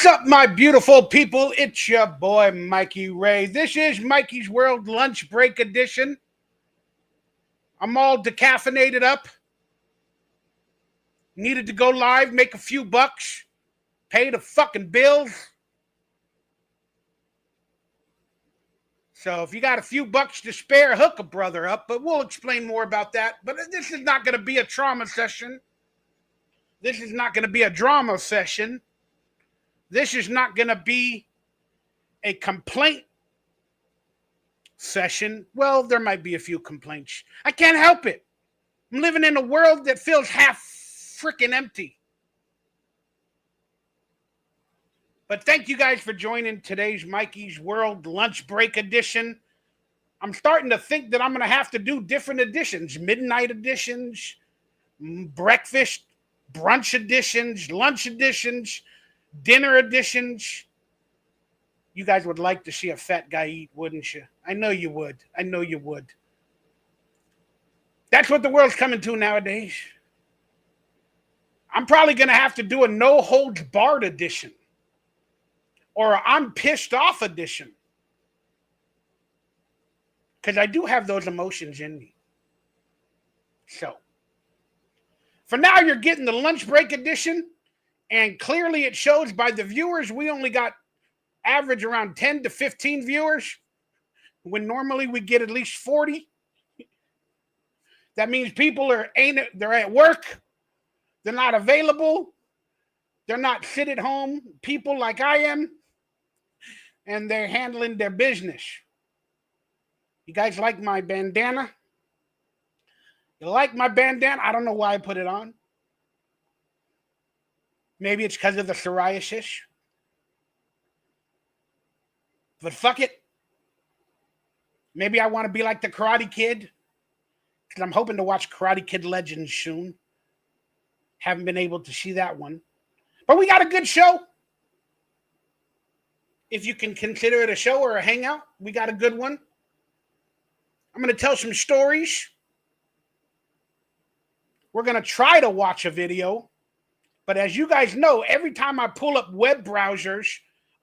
What's up, my beautiful people? It's your boy, Mikey Ray. This is Mikey's World Lunch Break Edition. I'm all decaffeinated up. Needed to go live, make a few bucks, pay the fucking bills. So if you got a few bucks to spare, hook a brother up, but we'll explain more about that. But this is not going to be a trauma session. This is not going to be a drama session. This is not going to be a complaint session. Well, there might be a few complaints. I can't help it. I'm living in a world that feels half freaking empty. But thank you guys for joining today's Mikey's World Lunch Break edition. I'm starting to think that I'm going to have to do different editions, midnight editions, breakfast, brunch editions, lunch editions, dinner editions. You guys would like to see a fat guy eat, wouldn't you? I know you would. I know you would. That's what the world's coming to nowadays. I'm probably going to have to do a no holds barred edition or a I'm pissed off edition, because I do have those emotions in me. So, for now, you're getting the lunch break edition, and clearly it shows by the viewers we only got average around 10 to 15 viewers, when normally we get at least 40. That means people they're at work, they're not available, they're not sit at home people like I am, and they're handling their business. You guys like my bandana? You like my bandana? I don't know why I put it on. Maybe it's because of the psoriasis. But fuck it. Maybe I want to be like the Karate Kid, because I'm hoping to watch Karate Kid Legends soon. Haven't been able to see that one. But we got a good show. If you can consider it a show or a hangout, we got a good one. I'm going to tell some stories. We're going to try to watch a video. But as you guys know, every time I pull up web browsers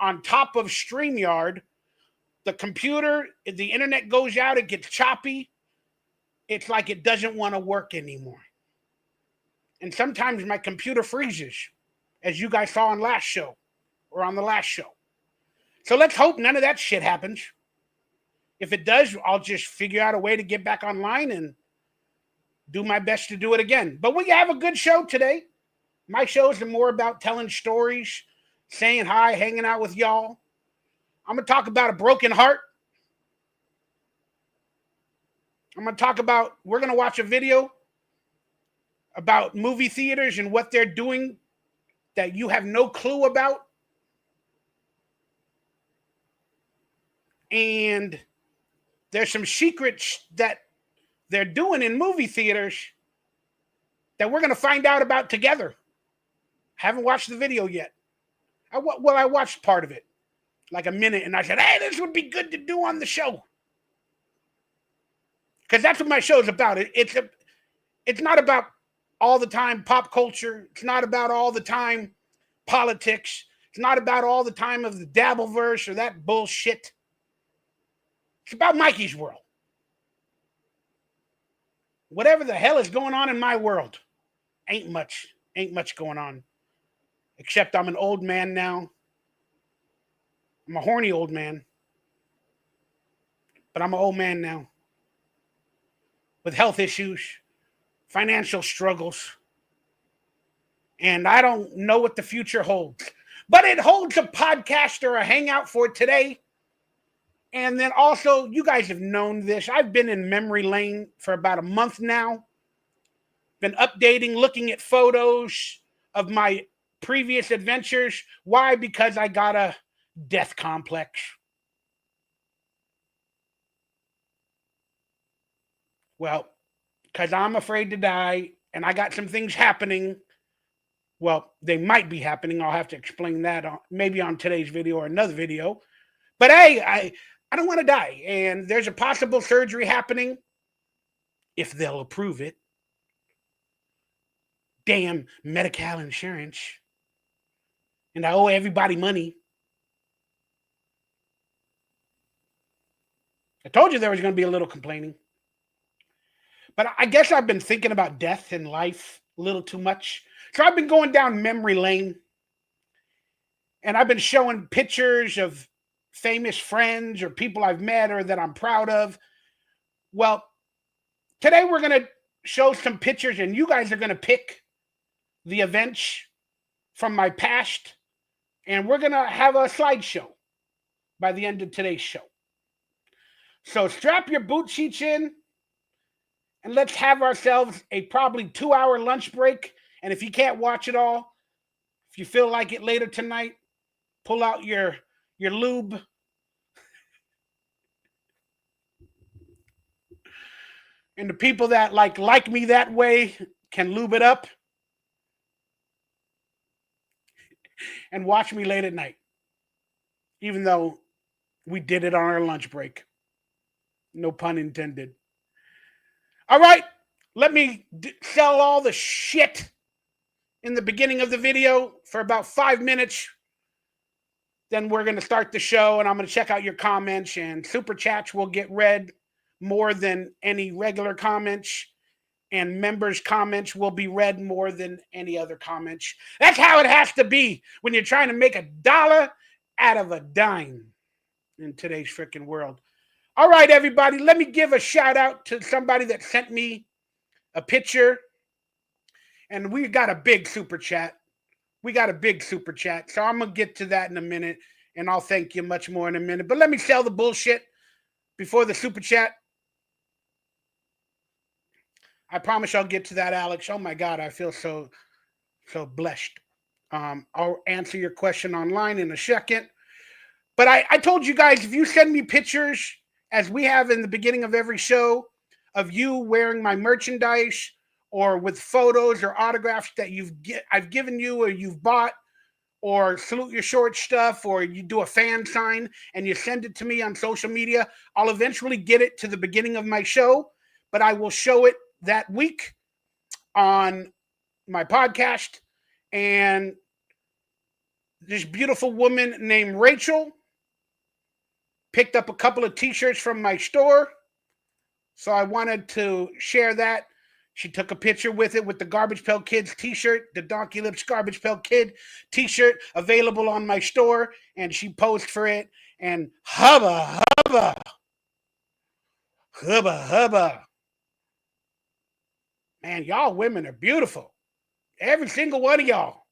on top of StreamYard, the computer, the internet goes out, it gets choppy. It's like it doesn't want to work anymore. And sometimes my computer freezes, as you guys saw on last show or on the last show. So let's hope none of that shit happens. If it does, I'll just figure out a way to get back online and do my best to do it again. But we have a good show today. My shows are more about telling stories, saying hi, hanging out with y'all. I'm going to talk about a broken heart. we're going to watch a video about movie theaters and what they're doing that you have no clue about. And there's some secrets that they're doing in movie theaters that we're going to find out about together. Haven't watched the video yet. I watched part of it, like a minute, and I said, hey, this would be good to do on the show. Because that's what my show is about. It's not about all the time pop culture. It's not about all the time politics. It's not about all the time of the Dabbleverse or that bullshit. It's about Mikey's world. Whatever the hell is going on in my world, ain't much going on. Except I'm an old man now. I'm a horny old man. But I'm an old man now. With health issues, financial struggles. And I don't know what the future holds. But it holds a podcast or a hangout for today. And then also, you guys have known this. I've been in memory lane for about a month now. Been updating, looking at photos of my previous adventures. Why? Because I got a death complex. Well, because I'm afraid to die, and I got some things happening. Well, they might be happening. I'll have to explain that maybe on today's video or another video. But hey, I don't want to die. And there's a possible surgery happening if they'll approve it. Damn Medi-Cal insurance. And I owe everybody money. I told you there was going to be a little complaining. But I guess I've been thinking about death and life a little too much. So I've been going down memory lane. And I've been showing pictures of famous friends or people I've met or that I'm proud of. Well, today we're going to show some pictures, and you guys are going to pick the events from my past, and we're going to have a slideshow by the end of today's show. So strap your boot cheeks in, and let's have ourselves a probably 2-hour lunch break. And if you can't watch it all, if you feel like it later tonight, pull out your lube. And the people that like me that way can lube it up and watch me late at night. Even though we did it on our lunch break. No pun intended. All right, let me sell all the shit in the beginning of the video for about 5 minutes. Then we're going to start the show, and I'm going to check out your comments, and super chats will get read more than any regular comments, and members' comments will be read more than any other comments. That's how it has to be when you're trying to make $1 out of a dime in today's freaking world. All right, everybody, let me give a shout out to somebody that sent me a picture, and we got a big super chat. So I'm going to get to that in a minute, and I'll thank you much more in a minute. But let me sell the bullshit before the super chat. I promise I'll get to that, Alex. Oh, my God, I feel so blessed. I'll answer your question online in a second. But I told you guys, if you send me pictures, as we have in the beginning of every show, of you wearing my merchandise or with photos or autographs that I've given you or you've bought, or salute your short stuff, or you do a fan sign and you send it to me on social media, I'll eventually get it to the beginning of my show, but I will show it that week on my podcast. And this beautiful woman named Rachel picked up a couple of t-shirts from my store, so I wanted to share that. She took a picture with it with the Garbage Pail Kids t-shirt, the DonkeyLips Garbage Pail Kid t-shirt, available on my store, and she posed for it, and hubba. Man, y'all women are beautiful. Every single one of y'all.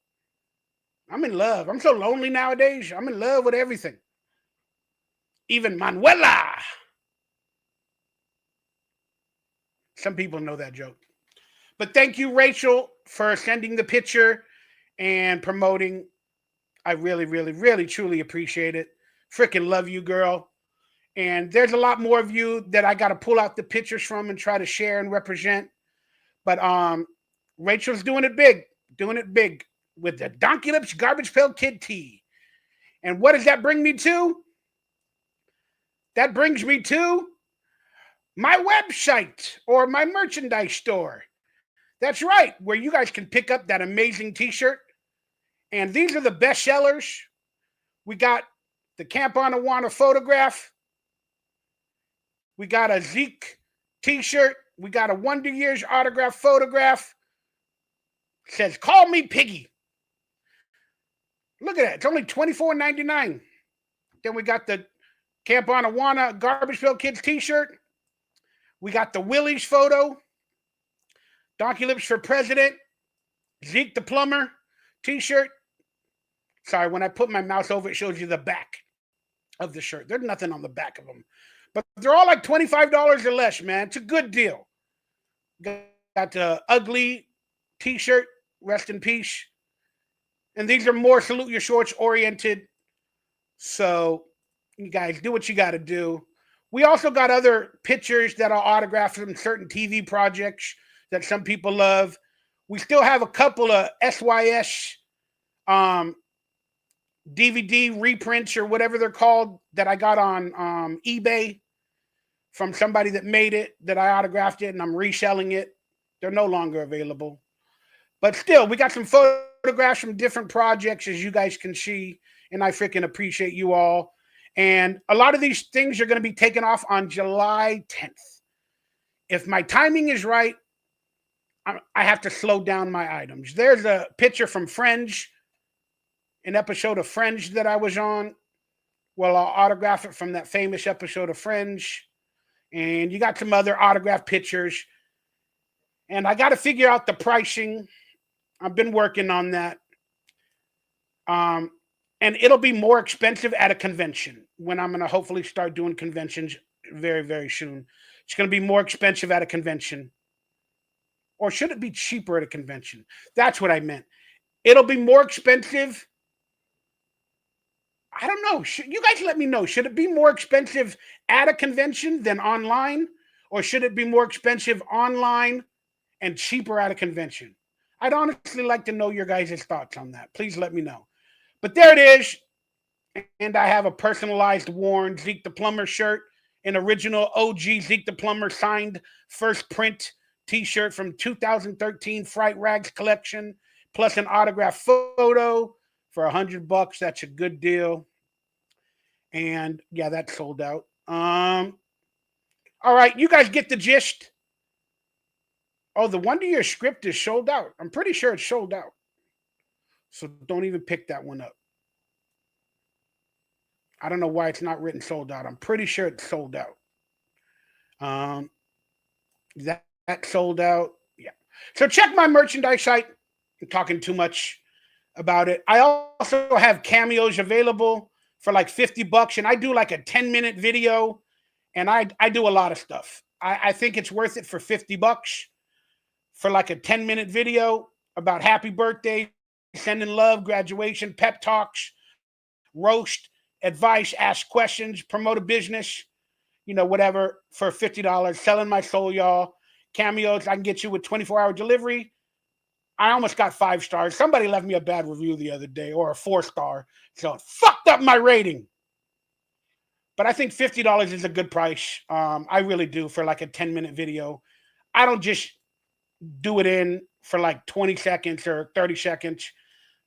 I'm in love. I'm so lonely nowadays. I'm in love with everything. Even Manuela. Some people know that joke. But thank you, Rachel, for sending the picture and promoting. I really, really, really, truly appreciate it. Freaking love you, girl. And there's a lot more of you that I got to pull out the pictures from and try to share and represent. But Rachel's doing it big with the DonkeyLips Garbage Pail Kid tee. And what does that bring me to? That brings me to my website or my merchandise store. That's right, where you guys can pick up that amazing t-shirt. And these are the best sellers. We got the Camp on Awana photograph. We got a Zeke t-shirt. We got a Wonder Years autograph photograph. It says, "Call me Piggy." Look at that. It's only $24.99. Then we got the Camp on Awana Garbage Pail Kids t-shirt. We got the Willie's photo. DonkeyLips for President. Zeke the Plumber t-shirt. Sorry, when I put my mouse over it, shows you the back of the shirt. There's nothing on the back of them. But they're all like $25 or less, man. It's a good deal. Got the Ugly t-shirt. Rest in peace. And these are more salute your shorts oriented. So you guys do what you got to do. We also got other pictures that are autographed from certain TV projects that some people love. We still have a couple of SYS DVD reprints or whatever they're called that I got on eBay from somebody that made it, that I autographed it, and I'm reselling it. They're no longer available. But still, we got some photographs from different projects, as you guys can see, and I freaking appreciate you all. And a lot of these things are going to be taken off on July 10th. If my timing is right, I have to slow down my items. There's a picture from Fringe, an episode of Fringe that I was on. Well, I'll autograph it from that famous episode of Fringe. And you got some other autographed pictures. And I got to figure out the pricing. I've been working on that. And it'll be more expensive at a convention when I'm going to hopefully start doing conventions very, very soon. It's going to be more expensive at a convention. Or should it be cheaper at a convention? That's what I meant. It'll be more expensive I don't know. You guys let me know. Should it be more expensive at a convention than online? Or should it be more expensive online and cheaper at a convention? I'd honestly like to know your guys' thoughts on that. Please let me know. But there it is. And I have a personalized worn Zeke the Plumber shirt, an original OG Zeke the Plumber signed first print t-shirt from 2013 Fright Rags collection, plus an autographed photo for $100. That's a good deal. And yeah, that sold out. All right, you guys get the gist. Oh, the Wonder Year script is sold out. I'm pretty sure it's sold out. So don't even pick that one up. I don't know why it's not written sold out. I'm pretty sure it's sold out. That sold out. Yeah. So check my merchandise site. I'm talking too much about it. I also have Cameos available for like $50, and I do like a 10-minute video, and I do a lot of stuff. I think it's worth it for $50 for like a 10-minute video about happy birthday, sending love, graduation, pep talks, roast, advice, ask questions, promote a business, whatever, for $50. Selling my soul, y'all. Cameos, I can get you with 24-hour delivery. I almost got 5 stars. Somebody left me a bad review the other day, or a 4-star. So it fucked up my rating. But I think $50 is a good price. I really do, for like a 10-minute video. I don't just do it in for like 20 seconds or 30 seconds.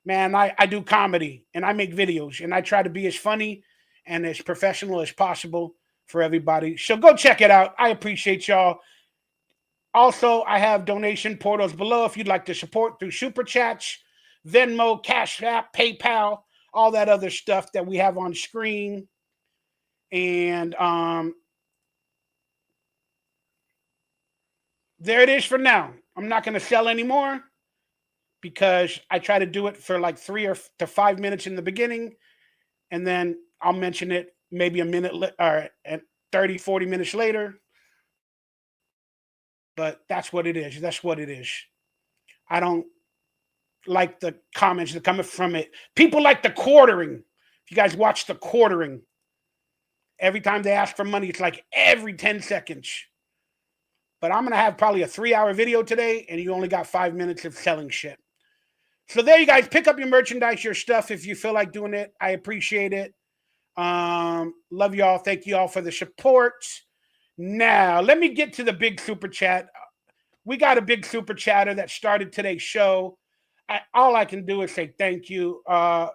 Man, I do comedy, and I make videos, and I try to be as funny and as professional as possible for everybody. So go check it out. I appreciate y'all. Also, I have donation portals below if you'd like to support through Super Chats, Venmo, Cash App, PayPal, all that other stuff that we have on screen. And there it is for now. I'm not going to sell anymore, because I try to do it for like 3 to 5 minutes in the beginning, and then I'll mention it maybe a minute or 30, 40 minutes later. But that's what it is. That's what it is. I don't like the comments that come from it. People like the quartering. If you guys watch the quartering, every time they ask for money, it's like every 10 seconds. But I'm going to have probably a 3-hour video today, and you only got 5 minutes of selling shit. So there you guys, pick up your merchandise, your stuff if you feel like doing it. I appreciate it. Love y'all. Thank you all for the support. Now, let me get to the big super chat. We got a big super chatter that started today's show. All I can do is say thank you. I'm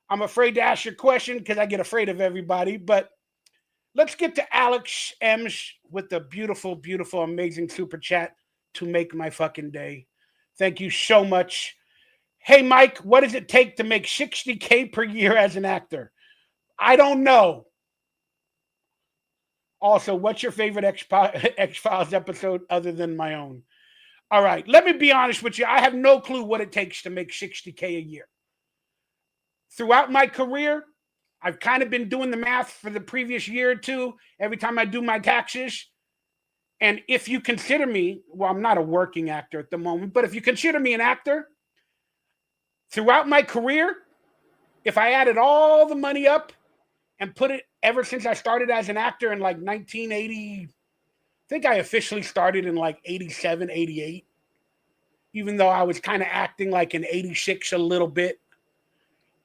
afraid to ask your question because I get afraid of everybody. But let's get to Alex M's with the beautiful, beautiful, amazing super chat to make my fucking day. Thank you so much. Hey, Mike, what does it take to make $60K per year as an actor? I don't know. Also, what's your favorite X-Files episode other than my own? All right, let me be honest with you. I have no clue what it takes to make $60K a year. Throughout my career, I've kind of been doing the math for the previous year or two every time I do my taxes. And if you consider me, well, I'm not a working actor at the moment, but if you consider me an actor, throughout my career, if I added all the money up and put it ever since I started as an actor in like 1980, I think I officially started in like 87, 88, even though I was kind of acting like in 86 a little bit.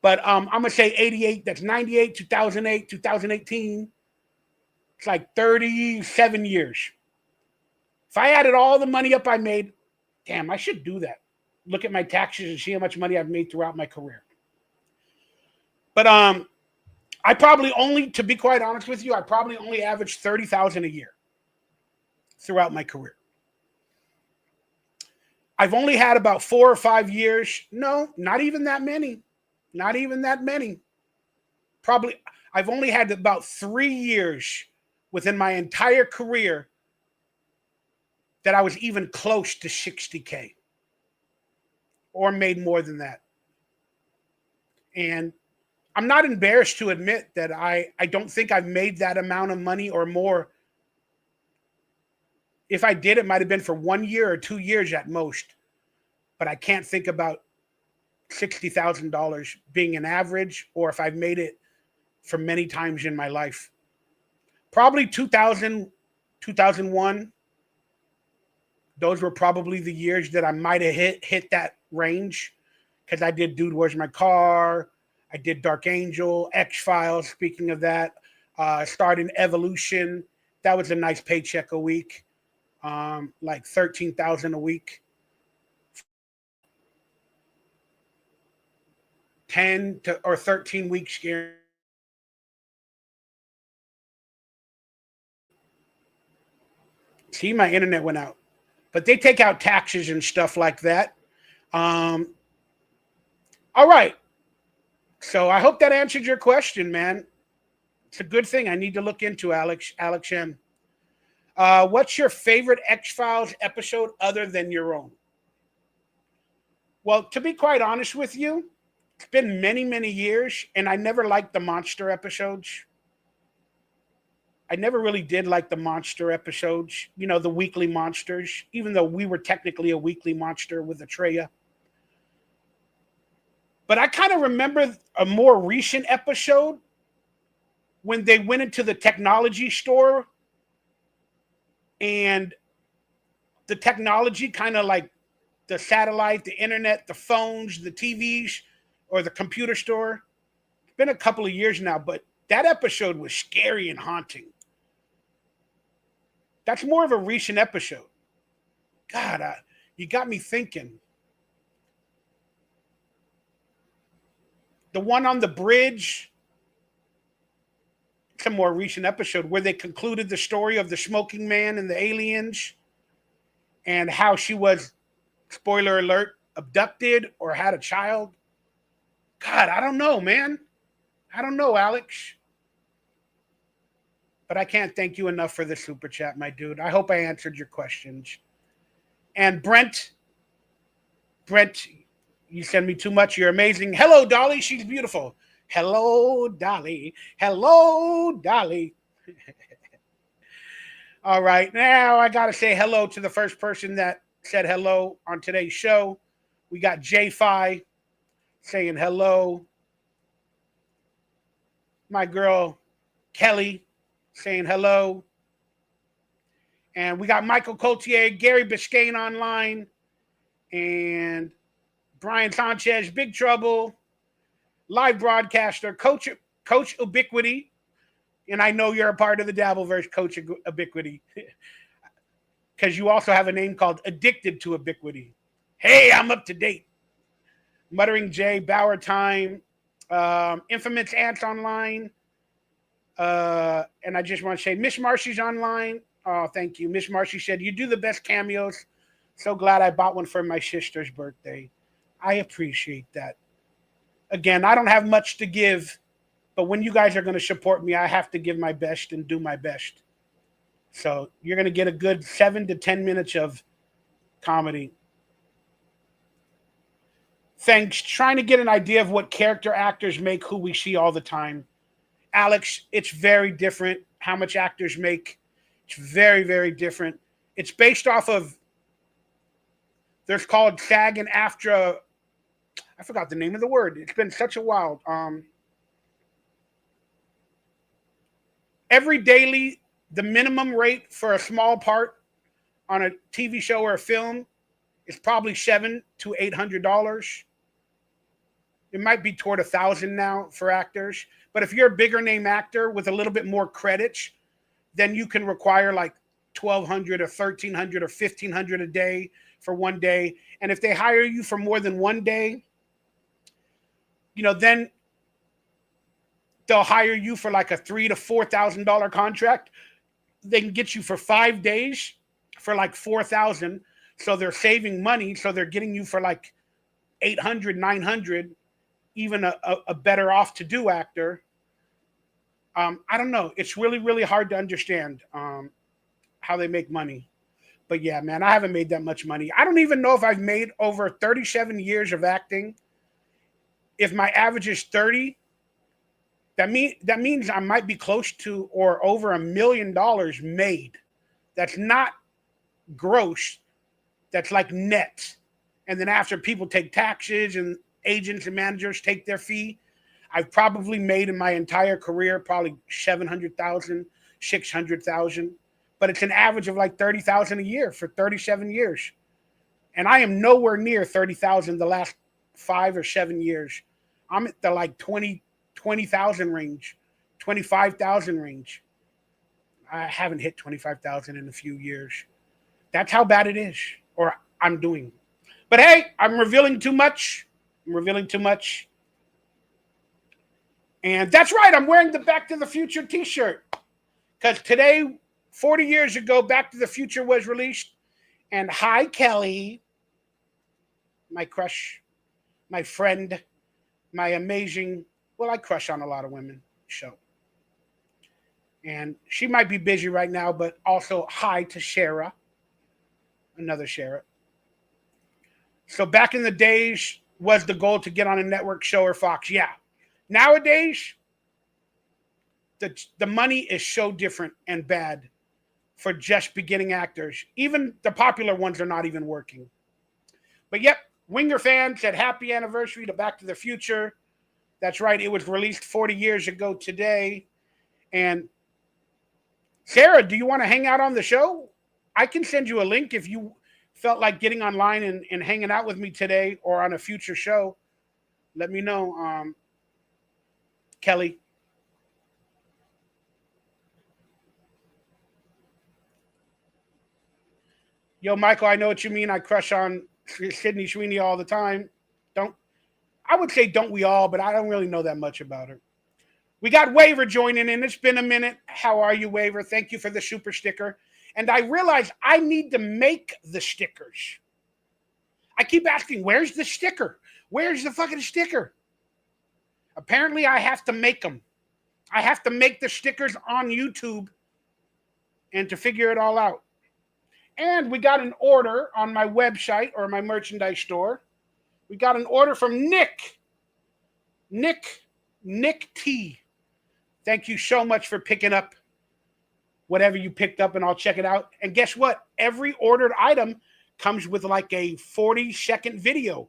But I'm going to say 88, that's 98, 2008, 2018. It's like 37 years. If I added all the money up I made, damn, I should do that. Look at my taxes and see how much money I've made throughout my career. But I probably only, to be quite honest with you, I probably only averaged $30,000 a year throughout my career. I've only had about 4 or 5 years. No, not even that many. Not even that many. Probably, I've only had about 3 years within my entire career that I was even close to $60K or made more than that. And I'm not embarrassed to admit that I don't think I've made that amount of money or more. If I did, it might have been for 1 year or 2 years at most. But I can't think about $60,000 being an average, or if I've made it for many times in my life. Probably 2000, 2001. Those were probably the years that I might have hit that range, because I did Dude, Where's My Car? I did Dark Angel, X-Files, speaking of that. Started Evolution. That was a nice paycheck a week, like $13,000 a week. 10 to or 13 weeks guarantee. See, my internet went out. But they take out taxes and stuff like that. All right. So I hope that answered your question, man. It's a good thing. I need to look into Alex M. What's your favorite X-Files episode other than your own? Well, to be quite honest with you, it's been many, many years, and I never liked the monster episodes. I never really did like the monster episodes, the weekly monsters, even though we were technically a weekly monster with Atreya. But I kind of remember a more recent episode when they went into the technology store and the technology, kind of like the satellite, the internet, the phones, the TVs, or the computer store. It's been a couple of years now, but that episode was scary and haunting. That's more of a recent episode. God, you got me thinking. The one on the bridge, it's a more recent episode where they concluded the story of the smoking man and the aliens and how she was, spoiler alert, abducted or had a child. God, I don't know, man. I don't know, Alex. But I can't thank you enough for the super chat, my dude. I hope I answered your questions. And Brent, you send me too much. You're amazing. Hello, Dolly. She's beautiful. Hello, Dolly. Hello, Dolly. All right. Now I got to say hello to the first person that said hello on today's show. We got J-Fi saying hello. My girl, Kelly, saying hello. And we got Michael Coultier, Gary Biscayne online, and Brian Sanchez, Big Trouble, live broadcaster, Coach Ubiquity. And I know you're a part of the Dabbleverse, Coach Ubiquity, because you also have a name called Addicted to Ubiquity. Hey, I'm up to date. Muttering J, Bauer Time, Infamous Ants online. And I just want to say, Miss Marcy's online. Oh, thank you. Miss Marcy said, you do the best cameos. So glad I bought one for my sister's birthday. I appreciate that. Again, I don't have much to give, but when you guys are going to support me, I have to give my best and do my best. So you're going to get a good 7 to 10 minutes of comedy. Thanks. Trying to get an idea of what character actors make who we see all the time. Alex, it's very different how much actors make. It's very, very different. It's based off of, there's called SAG and AFTRA. I forgot the name of the word. It's been such a while. Every daily, the minimum rate for a small part on a TV show or a film is probably $700 to $800. It might be toward $1,000 now for actors. But if you're a bigger name actor with a little bit more credits, then you can require like $1,200 or $1,300 or $1,500 a day for one day. And if they hire you for more than one day, then they'll hire you for like a $3,000 to $4,000 contract. They can get you for 5 days for like $4,000. So they're saving money. So they're getting you for like $800, $900, even a better off to do actor. I don't know. It's really, really hard to understand how they make money. But yeah, man, I haven't made that much money. I don't even know if I've made over 37 years of acting. If my average is 30, that means I might be close to or over $1 million made. That's not gross. That's like net. And then after people take taxes and agents and managers take their fee, I've probably made in my entire career probably 700,000, 600,000, but it's an average of like 30,000 a year for 37 years. And I am nowhere near 30,000 the last 5 or 7 years. I'm at the like 20,000 range, 25,000 range. I haven't hit 25,000 in a few years. That's how bad it is, or I'm doing. But hey, I'm revealing too much. I'm revealing too much. And that's right, I'm wearing the Back to the Future t-shirt. Because today, 40 years ago, Back to the Future was released. And hi, Kelly, my crush, my friend, my amazing, well, I crush on a lot of women, so. And she might be busy right now, but also hi to Shara, another Shara. So back in the days, was the goal to get on a network show or Fox? Yeah. Nowadays, the money is so different and bad for just beginning actors. Even the popular ones are not even working. But yep, Winger fan said happy anniversary to Back to the Future. That's right, it was released 40 years ago today. And Sarah, do you want to hang out on the show? I can send you a link if you felt like getting online and hanging out with me today or on a future show. Let me know, Kelly. Yo, Michael, I know what you mean. I crush on Sydney Sweeney all the time. I would say don't we all, but I don't really know that much about her. We got Waver joining in. It's been a minute. How are you, Waver? Thank you for the super sticker. And I realize I need to make the stickers. I keep asking, where's the sticker? Where's the fucking sticker? Apparently, I have to make them. I have to make the stickers on YouTube and to figure it all out. And we got an order on my website or my merchandise store. We got an order from Nick. Nick T. Thank you so much for picking up whatever you picked up, and I'll check it out. And guess what? Every ordered item comes with like a 40-second video,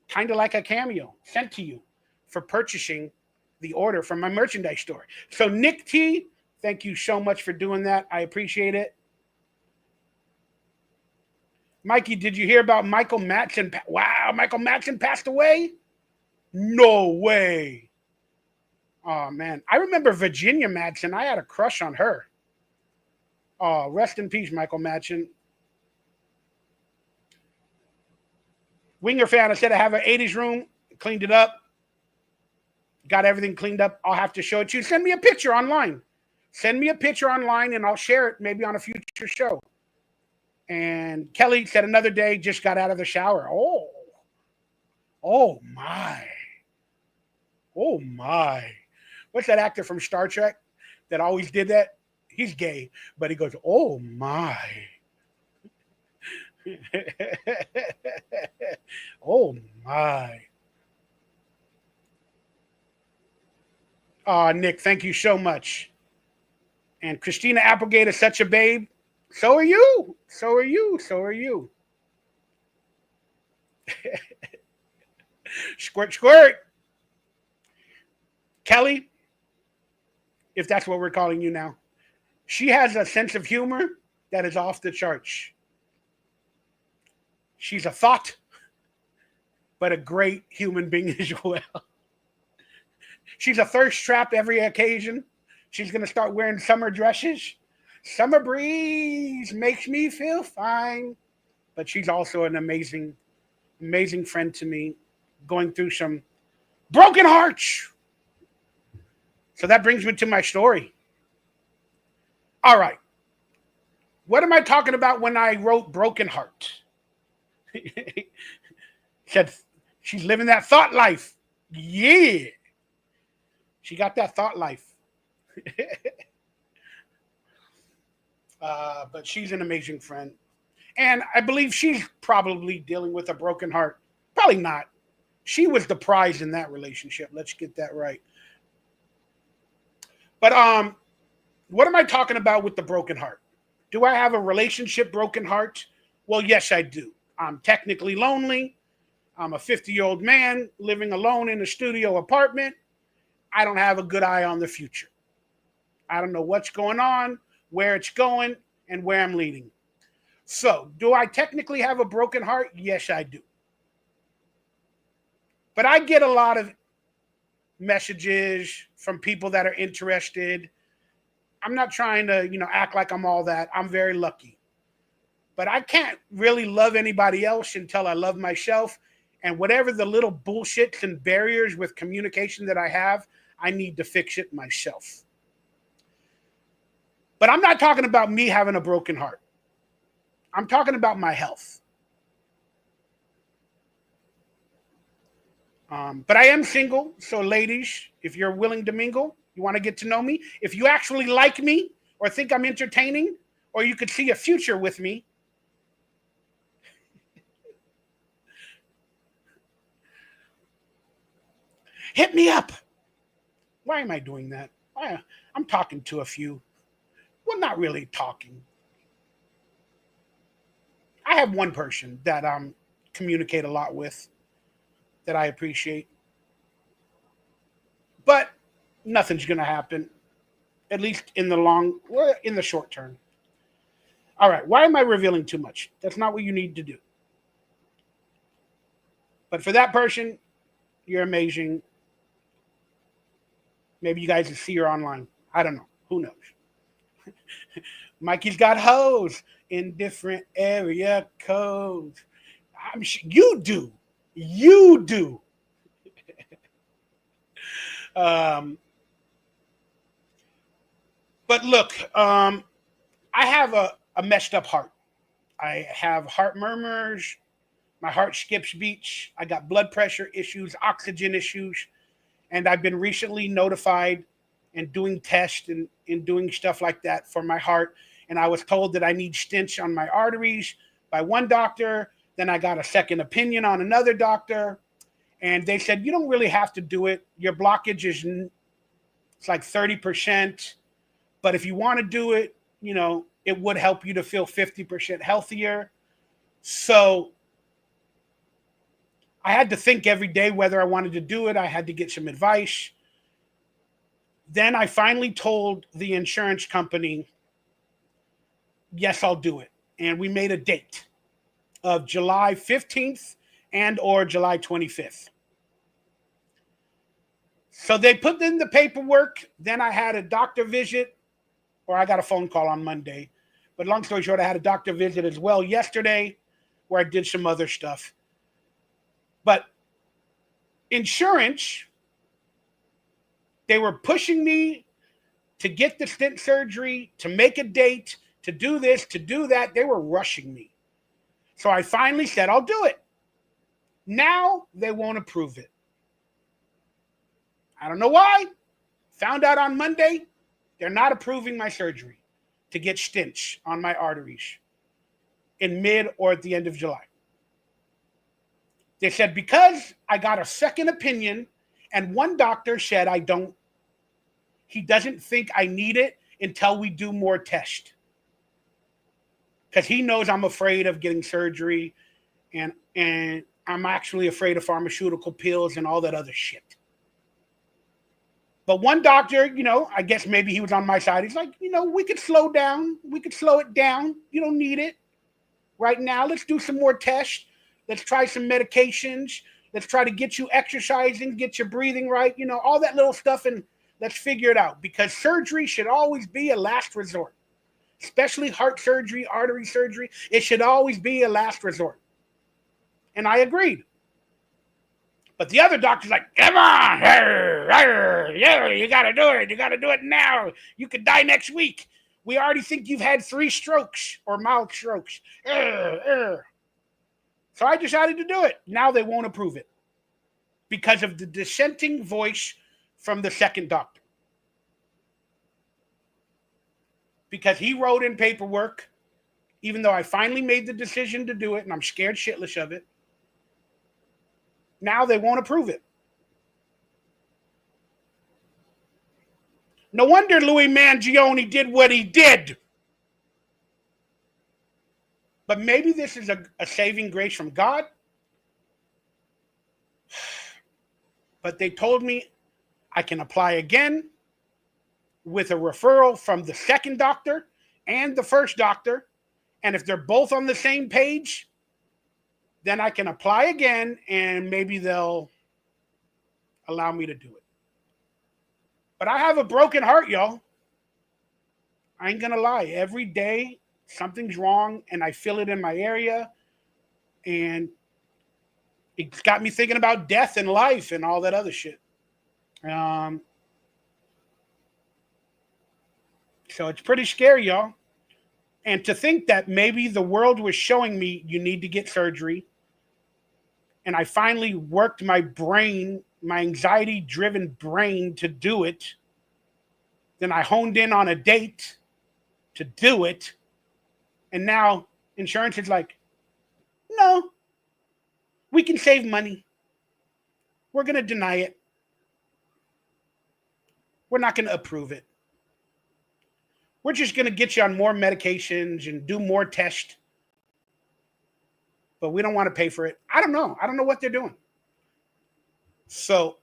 kind of like a Cameo, sent to you for purchasing the order from my merchandise store. So Nick T, thank you so much for doing that. I appreciate it. Mikey, did you hear about Michael Madsen? Wow, Michael Madsen passed away? No way. Oh, man. I remember Virginia Madsen. I had a crush on her. Oh, rest in peace, Michael Madsen. Winger fan, I said I have an 80s room. Cleaned it up. Got everything cleaned up. I'll have to show it to you. Send me a picture online. Send me a picture online, and I'll share it maybe on a future show. And Kelly said another day, just got out of the shower. Oh, my. Oh, my. What's that actor from Star Trek that always did that? He's gay, but he goes, oh, my. Oh, my. Nick, thank you so much. And Christina Applegate is such a babe. So are you. So are you. So are you. Squirt, squirt. Kelly, if that's what we're calling you now, she has a sense of humor that is off the charts. She's a thought, but a great human being as well. She's a thirst trap every occasion. She's going to start wearing summer dresses. Summer breeze makes me feel fine. But she's also an amazing, amazing friend to me, going through some broken hearts. So that brings me to my story. All right. What am I talking about when I wrote Broken Heart? Said she's living that thought life. Yeah. She got that thought life. But she's an amazing friend. And I believe she's probably dealing with a broken heart. Probably not. She was the prize in that relationship. Let's get that right. But what am I talking about with the broken heart? Do I have a relationship broken heart? Well, yes, I do. I'm technically lonely. I'm a 50-year-old man living alone in a studio apartment. I don't have a good eye on the future. I don't know what's going on, where it's going, and where I'm leading. So, do I technically have a broken heart? Yes, I do. But I get a lot of messages from people that are interested. I'm not trying to, act like I'm all that. I'm very lucky. But I can't really love anybody else until I love myself. And whatever the little bullshits and barriers with communication that I have, I need to fix it myself. But I'm not talking about me having a broken heart. I'm talking about my health. But I am single, so ladies, if you're willing to mingle, you want to get to know me, if you actually like me or think I'm entertaining, or you could see a future with me, hit me up. Why am I doing that? I'm talking to a few. Well, not really talking. I have one person that I communicate a lot with that I appreciate. But nothing's going to happen, at least in the short term. All right, why am I revealing too much? That's not what you need to do. But for that person, you're amazing. Maybe you guys will see her online. I don't know. Who knows? Mikey's got hoes in different area codes. I'm sure you do. You do. But look, I have a messed up heart. I have heart murmurs. My heart skips beats. I got blood pressure issues, oxygen issues. And I've been recently notified and doing tests and doing stuff like that for my heart. And I was told that I need stents on my arteries by one doctor. Then I got a second opinion on another doctor. And they said, you don't really have to do it. Your blockage it's like 30%. But if you want to do it, it would help you to feel 50% healthier. So I had to think every day whether I wanted to do it. I had to get some advice. Then I finally told the insurance company, yes, I'll do it. And we made a date of July 15th and or July 25th. So they put in the paperwork. Then I had a doctor visit, or I got a phone call on Monday. But long story short, I had a doctor visit as well yesterday where I did some other stuff. But insurance, they were pushing me to get the stent surgery, to make a date, to do this, to do that. They were rushing me. So I finally said, I'll do it. Now they won't approve it. I don't know why. Found out on Monday, they're not approving my surgery to get stents on my arteries in mid or at the end of July. They said because I got a second opinion and one doctor said he doesn't think I need it until we do more tests. Because he knows I'm afraid of getting surgery and I'm actually afraid of pharmaceutical pills and all that other shit. But one doctor, I guess maybe he was on my side. He's like, we could slow down. We could slow it down. You don't need it right now. Let's do some more tests. Let's try some medications. Let's try to get you exercising, get your breathing right, all that little stuff, and let's figure it out. Because surgery should always be a last resort, especially heart surgery, artery surgery. It should always be a last resort. And I agreed. But the other doctor's like, come on, yeah, you got to do it. You got to do it now. You could die next week. We already think you've had 3 strokes or mild strokes. So I decided to do it. Now they won't approve it because of the dissenting voice from the second doctor. Because he wrote in paperwork, even though I finally made the decision to do it, and I'm scared shitless of it, now they won't approve it. No wonder Louis Mangione did what he did. But maybe this is a saving grace from God. But they told me I can apply again with a referral from the second doctor and the first doctor. And if they're both on the same page, then I can apply again and maybe they'll allow me to do it. But I have a broken heart, y'all. I ain't gonna lie. Every day something's wrong and I feel it in my area. And it's got me thinking about death and life and all that other shit. So it's pretty scary, y'all. And to think that maybe the world was showing me you need to get surgery. And I finally worked my brain, my anxiety-driven brain to do it. Then I honed in on a date to do it. And now insurance is like, no, we can save money. We're going to deny it. We're not going to approve it. We're just going to get you on more medications and do more tests. But we don't want to pay for it. I don't know. I don't know what they're doing. So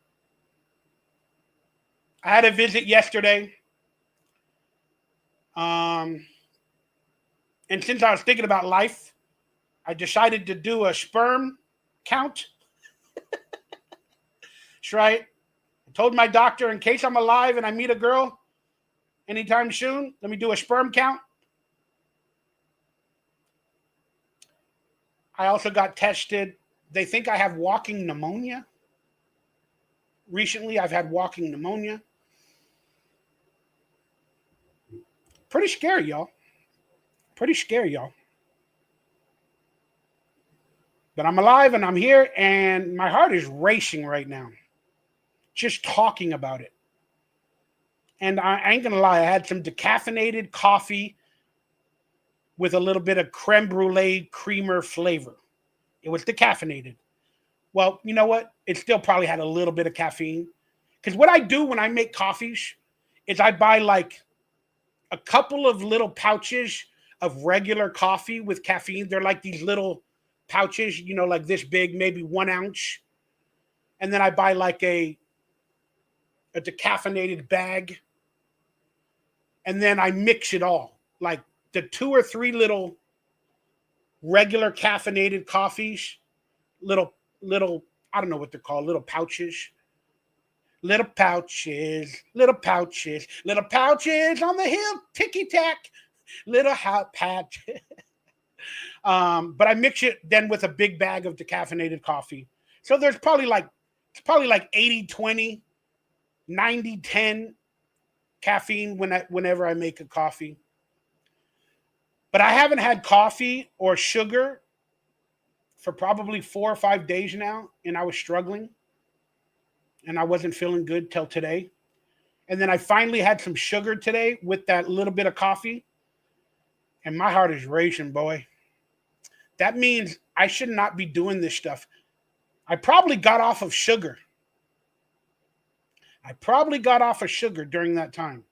I had a visit yesterday. And since I was thinking about life, I decided to do a sperm count. That's right. I told my doctor, in case I'm alive and I meet a girl anytime soon, let me do a sperm count. I also got tested. They think I have walking pneumonia. Recently, I've had walking pneumonia. Pretty scary, y'all. Pretty scary, y'all. But I'm alive and I'm here and my heart is racing right now. Just talking about it. And I ain't going to lie, I had some decaffeinated coffee with a little bit of creme brulee creamer flavor. It was decaffeinated. Well, you know what? It still probably had a little bit of caffeine. Because what I do when I make coffees is I buy like a couple of little pouches of regular coffee with caffeine. They're like these little pouches, you know, like this big, maybe 1 ounce. And then I buy like a decaffeinated bag. And then I mix it all. Like the 2 or 3 little regular caffeinated coffees, little, I don't know what they're called, little pouches. Little pouches, little pouches, little pouches on the hill, ticky-tack, little patch. But I mix it then with a big bag of decaffeinated coffee. So there's probably like 80-20, 90-10 caffeine whenever I make a coffee. But I haven't had coffee or sugar for probably 4 or 5 days now, and I was struggling. And I wasn't feeling good till today. And then I finally had some sugar today with that little bit of coffee. And my heart is racing, boy. That means I should not be doing this stuff. I probably got off of sugar. During that time.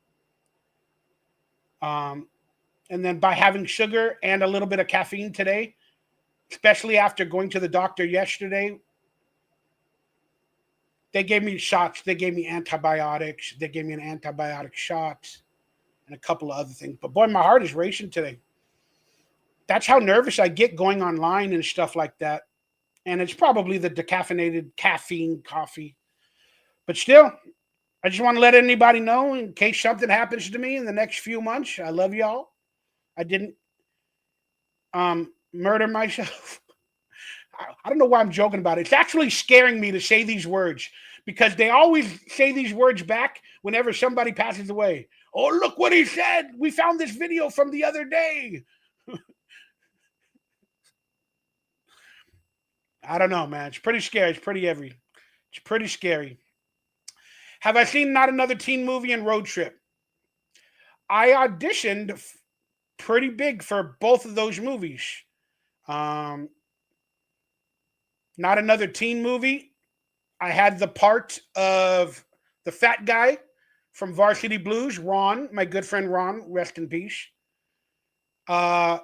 And then by having sugar and a little bit of caffeine today, especially after going to the doctor yesterday, they gave me shots. They gave me antibiotics. They gave me an antibiotic shot and a couple of other things. But boy, my heart is racing today. That's how nervous I get going online and stuff like that. And it's probably the decaffeinated caffeine coffee. But still, I just want to let anybody know in case something happens to me in the next few months. I love y'all. I didn't murder myself. I don't know why I'm joking about it. It's actually scaring me to say these words because they always say these words back whenever somebody passes away. Oh, look what he said. We found this video from the other day. I don't know, man. It's pretty scary. It's pretty heavy. It's pretty scary. Have I seen Not Another Teen Movie and Road Trip? I auditioned pretty big for both of those movies. Not Another Teen Movie. I had the part of the fat guy from Varsity Blues, Ron, my good friend Ron, rest in peace. I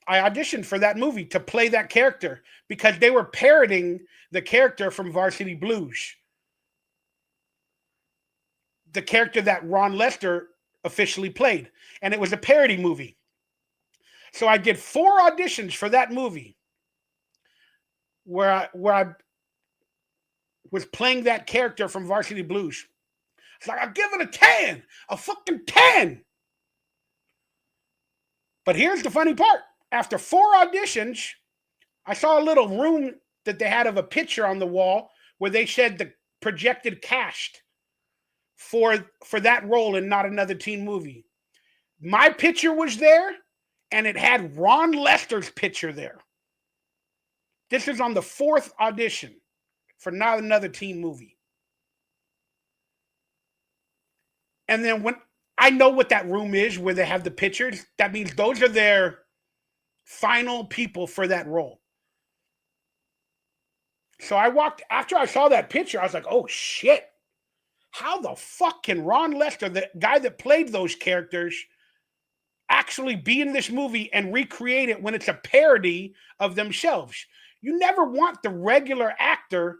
I auditioned for that movie to play that character because they were parodying the character from Varsity Blues, the character that Ron Lester officially played. And it was a parody movie. So I did 4 auditions for that movie where I was playing that character from Varsity Blues. It's like, I'll give it a 10, a fucking 10. But here's the funny part. After 4 auditions, I saw a little room that they had of a picture on the wall where they said the projected cast for that role in Not Another Teen Movie. My picture was there, and it had Ron Lester's picture there. This is on the 4th audition for Not Another Teen Movie. And then when I know what that room is where they have the pictures, that means those are their final people for that role. So after I saw that picture, I was like, oh shit. How the fuck can Ron Lester, the guy that played those characters, actually be in this movie and recreate it when it's a parody of themselves? You never want the regular actor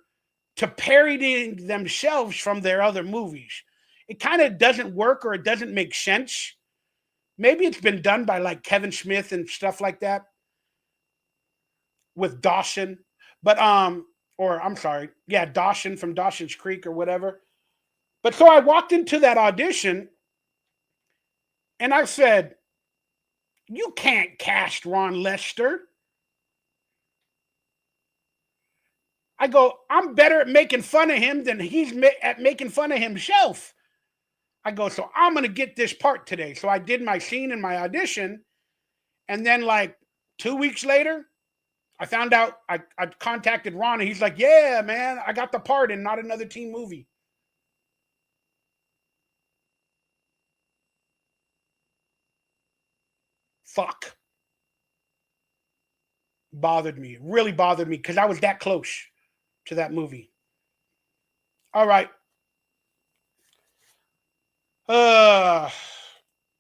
to parody themselves from their other movies. It kind of doesn't work, or it doesn't make sense. Maybe it's been done by like Kevin Smith and stuff like that with Dawson, but or I'm sorry, yeah, Dawson from Dawson's Creek or whatever. But so I walked into that audition and I said, you can't cast Ron Lester. I go, I'm better at making fun of him than he's at making fun of himself. I go, so I'm going to get this part today. So I did my scene in my audition. And then like 2 weeks later, I found out I contacted Ron, and he's like, yeah, man, I got the part in Not Another Teen Movie. Fuck. Bothered me. It really bothered me because I was that close to that movie. All right.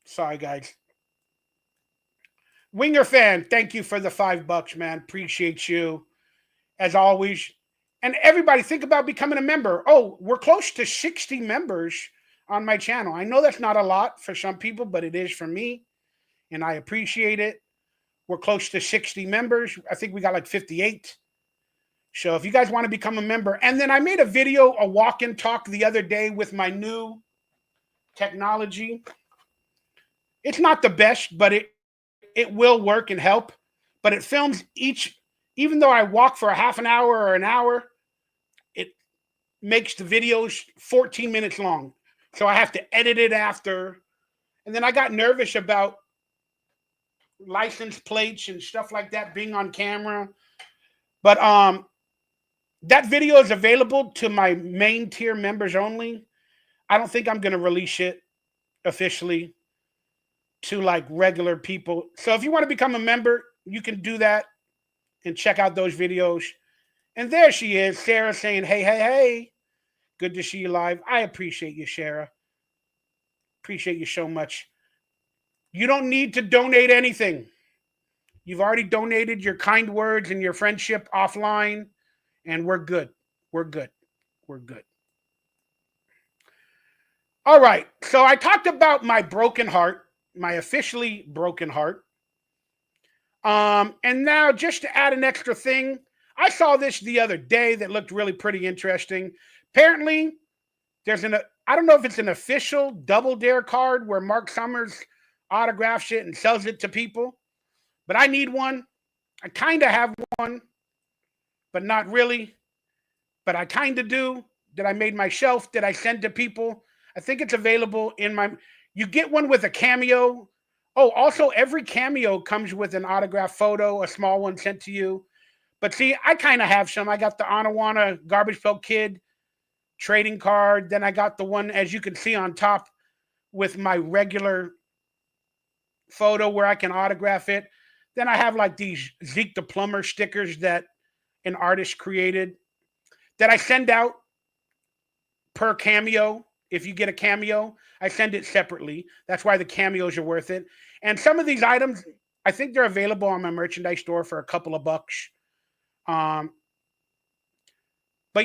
Sorry, guys. Winger fan, thank you for the $5, man. Appreciate you as always. And everybody, think about becoming a member. Oh, we're close to 60 members on my channel. I know that's not a lot for some people, but it is for me, and I appreciate it. We're close to 60 members. I think we got like 58. So if you guys want to become a member, and then I made a video, a walk and talk the other day with my new technology. It's not the best, but it will work and help. But it films even though I walk for a half an hour or an hour, it makes the videos 14 minutes long. So I have to edit it after. And then I got nervous about license plates and stuff like that being on camera. But that video is available to my main tier members only. I don't think I'm going to release it officially to like regular people. So if you want to become a member, you can do that and check out those videos. And there she is, Sarah, saying, hey, hey, hey. Good to see you live. I appreciate you, Sarah. Appreciate you so much. You don't need to donate anything. You've already donated your kind words and your friendship offline, and we're good. We're good. We're good. All right. So I talked about my broken heart, my officially broken heart. And now just to add an extra thing, I saw this the other day that looked really pretty interesting. Apparently, I don't know if it's an official Double Dare card where Mark Summers autographs it and sells it to people, but I need one. I kind of have one, but not really. But I kind of do, that I made myself, that I send to people. I think it's available you get one with a Cameo. Oh, also every Cameo comes with an autographed photo, a small one sent to you. But see, I kind of have some. I got the Anawana Garbage Pail Kid trading card. Then I got the one, as you can see on top, with my regular photo where I can autograph it. Then I have like these Zeke the Plumber stickers that an artist created that I send out per Cameo. If you get a Cameo, I send it separately. That's why the Cameos are worth it. And some of these items, I think they're available on my merchandise store for a couple of bucks. But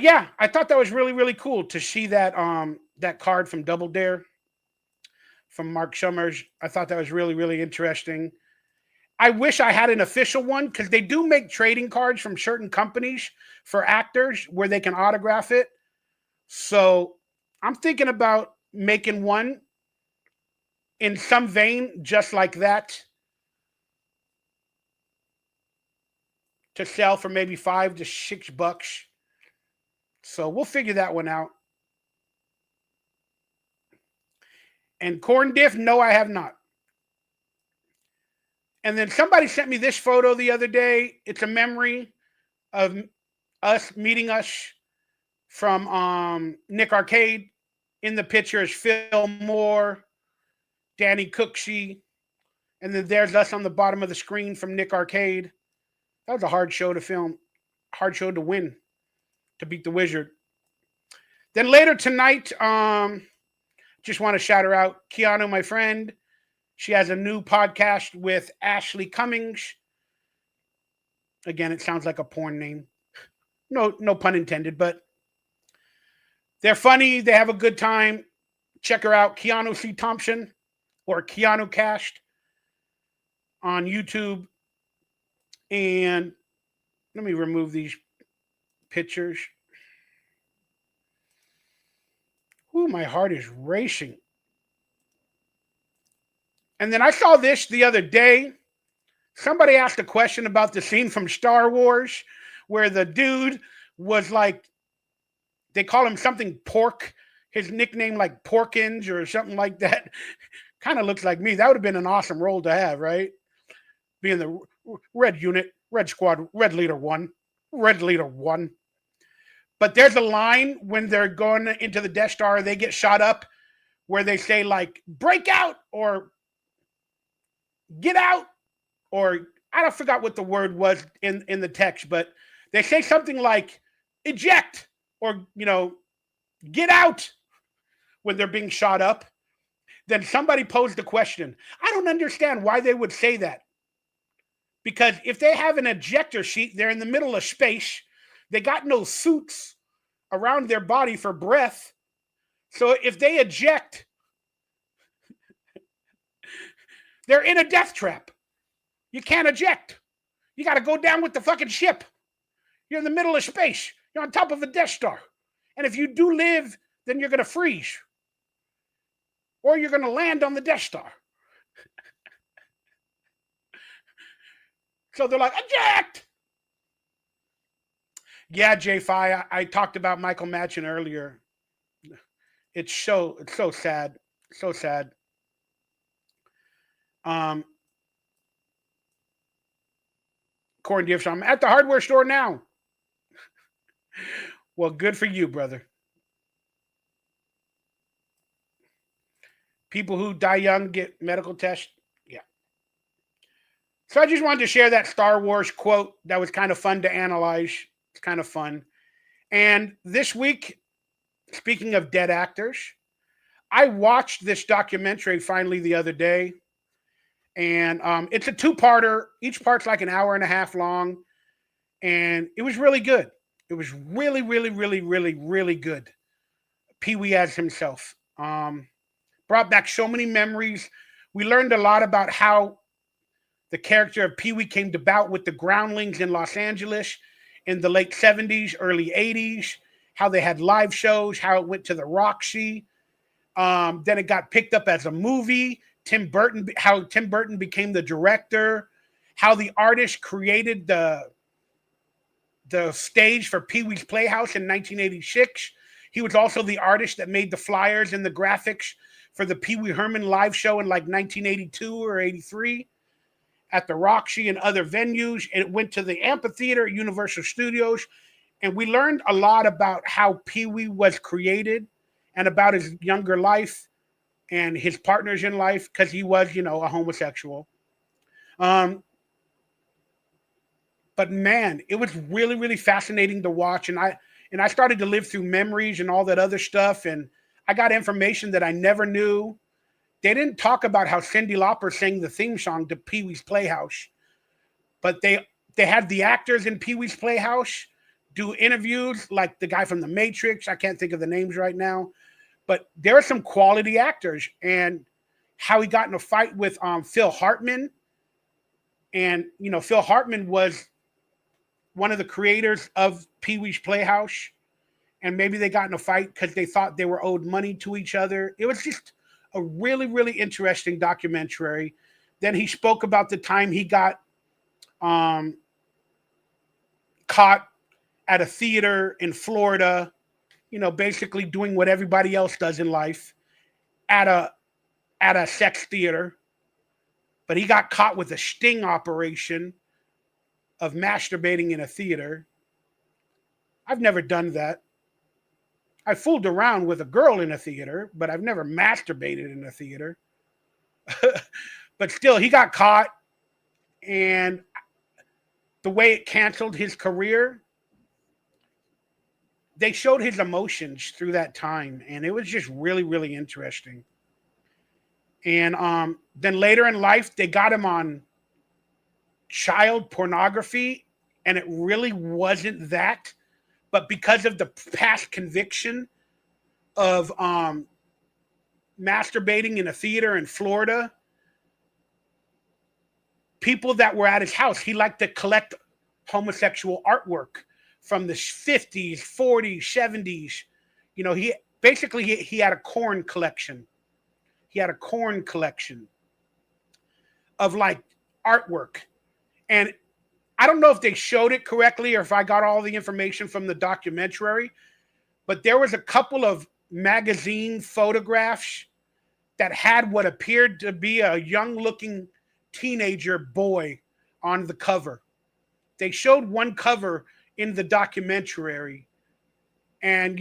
yeah, I thought that was really, really cool to see that card from Double Dare from Mark Summers. I thought that was really, really interesting. I wish I had an official one because they do make trading cards from certain companies for actors where they can autograph it. So I'm thinking about making one in some vein just like that to sell for maybe $5 to $6. So we'll figure that one out. And corn diff, no, I have not. And then somebody sent me this photo the other day. It's a memory of us meeting us from Nick Arcade. In the picture is Phil Moore, Danny Cooksey, and then there's us on the bottom of the screen from Nick Arcade. That was a hard show to film, hard show to win, to beat the Wizard. Then later tonight, just want to shout her out, Keanu, my friend. She has a new podcast with Ashley Cummings. Again, it sounds like a porn name. No pun intended, but they're funny. They have a good time. Check her out, Keanu C. Thompson or Keanu Cast on YouTube. And let me remove these pictures. Ooh, my heart is racing. And then I saw this the other day. Somebody asked a question about the scene from Star Wars where the dude was like, they call him something Pork, his nickname like Porkins or something like that. Kind of looks like me. That would have been an awesome role to have, right? Being the red unit, red squad, red leader one. But there's a line when they're going into the Death Star, they get shot up, where they say like, break out or get out, or I don't forgot what the word was in the text, but they say something like eject or, get out when they're being shot up. Then somebody posed the question. I don't understand why they would say that. Because if they have an ejector seat, they're in the middle of space. They got no suits around their body for breath. So if they eject, they're in a death trap. You can't eject. You got to go down with the fucking ship. You're in the middle of space. You're on top of a Death Star. And if you do live, then you're going to freeze. Or you're going to land on the Death Star. So they're like, eject! Yeah, J5, I talked about Michael Madsen earlier. It's so sad. So sad. Corn Diff, I'm at the hardware store now. Well, good for you, brother. People who die young get medical tests. Yeah. So I just wanted to share that Star Wars quote that was kind of fun to analyze. It's kind of fun. And this week, speaking of dead actors, I watched this documentary finally the other day. And it's a two-parter. Each part's like an hour and a half long. And it was really good. It was really, really, really, really, really good. Peewees himself. Brought back so many memories. We learned a lot about how the character of Pee-wee came about with the Groundlings in Los Angeles in the late 70s, early 80s, how they had live shows, how it went to the Roxy. Then it got picked up as a movie. How Tim Burton became the director, how the artist created the stage for Peewees Playhouse in 1986. He was also the artist that made the flyers and the graphics for the Pee Wee Herman live show in like 1982 or 83 at the Roxy and other venues. And it went to the amphitheater at Universal Studios. And we learned a lot about how Pee Wee was created and about his younger life and his partners in life, because he was, a homosexual. But man, it was really, really fascinating to watch. And I started to live through memories and all that other stuff. And I got information that I never knew. They didn't talk about how Cyndi Lauper sang the theme song to Peewees Playhouse, but they had the actors in Peewees Playhouse do interviews, like the guy from The Matrix. I can't think of the names right now, but there are some quality actors. And how he got in a fight with Phil Hartman, and Phil Hartman was one of the creators of Peewees Playhouse, and maybe they got in a fight because they thought they were owed money to each other. It was just a really, really interesting documentary. Then he spoke about the time he got caught at a theater in Florida, basically doing what everybody else does in life at a sex theater. But he got caught with a sting operation of masturbating in a theater. I've never done that. I fooled around with a girl in a theater, but I've never masturbated in a theater. But still, he got caught, and the way it canceled his career, they showed his emotions through that time, and it was just really, really interesting. And then later in life, they got him on child pornography, and it really wasn't that. But because of the past conviction of masturbating in a theater in Florida, people that were at his house, he liked to collect homosexual artwork from the 50s, 40s, 70s. He had a corn collection. He had a corn collection of like artwork. And I don't know if they showed it correctly or if I got all the information from the documentary, but there was a couple of magazine photographs that had what appeared to be a young-looking teenager boy on the cover. They showed one cover in the documentary, and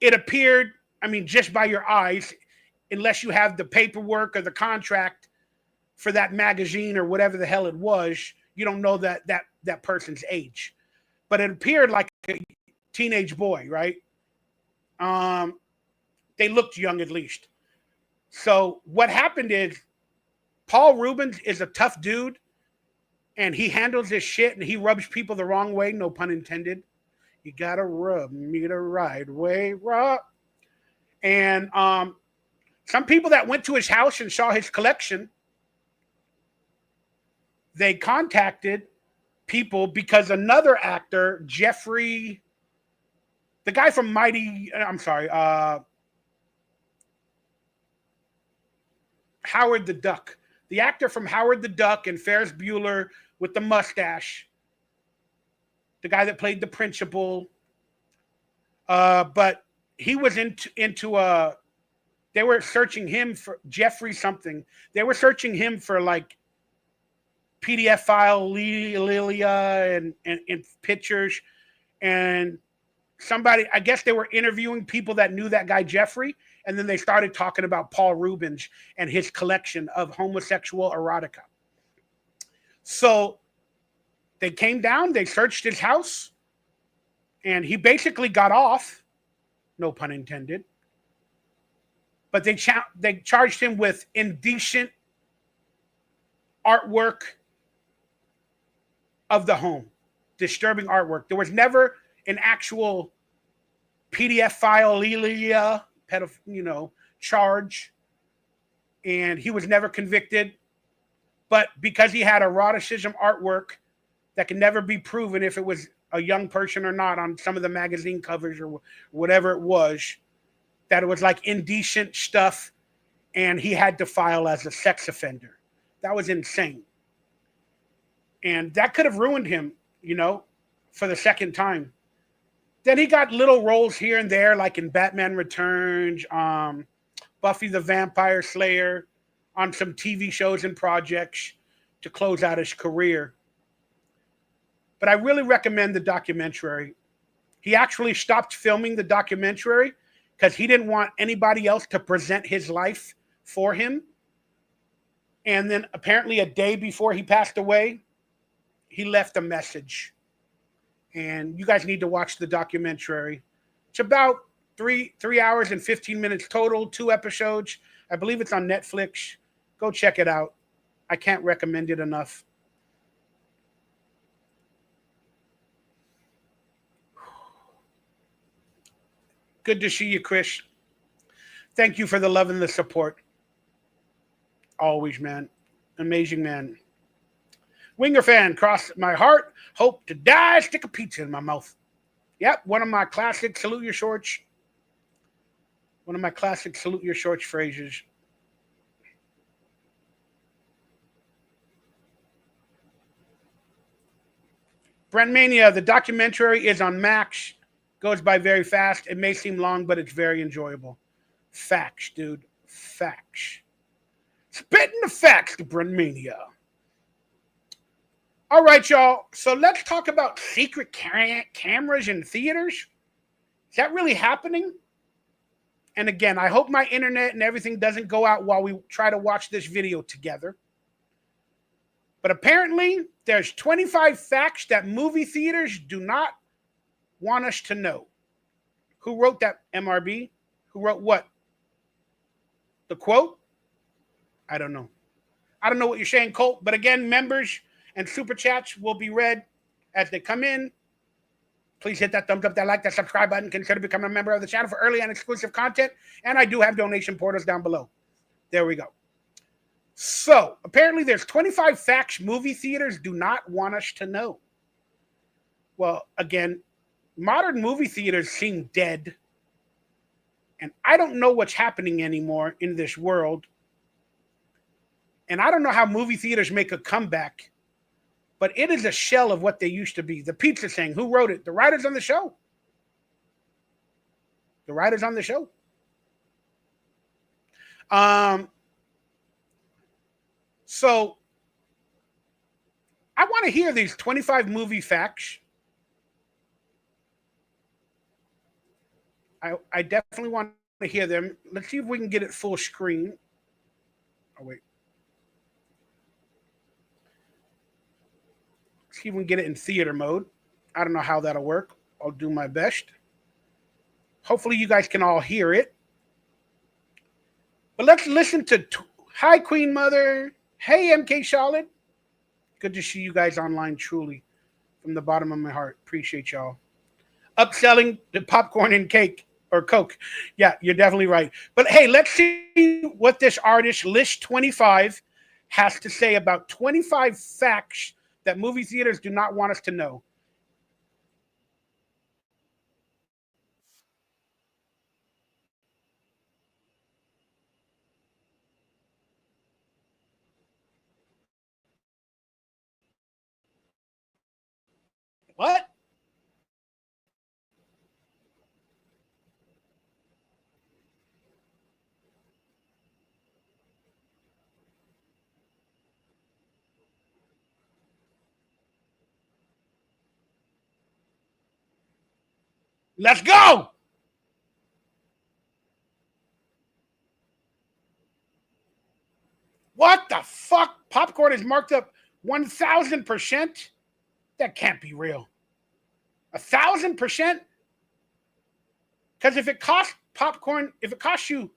it appeared, just by your eyes, unless you have the paperwork or the contract for that magazine or whatever the hell it was, you don't know that person's age. But it appeared like a teenage boy, right? They looked young at least. So what happened is Paul Reubens is a tough dude, and he handles his shit, and he rubs people the wrong way, no pun intended. You gotta rub me the right way, rub. And some people that went to his house and saw his collection, they contacted people because another actor, Jeffrey, the guy from Howard the Duck, the actor from Howard the Duck and Ferris Bueller with the mustache, the guy that played the principal, but he was into they were searching him for Jeffrey something. They were searching him for like PDF file Lilia and pictures, and somebody, I guess they were interviewing people that knew that guy Jeffrey, and then they started talking about Paul Reubens and his collection of homosexual erotica. So they came down, they searched his house, and he basically got off, no pun intended. But they charged him with indecent artwork of the home, disturbing artwork. There was never an actual PDF file, Lilia, charge, and he was never convicted. But because he had eroticism artwork that can never be proven if it was a young person or not on some of the magazine covers or whatever it was, that it was like indecent stuff, and he had to file as a sex offender. That was insane. And that could have ruined him, for the second time. Then he got little roles here and there, like in Batman Returns, Buffy the Vampire Slayer, on some TV shows and projects to close out his career. But I really recommend the documentary. He actually stopped filming the documentary because he didn't want anybody else to present his life for him. And then apparently a day before he passed away, he left a message. And you guys need to watch the documentary. It's about 3 hours and 15 minutes total, 2 episodes. I believe it's on Netflix. Go check it out. I can't recommend it enough. Good to see you, Chris. Thank you for the love and the support. Always, man. Amazing, man. Winger fan, cross my heart. Hope to die. Stick a pizza in my mouth. Yep, one of my classic salute your shorts. One of my classic salute your shorts phrases. Brent Mania, the documentary is on Max. Goes by very fast. It may seem long, but it's very enjoyable. Facts, dude. Facts. Spitting the facts to Brent Mania. All right, y'all. So let's talk about secret cameras in theaters. Is that really happening? And again, I hope my internet and everything doesn't go out while we try to watch this video together. But apparently, there's 25 facts that movie theaters do not want us to know. Who wrote that, MRB? Who wrote what? The quote? I don't know. I don't know what you're saying, Colt. But again, members and super chats will be read as they come in. Please hit that thumbs up, that like, that subscribe button. Consider becoming a member of the channel for early and exclusive content. And I do have donation portals down below. There we go. So, apparently there's 25 facts movie theaters do not want us to know. Well, again, modern movie theaters seem dead. And I don't know what's happening anymore in this world. And I don't know how movie theaters make a comeback. But it is a shell of what they used to be. The pizza thing, who wrote it? The writers on the show. The writers on the show. So, I want to hear these 25 movie facts. I definitely want to hear them. Let's see if we can get it full screen. Oh, wait. See if we can get it in theater mode. I don't know how that'll work. I'll do my best. Hopefully you guys can all hear it. But let's listen to... Hi, Queen Mother. Hey, MK Charlotte. Good to see you guys online, truly. From the bottom of my heart. Appreciate y'all. Upselling the popcorn and cake. Or Coke. Yeah, you're definitely right. But hey, let's see what this artist, List 25, has to say about 25 facts that movie theaters do not want us to know. What? Let's go! What the fuck? Popcorn is marked up 1,000%? That can't be real. 1,000%? Because if it costs popcorn, if it costs you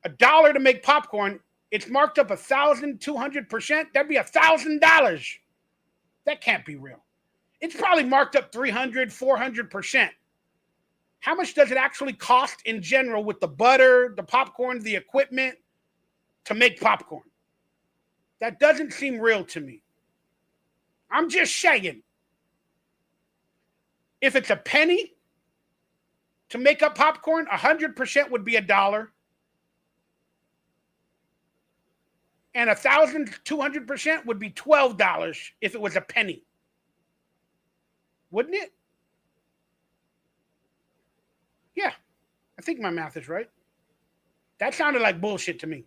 $1 to make popcorn, it's marked up 1,200%. That'd be $1,000. That can't be real. It's probably marked up 300, 400%. How much does it actually cost in general with the butter, the popcorn, the equipment to make popcorn? That doesn't seem real to me. I'm just saying. If it's a penny to make up popcorn, 100% would be $1. And 1,200% would be $12 if it was a penny. Wouldn't it? Yeah, I think my math is right. That sounded like bullshit to me.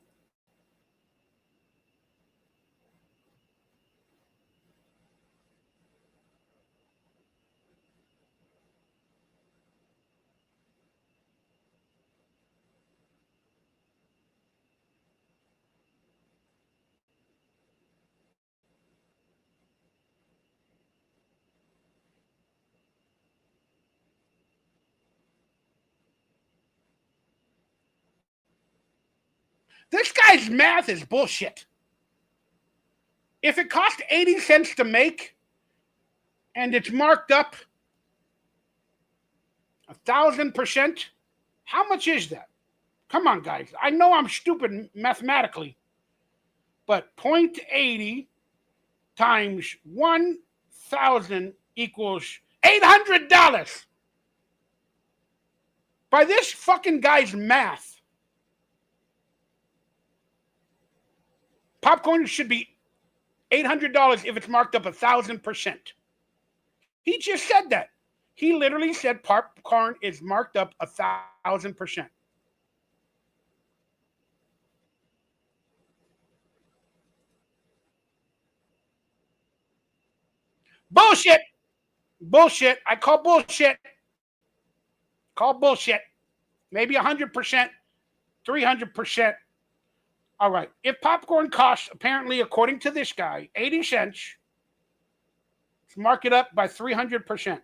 This guy's math is bullshit. If it cost 80 cents to make and it's marked up 1,000%, how much is that? Come on, guys. I know I'm stupid mathematically, but 0.80 times 1,000 equals $800. By this fucking guy's math, popcorn should be $800 if it's marked up 1,000%. He just said that. He literally said popcorn is marked up 1,000%. Bullshit. Bullshit. I call bullshit. Call bullshit. Maybe 100%, 300%. All right. If popcorn costs, apparently, according to this guy, 80 cents, mark it up by 300%.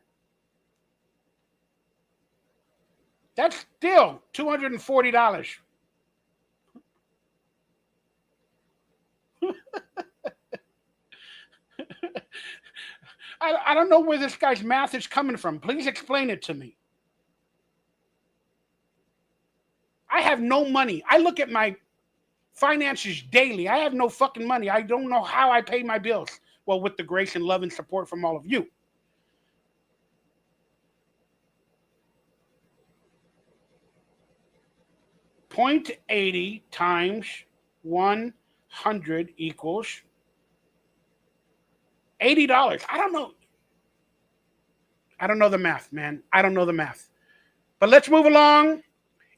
That's still $240. I don't know where this guy's math is coming from. Please explain it to me. I have no money. I look at my finances daily. I have no fucking money. I don't know how I pay my bills. Well, with the grace and love and support from all of you. .80 times 100 equals $80. I don't know. I don't know the math, man. I don't know the math. But let's move along.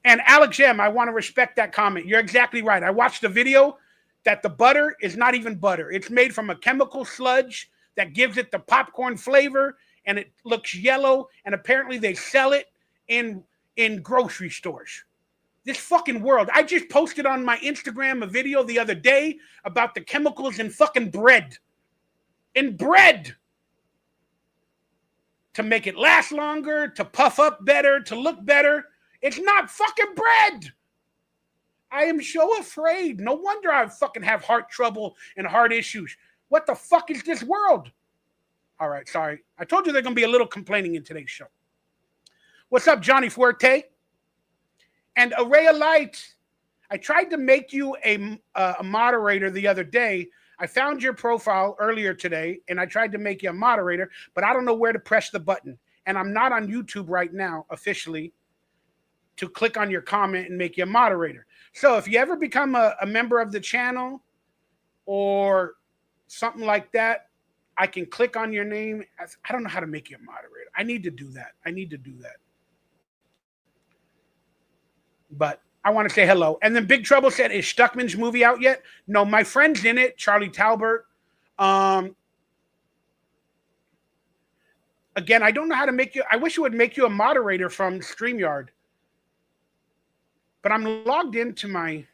And Alex M., I want to respect that comment. You're exactly right. I watched the video that the butter is not even butter. It's made from a chemical sludge that gives it the popcorn flavor, and it looks yellow, and apparently they sell it in grocery stores. This fucking world. I just posted on my Instagram a video the other day about the chemicals in fucking bread. In bread. To make it last longer, to puff up better, to look better. It's not fucking bread. I am so afraid. No wonder I fucking have heart trouble and heart issues. What the fuck is this world? All right, sorry. I told you there's going to be a little complaining in today's show. What's up, Johnny Fuerte? And Array of Lights. I tried to make you a moderator the other day. I found your profile earlier today, and I tried to make you a moderator, but I don't know where to press the button. And I'm not on YouTube right now, officially, to click on your comment and make you a moderator. So if you ever become a member of the channel or something like that, I can click on your name. I don't know how to make you a moderator. I need to do that. But I want to say hello. And then Big Trouble said, is Stuckman's movie out yet? No, my friend's in it, Charlie Talbert. Again, I don't know how to make you. I wish it would make you a moderator from StreamYard. But I'm logged into my.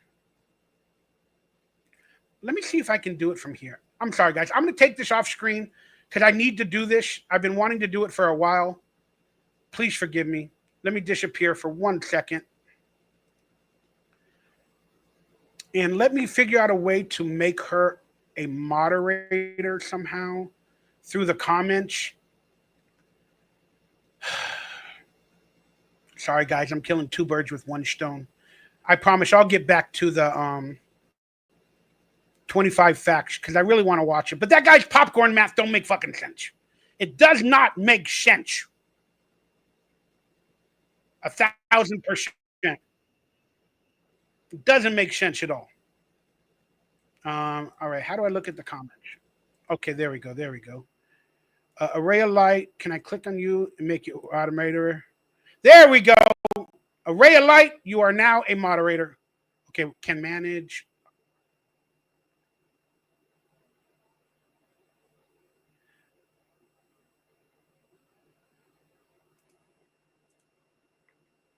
Let me see if I can do it from here. I'm sorry, guys. I'm going to take this off screen because I need to do this. I've been wanting to do it for a while. Please forgive me. Let me disappear for 1 second. And let me figure out a way to make her a moderator somehow through the comments. Sorry, guys. I'm killing two birds with one stone. I promise I'll get back to the 25 facts because I really want to watch it. But that guy's popcorn math don't make fucking sense. It does not make sense. 1,000%. It doesn't make sense at all. All right. How do I look at the comments? Okay, there we go. Array of Light. Can I click on you and make you automator? There we go. Array of Light. You are now a moderator. Okay, can manage.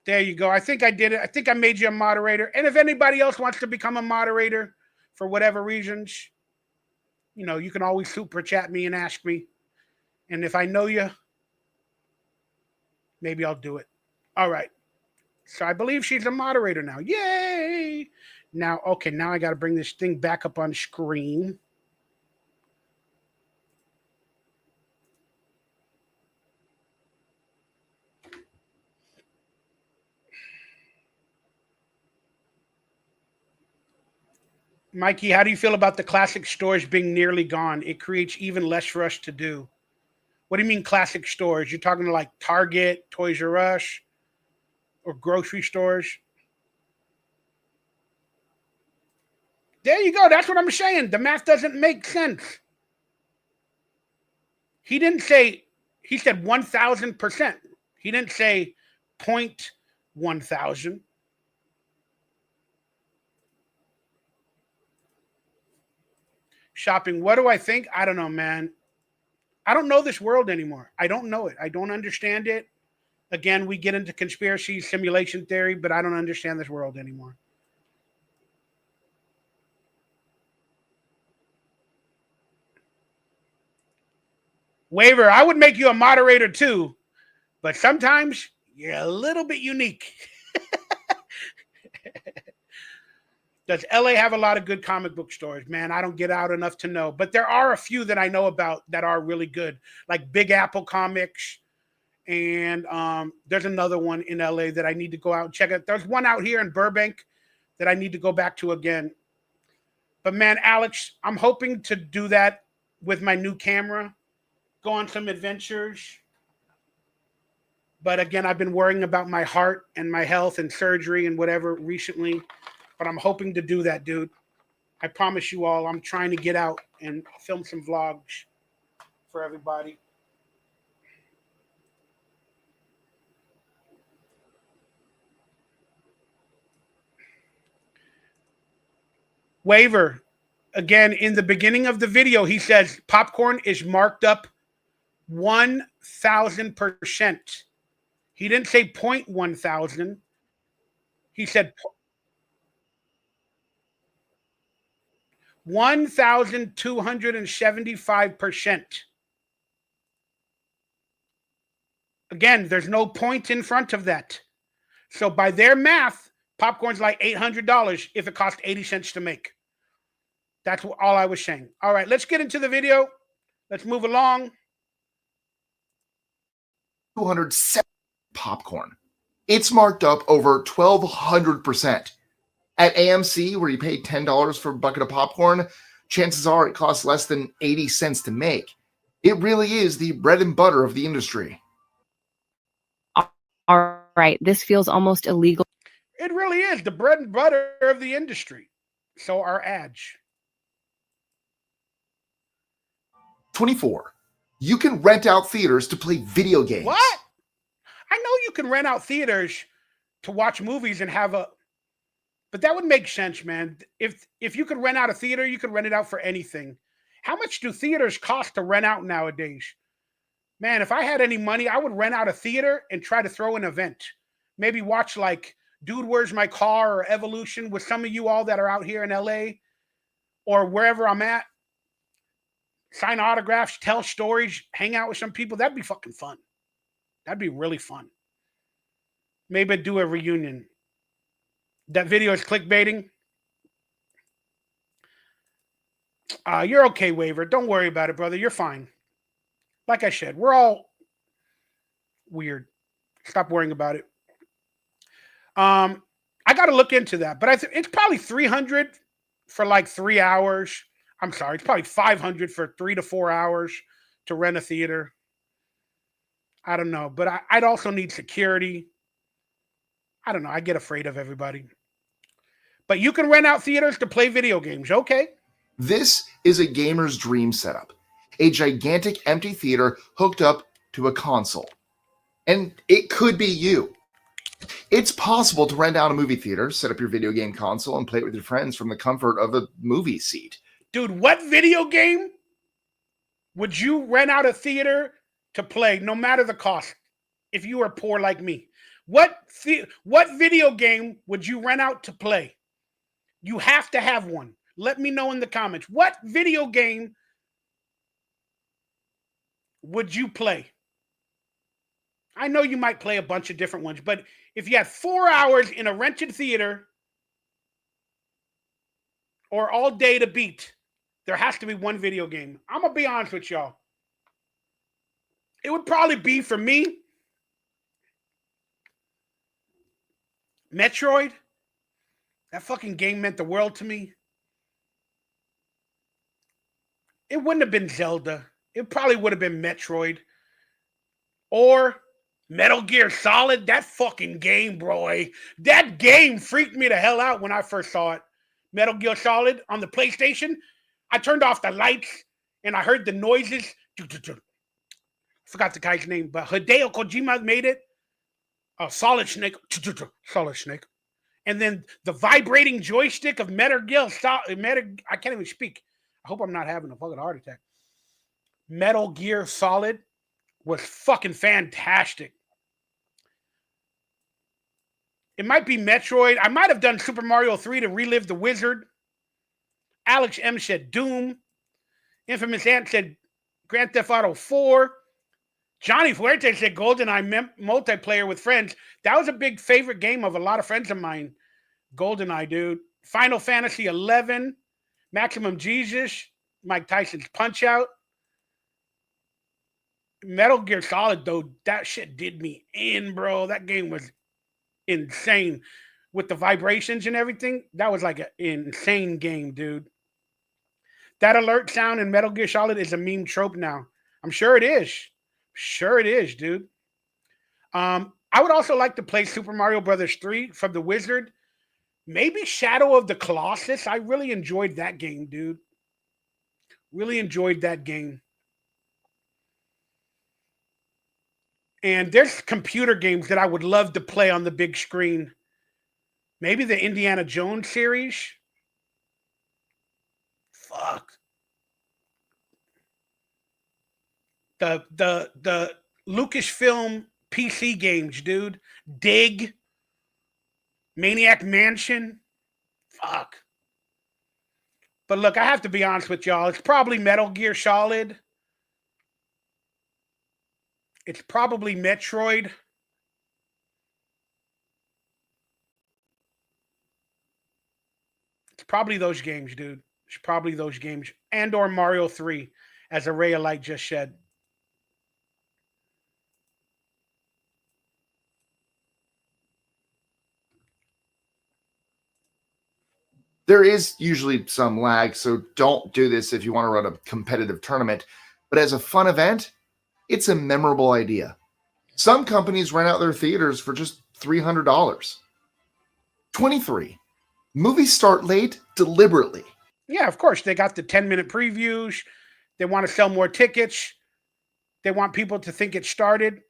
There you go. I think I did it. I think I made you a moderator. And if anybody else wants to become a moderator for whatever reasons, you know, you can always super chat me and ask me. And if I know you, maybe I'll do it. All right. So I believe she's a moderator now. Yay! Now, okay, now I got to bring this thing back up on screen. Mikey, how do you feel about the classic stores being nearly gone? It creates even less for us to do. What do you mean classic stores? You're talking to like Target, Toys R Us, or grocery stores? There you go. That's what I'm saying. The math doesn't make sense. He didn't say, he said 1,000%. He didn't say 0.1000. Shopping. What do I think? I don't know, man. I don't know this world anymore. I don't know it. I don't understand it. Again, we get into conspiracy, simulation theory, but I don't understand this world anymore. Waiver, I would make you a moderator too, but sometimes you're a little bit unique. Does LA have a lot of good comic book stores? Man, I don't get out enough to know. But there are a few that I know about that are really good, like Big Apple Comics. And there's another one in LA that I need to go out and check out. There's one out here in Burbank that I need to go back to again. But man, Alex, I'm hoping to do that with my new camera, go on some adventures. But again, I've been worrying about my heart and my health and surgery and whatever recently. But I'm hoping to do that, dude. I promise you all, I'm trying to get out and film some vlogs for everybody. Waiver. Again, in the beginning of the video, he says popcorn is marked up 1,000%. He didn't say 0.1000. He said 1,275%. Again, there's no point in front of that. So by their math, popcorn's like $800 if it costs 80 cents to make. That's all I was saying. All right, let's get into the video. Let's move along. 207 popcorn. It's marked up over 1,200%. At AMC, where you pay $10 for a bucket of popcorn, chances are it costs less than 80 cents to make. It really is the bread and butter of the industry. All right, this feels almost illegal. It really is the bread and butter of the industry. So our ads. 24. You can rent out theaters to play video games. What? I know you can rent out theaters to watch movies and have a... But that would make sense, man. If you could rent out a theater, you could rent it out for anything. How much do theaters cost to rent out nowadays? Man, if I had any money, I would rent out a theater and try to throw an event. Maybe watch like Dude, Where's My Car or Evolution with some of you all that are out here in LA or wherever I'm at. Sign autographs, tell stories, hang out with some people. That'd be fucking fun. That'd be really fun. Maybe I'd do a reunion. That video is clickbaiting. You're okay, Waiver. Don't worry about it, brother. You're fine. Like I said, we're all weird. Stop worrying about it. I got to look into that, but it's probably 300 for like 3 hours. I'm sorry, it's probably 500 for 3 to 4 hours to rent a theater. I don't know, but I'd also need security. I don't know. I get afraid of everybody. But you can rent out theaters to play video games. Okay. This is a gamer's dream setup. A gigantic empty theater hooked up to a console. And it could be you. It's possible to rent out a movie theater, set up your video game console, and play it with your friends from the comfort of a movie seat. Dude, what video game would you rent out a theater to play, no matter the cost, if you were poor like me? What video game would you rent out to play? You have to have one. Let me know in the comments. What video game would you play? I know you might play a bunch of different ones, but if you had 4 hours in a rented theater or all day to beat, there has to be one video game. I'm going to be honest with y'all. It would probably be, for me, Metroid. That fucking game meant the world to me. It wouldn't have been Zelda. It probably would have been Metroid. Or Metal Gear Solid. That fucking game, bro. That game freaked me the hell out when I first saw it. Metal Gear Solid on the PlayStation. I turned off the lights and I heard the noises. Forgot the guy's name, but Hideo Kojima made it. Solid Snake. Solid Snake. And then the vibrating joystick of Metal Gear Solid. I can't even speak. I hope I'm not having a fucking heart attack. Metal Gear Solid was fucking fantastic. It might be Metroid. I might have done Super Mario 3 to relive the wizard. Alex M said Doom. Infamous Ant said Grand Theft Auto 4. Johnny Fuerte said GoldenEye multiplayer with friends. That was a big favorite game of a lot of friends of mine. GoldenEye, dude. Final Fantasy 11. Maximum Jesus. Mike Tyson's Punch-Out. Metal Gear Solid, though, that shit did me in, bro. That game was insane. With the vibrations and everything, that was like an insane game, dude. That alert sound in Metal Gear Solid is a meme trope now. I'm sure it is. Sure it is, dude. I would also like to play Super Mario Brothers 3 from the Wizard. Maybe Shadow of the Colossus. I really enjoyed that game, dude. Really enjoyed that game. And there's computer games that I would love to play on the big screen. Maybe the Indiana Jones series. Fuck. The Lucasfilm PC games, dude. Dig. Maniac Mansion. Fuck. But look, I have to be honest with y'all. It's probably Metal Gear Solid. It's probably Metroid. It's probably those games, dude. It's probably those games. And or Mario 3, as Ray of Light just said. There is usually some lag, so don't do this if you want to run a competitive tournament. But as a fun event, it's a memorable idea. Some companies rent out their theaters for just $300. 23. Movies start late deliberately. Yeah, of course. They got the 10-minute previews. They want to sell more tickets. They want people to think it started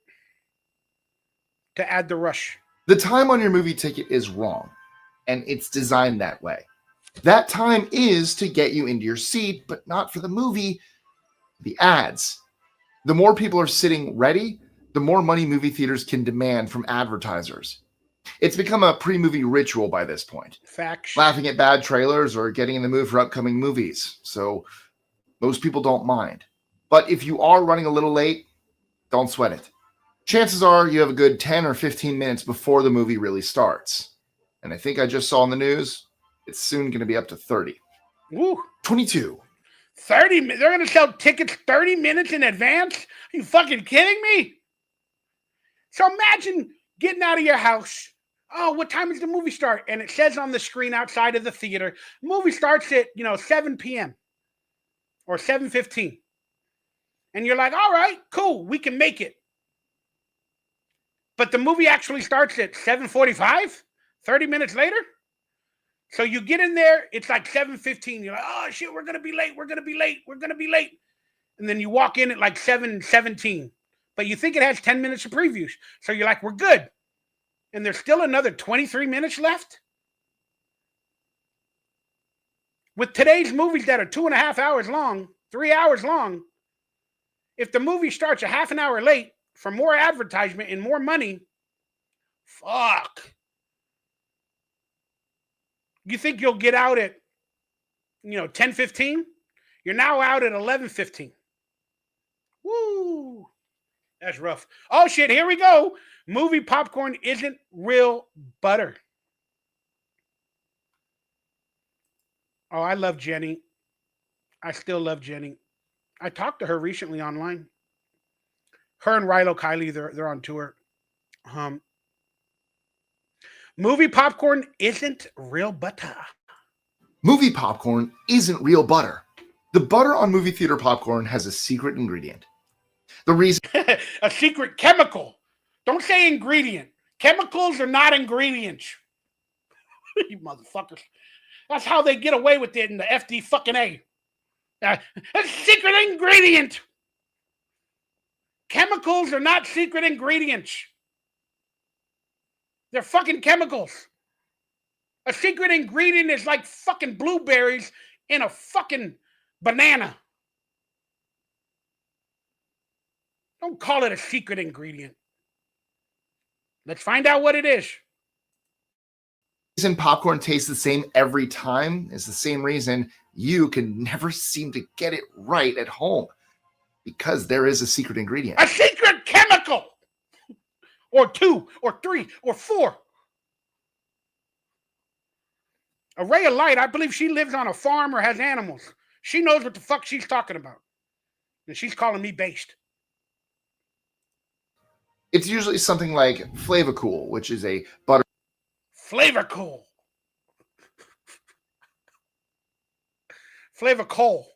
to add the rush. The time on your movie ticket is wrong, and it's designed that way. That time is to get you into your seat, but not for the movie, the ads. The more people are sitting ready, the more money movie theaters can demand from advertisers. It's become a pre-movie ritual by this point. Facts. Laughing at bad trailers or getting in the mood for upcoming movies. So most people don't mind. But if you are running a little late, don't sweat it. Chances are you have a good 10 or 15 minutes before the movie really starts. And I think I just saw in the news, it's soon going to be up to 30. Woo. 22. 30 minutes? They're going to sell tickets 30 minutes in advance? Are you fucking kidding me? So imagine getting out of your house. Oh, what time does the movie start? And it says on the screen outside of the theater, movie starts at, 7 p.m. or 7:15. And you're like, all right, cool, we can make it. But the movie actually starts at 7:45, 30 minutes later. So you get in there, it's like 7:15. You're like, oh shit, we're gonna be late. And then you walk in at like 7:17. But you think it has 10 minutes of previews. So you're like, we're good. And there's still another 23 minutes left. With today's movies that are 2.5 hours long, 3 hours long, if the movie starts a half an hour late for more advertisement and more money, fuck. You think you'll get out at, 10:15? You're now out at 11:15. Woo. That's rough. Oh, shit, here we go. Movie popcorn isn't real butter. Oh, I love Jenny. I still love Jenny. I talked to her recently online. Her and Rilo Kiley, they're on tour. Um, Movie popcorn isn't real butter. Movie popcorn isn't real butter. The butter on movie theater popcorn has a secret ingredient. The reason A secret chemical. Don't say ingredient. Chemicals are not ingredients. You motherfuckers. That's how they get away with it in the FD fucking A. A secret ingredient. Chemicals are not secret ingredients. They're fucking chemicals. A secret ingredient is like fucking blueberries in a fucking banana. Don't call it a secret ingredient. Let's find out what it is. The reason popcorn tastes the same every time is the same reason you can never seem to get it right at home. Because there is a secret ingredient. A secret chemical! Or 2, or 3, or 4. A ray of light, I believe she lives on a farm or has animals. She knows what the fuck she's talking about. And she's calling me based. It's usually something like Flavor Cool, which is a butter. Flavor Cool. Flavor Coal.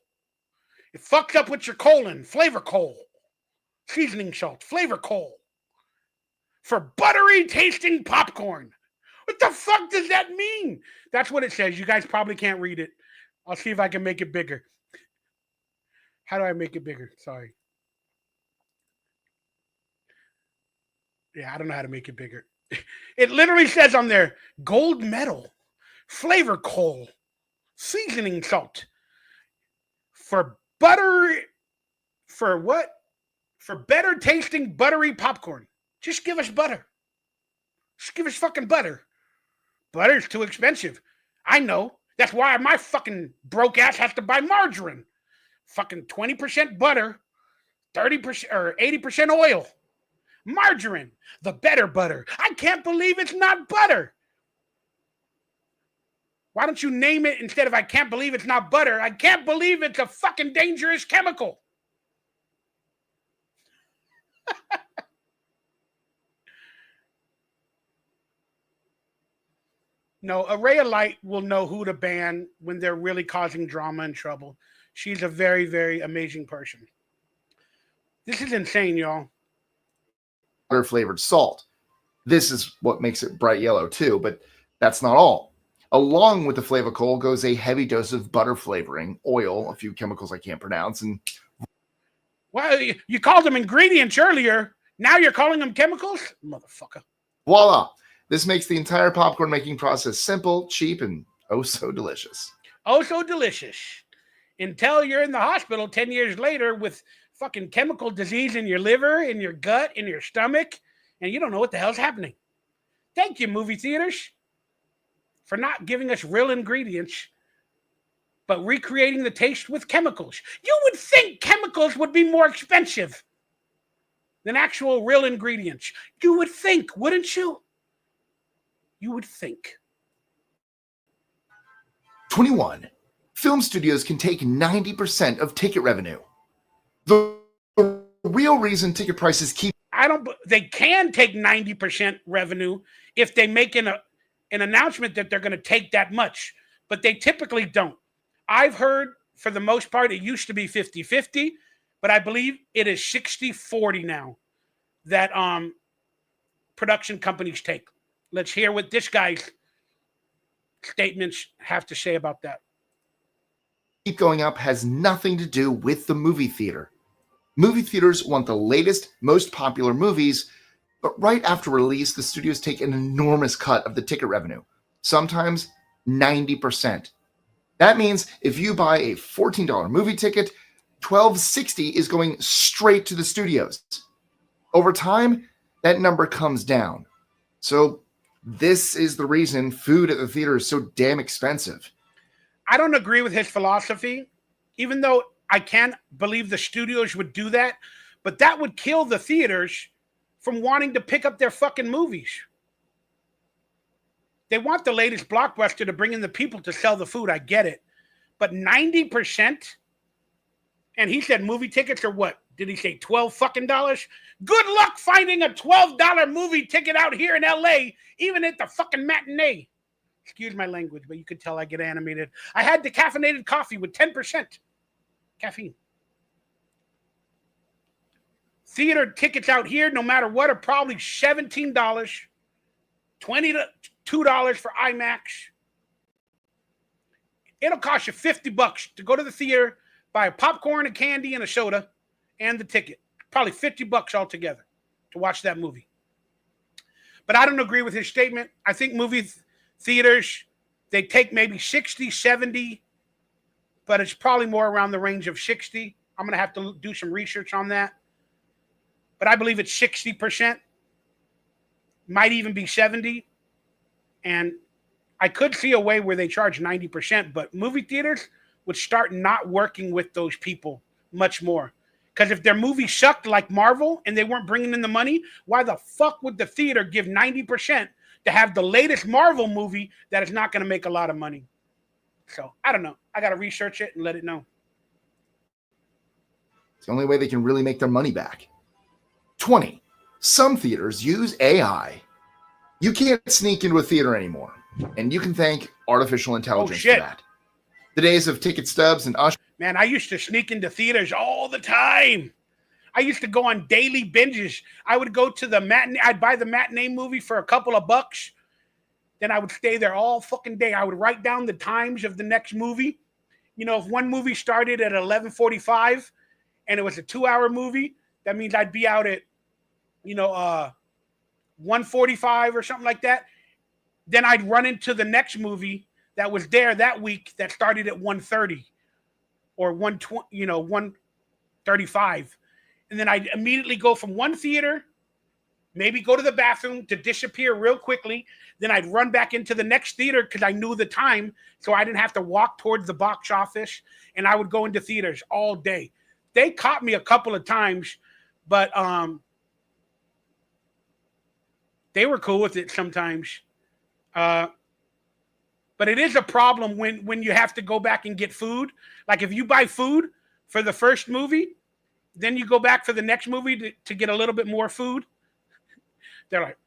It fucks up with your colon. Flavor Coal. Seasoning salt. Flavor Coal. For buttery tasting popcorn. What the fuck does that mean? That's what it says. You guys probably can't read it. I'll see if I can make it bigger. How do I make it bigger? Sorry. Yeah, I don't know how to make it bigger. It literally says on there, gold medal, flavor coal, seasoning salt. For butter, for what? For better tasting buttery popcorn. Just give us butter. Just give us fucking butter. Butter's too expensive. I know. That's why my fucking broke ass has to buy margarine. Fucking 20% butter, 30% or 80% oil. Margarine, the better butter. I can't believe it's not butter. Why don't you name it instead of I can't believe it's not butter? I can't believe it's a fucking dangerous chemical. No, a ray of light will know who to ban when they're really causing drama and trouble. She's a very, very amazing person. This is insane, y'all. Butter flavored salt. This is what makes it bright yellow too, but that's not all. Along with the flavor coal goes a heavy dose of butter flavoring, oil, a few chemicals I can't pronounce, and well, you called them ingredients earlier. Now you're calling them chemicals? Motherfucker. voila. This makes the entire popcorn making process simple, cheap, and oh so delicious. Oh, so delicious. Until you're in the hospital 10 years later with fucking chemical disease in your liver, in your gut, in your stomach, and you don't know what the hell's happening. Thank you, movie theaters, for not giving us real ingredients, but recreating the taste with chemicals. You would think chemicals would be more expensive than actual real ingredients. You would think, wouldn't you? You would think. 21. Film studios can take 90% of ticket revenue. The real reason ticket prices keep... They can take 90% revenue if they make an announcement that they're going to take that much, but they typically don't. I've heard, for the most part, it used to be 50-50, but I believe it is 60-40 now that production companies take. Let's hear what this guy's statements have to say about that. Keep going up has nothing to do with the movie theater. Movie theaters want the latest, most popular movies, but right after release, the studios take an enormous cut of the ticket revenue, sometimes 90%. That means if you buy a $14 movie ticket, $12.60 is going straight to the studios. Over time, that number comes down. So this is the reason food at the theater is so damn expensive. I don't agree with his philosophy, even though I can't believe the studios would do that, but that would kill the theaters from wanting to pick up their fucking movies. They want the latest blockbuster to bring in the people to sell the food. I get it. But 90%, and he said movie tickets are what? Did he say $12 fucking dollars? Good luck finding a $12 movie ticket out here in LA, even at the fucking matinee. Excuse my language, but you could tell I get animated. I had decaffeinated coffee with 10% caffeine. Theater tickets out here, no matter what, are probably $17, $22 for IMAX. It'll cost you $50 to go to the theater, buy a popcorn, a candy, and a soda, and the ticket. Probably $50 altogether to watch that movie. But I don't agree with his statement. I think movie theaters, they take maybe 60, 70, but it's probably more around the range of 60. I'm going to have to do some research on that. But I believe it's 60%. Might even be 70. And I could see a way where they charge 90%, but movie theaters would start not working with those people much more. Because if their movie sucked like Marvel and they weren't bringing in the money, why the fuck would the theater give 90% to have the latest Marvel movie that is not going to make a lot of money? So, I don't know. I got to research it and let it know. It's the only way they can really make their money back. 20. Some theaters use AI. You can't sneak into a theater anymore, and you can thank artificial intelligence for that. The days of ticket stubs and ushers. Man, I used to sneak into theaters all the time. I used to go on daily binges. I would go to the matinee. I'd buy the matinee movie for a couple of bucks. Then I would stay there all fucking day. I would write down the times of the next movie. You know, if one movie started at 11:45 and it was a 2-hour movie, that means I'd be out at, 1:45 or something like that. Then I'd run into the next movie that was there that week that started at 1:30 or 1:35. And then I'd immediately go from one theater, maybe go to the bathroom to disappear real quickly. Then I'd run back into the next theater because I knew the time, so I didn't have to walk towards the box office. And I would go into theaters all day. They caught me a couple of times, but they were cool with it sometimes. But it is a problem when you have to go back and get food. Like if you buy food for the first movie, then you go back for the next movie to get a little bit more food. They're like,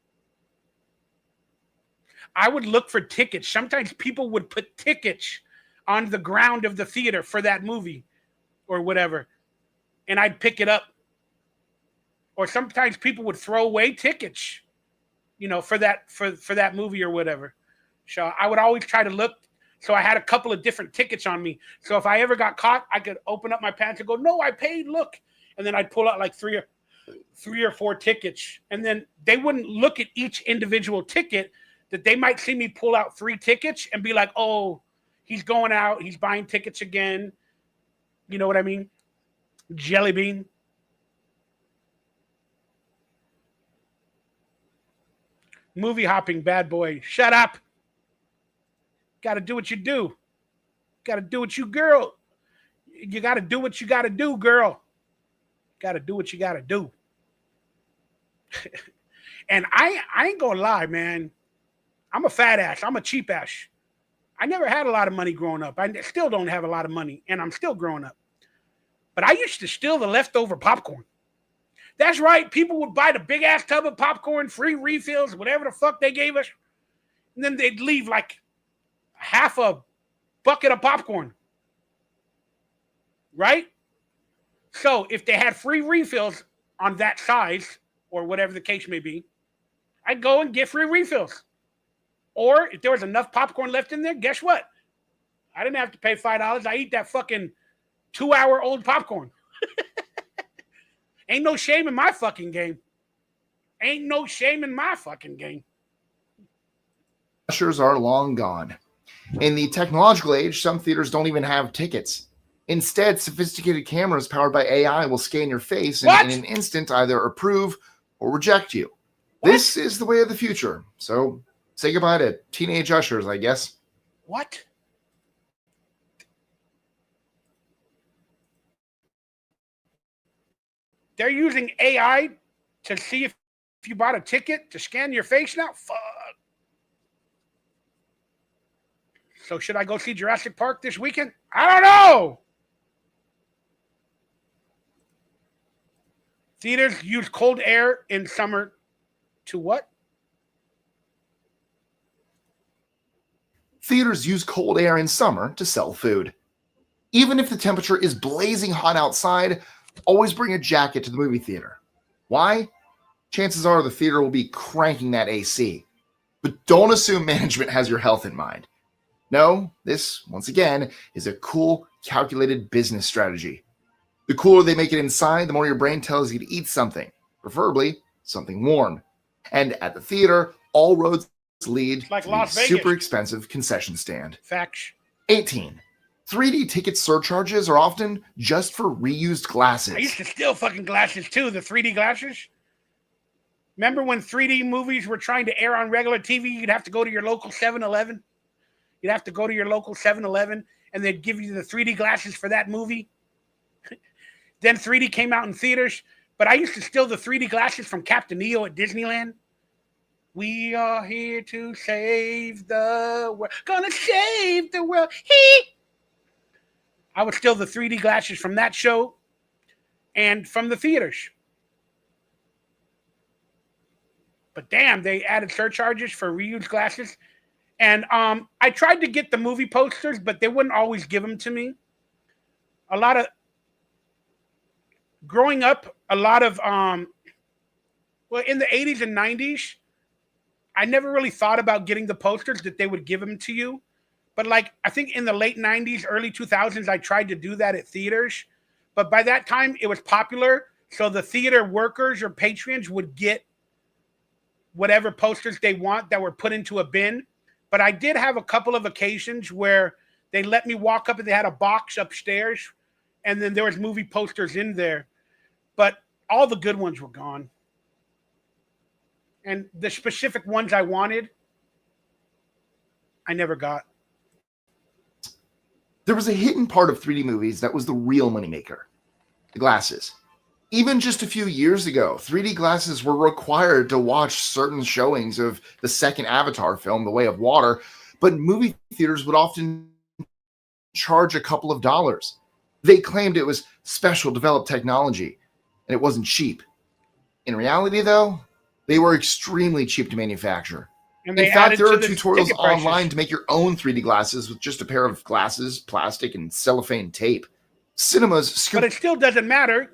I would look for tickets. Sometimes people would put tickets on the ground of the theater for that movie or whatever, and I'd pick it up. Or sometimes people would throw away tickets, for that movie or whatever. So I would always try to look. So I had a couple of different tickets on me. So if I ever got caught, I could open up my pants and go, no, I paid, look. And then I'd pull out like three or four tickets. And then they wouldn't look at each individual ticket, that they might see me pull out 3 tickets and be like, oh, he's going out. He's buying tickets again. You know what I mean? Jelly bean. Movie hopping bad boy. Shut up. Got to do what you do. Got to do what you, girl. You got to do what you got to do, girl. Got to do what you got to do. And I ain't going to lie, man. I'm a fat ass. I'm a cheap ass. I never had a lot of money growing up. I still don't have a lot of money, and I'm still growing up. But I used to steal the leftover popcorn. That's right. People would buy the big-ass tub of popcorn, free refills, whatever the fuck they gave us. And then they'd leave like half a bucket of popcorn. Right? So if they had free refills on that size, or whatever the case may be, I'd go and get free refills. Or if there was enough popcorn left in there, guess what? I didn't have to pay $5. I eat that fucking 2-hour-old popcorn. Ain't no shame in my fucking game. Ain't no shame in my fucking game. Ushers are long gone. In the technological age, some theaters don't even have tickets. Instead, sophisticated cameras powered by AI will scan your face and in an instant either approve or reject you. What? This is the way of the future. So say goodbye to teenage ushers, I guess. What? They're using AI to see if you bought a ticket to scan your face now? Fuck. So should I go see Jurassic Park this weekend? I don't know. Theaters use cold air in summer to what? Theaters use cold air in summer to sell food. Even if the temperature is blazing hot outside, always bring a jacket to the movie theater. Why? Chances are the theater will be cranking that AC. But don't assume management has your health in mind. No, this, once again, is a cool, calculated business strategy. The cooler they make it inside, the more your brain tells you to eat something, preferably something warm. And at the theater, all roads lead like to Las the Vegas. super expensive concession stand. Facts. 18. 3D ticket surcharges are often just for reused glasses. I used to steal fucking glasses too, the 3D glasses. Remember when 3D movies were trying to air on regular TV? You'd have to go to your local 7-Eleven. You'd have to go to your local 7-Eleven and they'd give you the 3D glasses for that movie. Then 3D came out in theaters. But I used to steal the 3D glasses from Captain EO at Disneyland. We are here to save the world. Gonna save the world. I would steal the 3D glasses from that show and from the theaters. But damn, they added surcharges for reused glasses. And I tried to get the movie posters, but they wouldn't always give them to me. Growing up, in the 80s and 90s, I never really thought about getting the posters that they would give them to you. But I think in the late 90s, early 2000s, I tried to do that at theaters. But by that time, it was popular. So the theater workers or patrons would get whatever posters they want that were put into a bin. But I did have a couple of occasions where they let me walk up and they had a box upstairs. And then there was movie posters in there. But all the good ones were gone. And the specific ones I wanted, I never got. There was a hidden part of 3D movies that was the real moneymaker. The glasses. Even just a few years ago, 3D glasses were required to watch certain showings of the second Avatar film, The Way of Water, but movie theaters would often charge a couple of dollars. They claimed it was special developed technology, and it wasn't cheap. In reality, though, they were extremely cheap to manufacture. And In fact, there are tutorials online to make your own 3D glasses with just a pair of glasses, plastic, and cellophane tape. Cinemas But it still doesn't matter,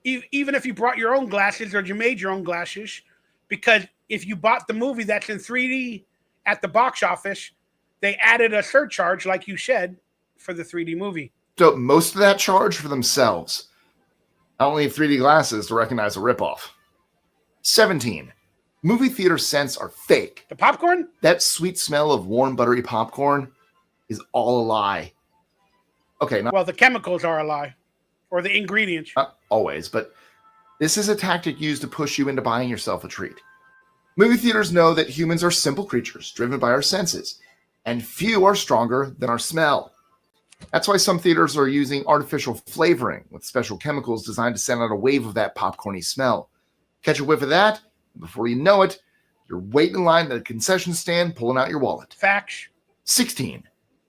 even if you brought your own glasses or you made your own glasses, because if you bought the movie that's in 3D at the box office, they added a surcharge, like you said, for the 3D movie. So most of that charge for themselves. I only need 3D glasses to recognize a ripoff. 17. Movie theater scents are fake. The popcorn? That sweet smell of warm, buttery popcorn is all a lie. Okay, Well, the chemicals are a lie. Or the ingredients. Not always, but this is a tactic used to push you into buying yourself a treat. Movie theaters know that humans are simple creatures driven by our senses, and few are stronger than our smell. That's why some theaters are using artificial flavoring with special chemicals designed to send out a wave of that popcorny smell. Catch a whiff of that, and before you know it, you're waiting in line at a concession stand pulling out your wallet. Facts. 16.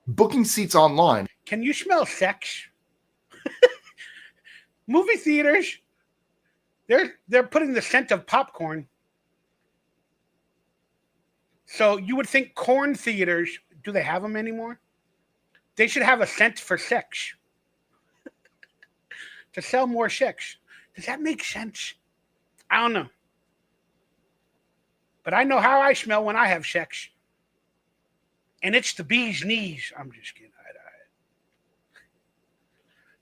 Booking seats online. Can you smell sex? Movie theaters, they're putting the scent of popcorn. So you would think corn theaters, do they have them anymore? They should have a scent for sex. To sell more sex. Does that make sense? I don't know. But I know how I smell when I have sex. And it's the bee's knees. I'm just kidding.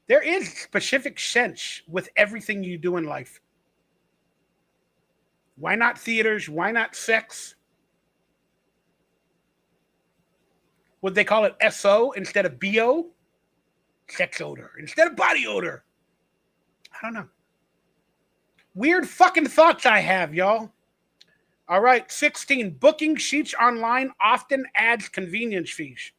There is specific sense with everything you do in life. Why not theaters? Why not sex? Would they call it SO instead of BO? Sex odor instead of body odor. I don't know. Weird fucking thoughts I have, y'all. All right, 16. Booking sheets online often adds convenience fees.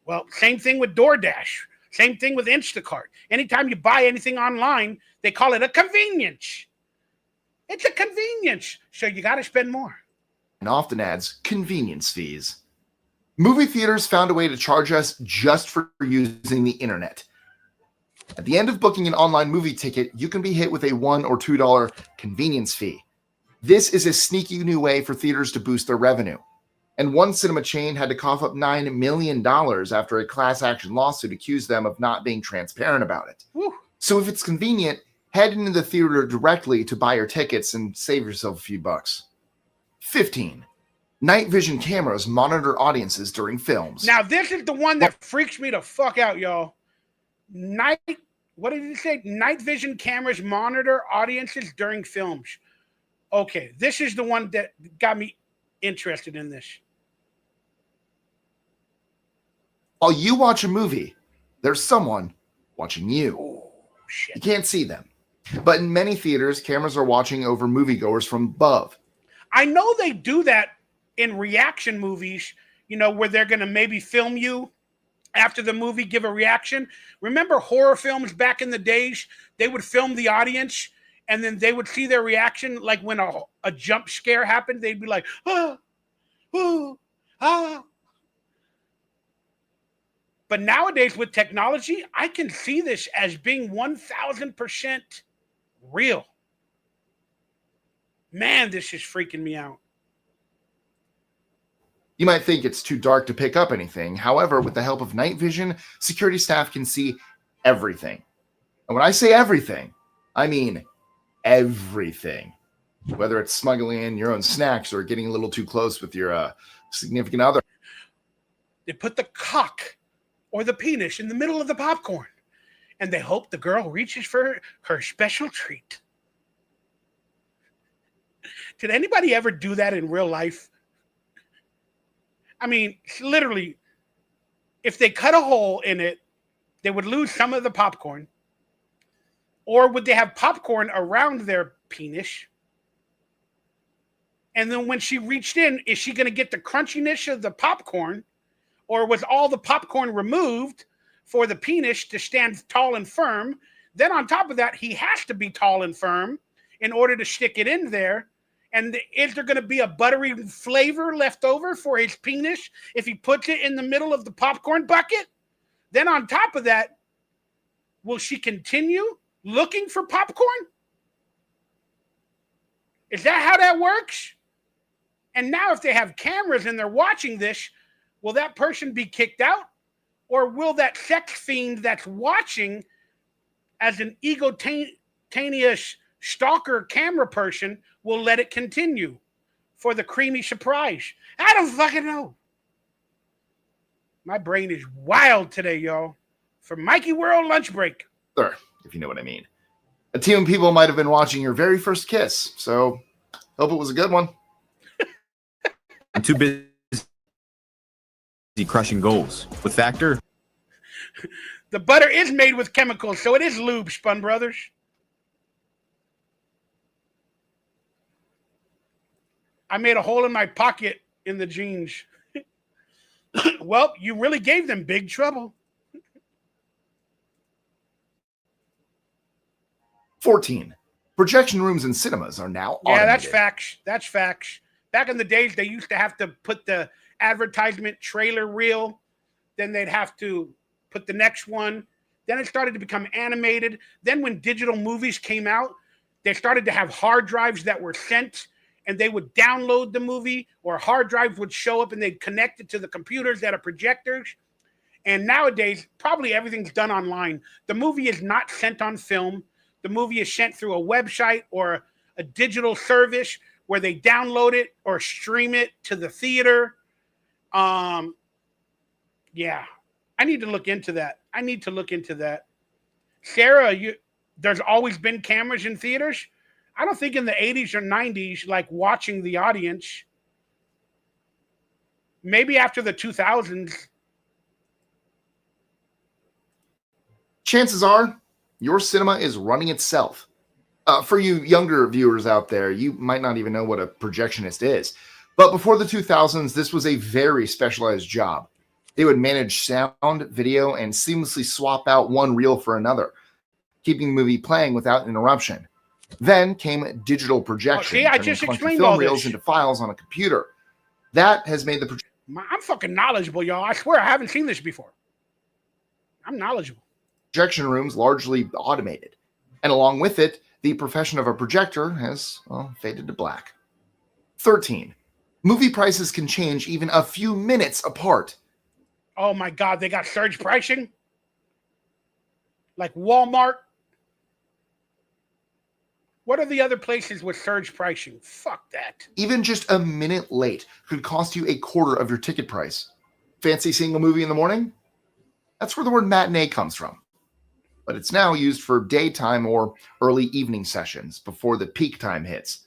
Well, same thing with DoorDash. Same thing with Instacart. Anytime you buy anything online, they call it a convenience. It's a convenience. So you got to spend more. And often adds convenience fees. Movie theaters found a way to charge us just for using the internet. At the end of booking an online movie ticket, you can be hit with a $1 or $2 convenience fee. This is a sneaky new way for theaters to boost their revenue. And one cinema chain had to cough up $9 million after a class action lawsuit accused them of not being transparent about it. Whew. So if it's convenient, head into the theater directly to buy your tickets and save yourself a few bucks. 15. Night vision cameras monitor audiences during films. Now, this is the one that freaks me the fuck out, y'all. What did he say? Night vision cameras monitor audiences during films. Okay, this is the one that got me interested in this. While you watch a movie, there's someone watching you. Oh, shit. You can't see them. But in many theaters, cameras are watching over moviegoers from above. I know they do that in reaction movies, you know, where they're going to maybe film you after the movie, give a reaction. Remember horror films back in the days? They would film the audience and then they would see their reaction. Like when a jump scare happened, they'd be like, ah, ooh, ah. But nowadays with technology, I can see this as being 1000% real. Man, this is freaking me out. You might think it's too dark to pick up anything. However, with the help of night vision, security staff can see everything. And when I say everything, I mean everything. Whether it's smuggling in your own snacks or getting a little too close with your significant other. They put the cock or the penis in the middle of the popcorn, and they hope the girl reaches for her special treat. Did anybody ever do that in real life? I mean, literally, if they cut a hole in it, they would lose some of the popcorn. Or would they have popcorn around their penis? And then when she reached in, is she going to get the crunchiness of the popcorn? Or was all the popcorn removed for the penis to stand tall and firm? Then on top of that, he has to be tall and firm in order to stick it in there. And is there going to be a buttery flavor left over for his penis if he puts it in the middle of the popcorn bucket? Then on top of that, will she continue looking for popcorn? Is that how that works? And now if they have cameras and they're watching this, will that person be kicked out? Or will that sex fiend that's watching as an egotaneous stalker camera person will let it continue for the creamy surprise? I don't fucking know. My brain is wild today, y'all. For Mikey World Lunch Break. Sure, if you know what I mean. A team of people might have been watching your very first kiss, so hope it was a good one. I'm too busy crushing goals. With Factor, the butter is made with chemicals, so it is lube, Spun Brothers. I made a hole in my pocket in the jeans. Well, you really gave them big trouble. 14. Projection rooms in cinemas are now automated. Yeah, that's facts. That's facts. Back in the days, they used to have to put the advertisement trailer reel. Then they'd have to put the next one. Then it started to become animated. Then when digital movies came out, they started to have hard drives that were sent, and they would download the movie, or hard drives would show up and they'd connect it to the computers that are projectors. And nowadays, probably everything's done online. The movie is not sent on film. The movie is sent through a website or a digital service where they download it or stream it to the theater. Yeah, I need to look into that. Sarah, there's always been cameras in theaters. I don't think in the 80s or 90s, like watching the audience. Maybe after the 2000s. Chances are your cinema is running itself. For you younger viewers out there, you might not even know what a projectionist is. But before the 2000s, this was a very specialized job. They would manage sound, video, and seamlessly swap out one reel for another, keeping the movie playing without interruption. Then came digital projection, I turning just clunky explained film all reels this. into files on a computer. That has made the I'm fucking knowledgeable, y'all. I swear I haven't seen this before. I'm knowledgeable. Projection rooms largely automated, and along with it, the profession of a projector has, well, faded to black. 13. Movie prices can change even a few minutes apart. Oh my God, they got surge pricing? Like Walmart? What are the other places with surge pricing? Fuck that. Even just a minute late could cost you a quarter of your ticket price. Fancy seeing a movie in the morning? That's where the word matinee comes from. But it's now used for daytime or early evening sessions before the peak time hits.